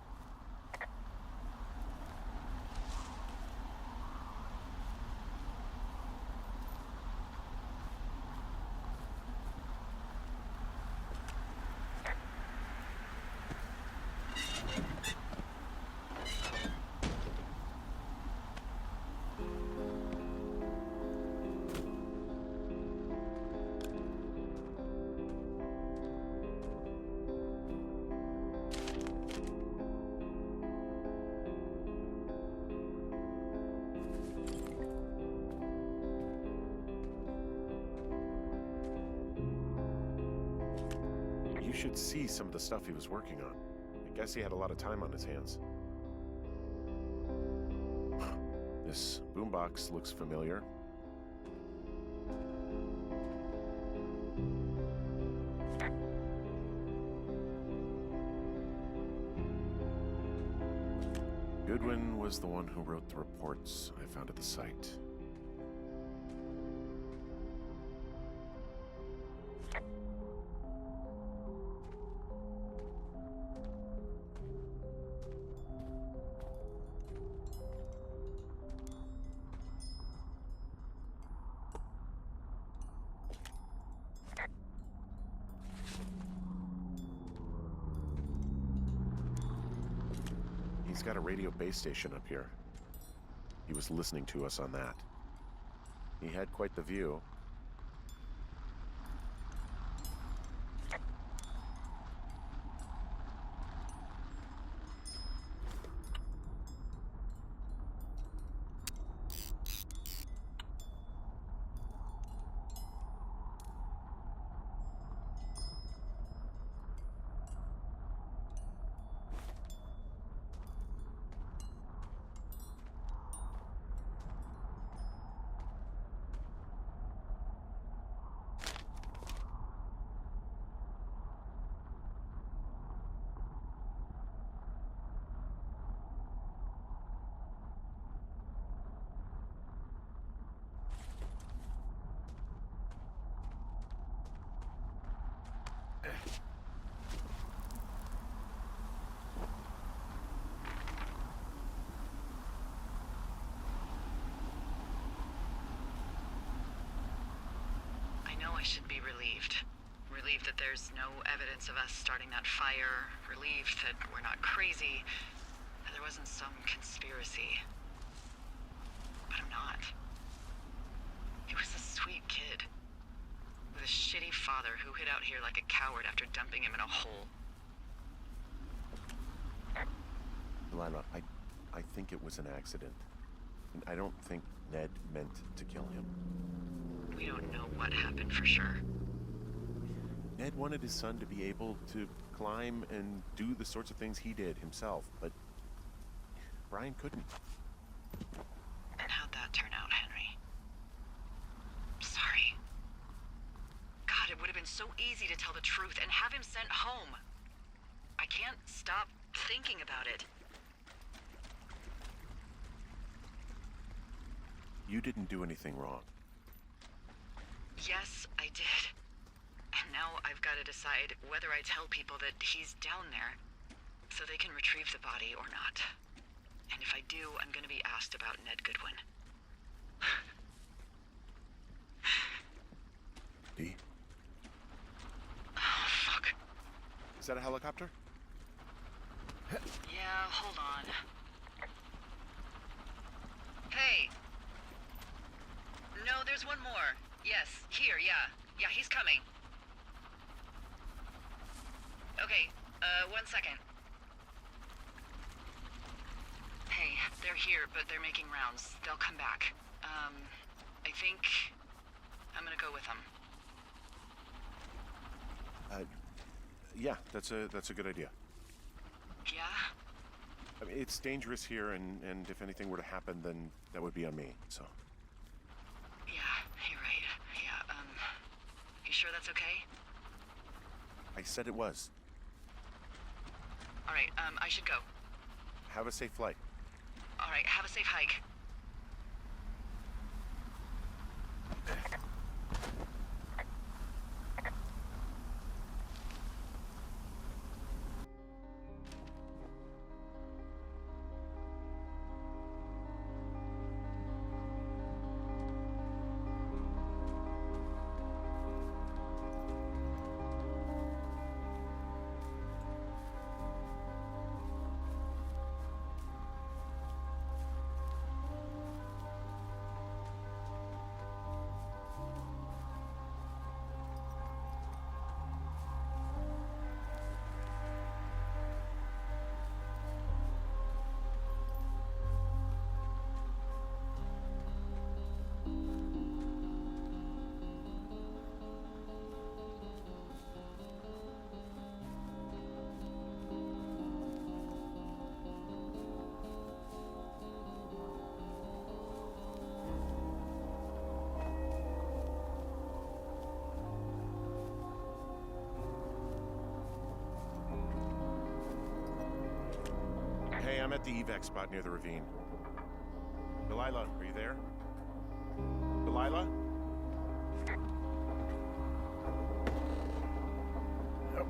You should see some of the stuff he was working on. I guess he had a lot of time on his hands. This boombox looks familiar. Goodwin was the one who wrote the reports I found at the site. He's got a radio base station up here. He was listening to us on that. He had quite the view. I should be relieved. Relieved that there's no evidence of us starting that fire. Relieved that we're not crazy. That there wasn't some conspiracy. But I'm not. He was a sweet kid. With a shitty father who hid out here like a coward after dumping him in a hole. Lila, I think it was an accident. And I don't think Ned meant to kill him. We don't know what happened for sure. Ned wanted his son to be able to climb and do the sorts of things he did himself, but Brian couldn't. And how'd that turn out, Henry? Sorry. God, it would have been so easy to tell the truth and have him sent home. I can't stop thinking about it. You didn't do anything wrong. Yes, I did. And now I've got to decide whether I tell people that he's down there so they can retrieve the body or not. And if I do, I'm going to be asked about Ned Goodwin. Dee? Oh, fuck. Is that a helicopter? Yeah, hold on. Hey. No, there's one more. Yes, here, yeah. Yeah, he's coming. Okay, 1 second. Hey, they're here, but they're making rounds. They'll come back. I think I'm gonna go with them. Yeah, that's a good idea. Yeah? I mean, it's dangerous here, and if anything were to happen, then that would be on me, so. Yeah, you're right. Yeah, you sure that's okay? I said it was. Alright, I should go. Have a safe flight. Alright, have a safe hike. Hey, I'm at the evac spot near the ravine. Delilah, are you there? Delilah? Yep.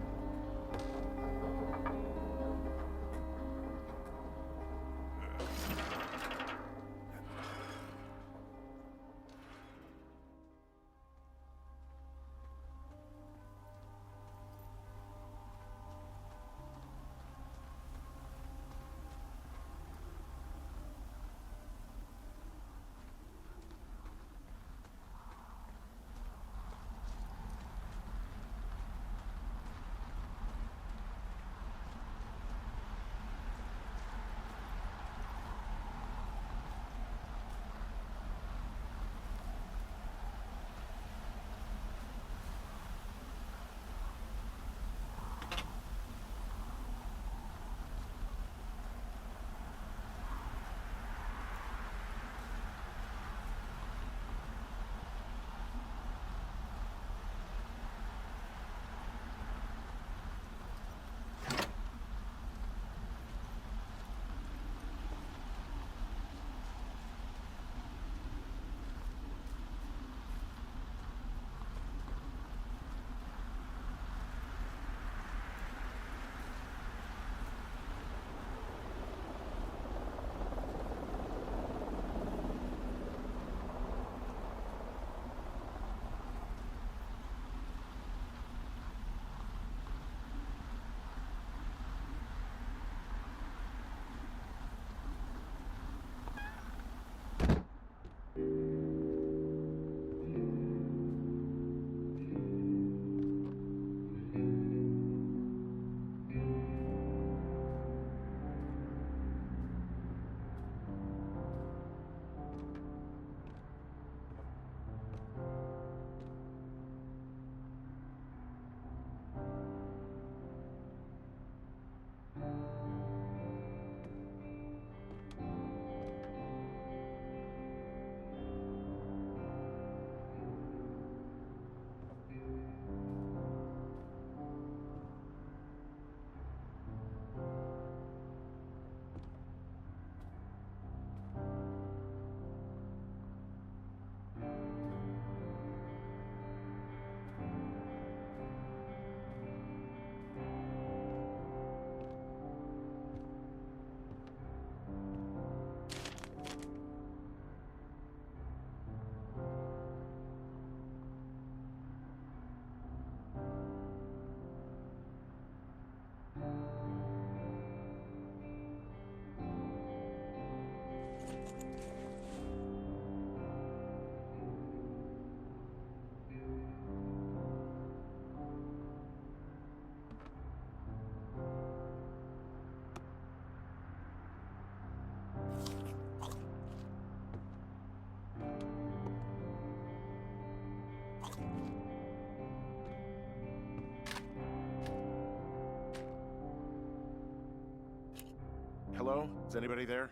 Hello? Is anybody there?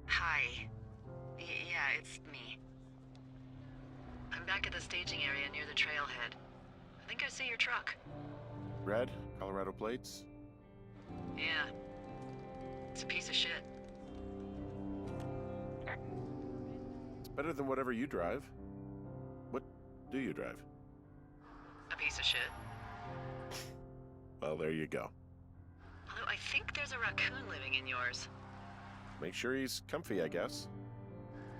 Hi. Yeah, it's me. I'm back at the staging area near the trailhead. I think I see your truck. Red? Colorado plates? Yeah. It's a piece of shit. It's better than whatever you drive. What do you drive? A piece of shit. Well, there you go. Although I think there's a raccoon living in yours. Make sure he's comfy, I guess.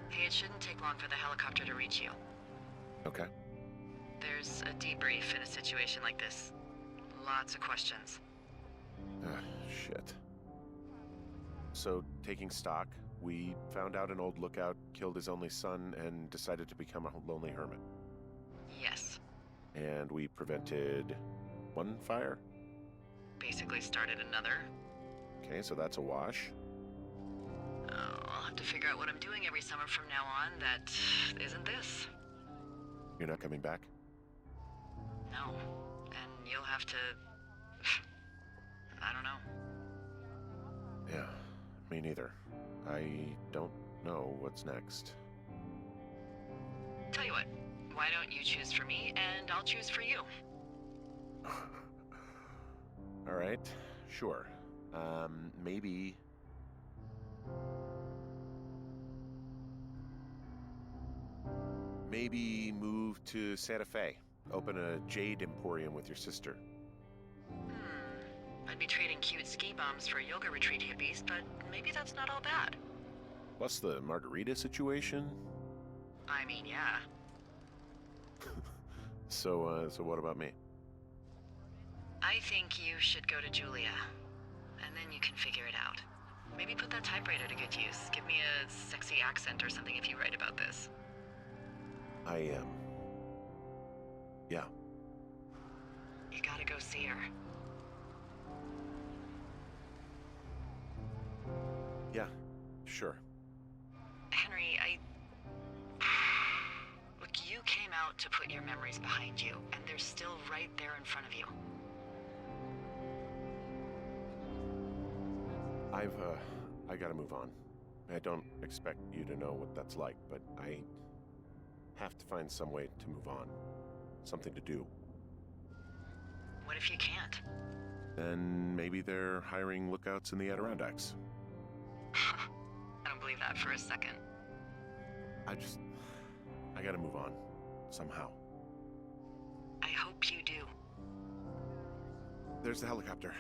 Hey, it shouldn't take long for the helicopter to reach you. Okay. There's a debrief in a situation like this. Lots of questions. Ah, shit. So, taking stock, we found out an old lookout killed his only son and decided to become a lonely hermit. Yes. And we prevented one fire? Basically started another. Okay, so that's a wash. Oh, I'll have to figure out what I'm doing every summer from now on that isn't this. You're not coming back? No. And you'll have to... I don't know. Yeah, me neither. I don't know what's next. Tell you what, why don't you choose for me and I'll choose for you? All right, sure. Maybe. Maybe move to Santa Fe. Open a jade emporium with your sister. I'd be trading cute ski bums for yoga retreat hippies, but maybe that's not all bad. Plus the margarita situation. I mean, yeah. So what about me? I think you should go to Julia, and then you can figure it out. Maybe put that typewriter to good use. Give me a sexy accent or something if you write about this. I am. Yeah. You gotta go see her. Yeah, sure. Henry, Look, you came out to put your memories behind you, and they're still right there in front of you. I gotta move on. I don't expect you to know what that's like, but I have to find some way to move on. Something to do. What if you can't? Then maybe they're hiring lookouts in the Adirondacks. I don't believe that for a second. I gotta move on. Somehow. I hope you do. There's the helicopter.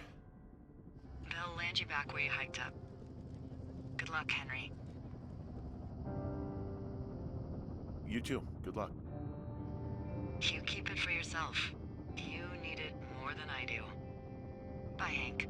They'll land you back where you hiked up. Good luck, Henry. You too. Good luck. You keep it for yourself. You need it more than I do. Bye, Hank.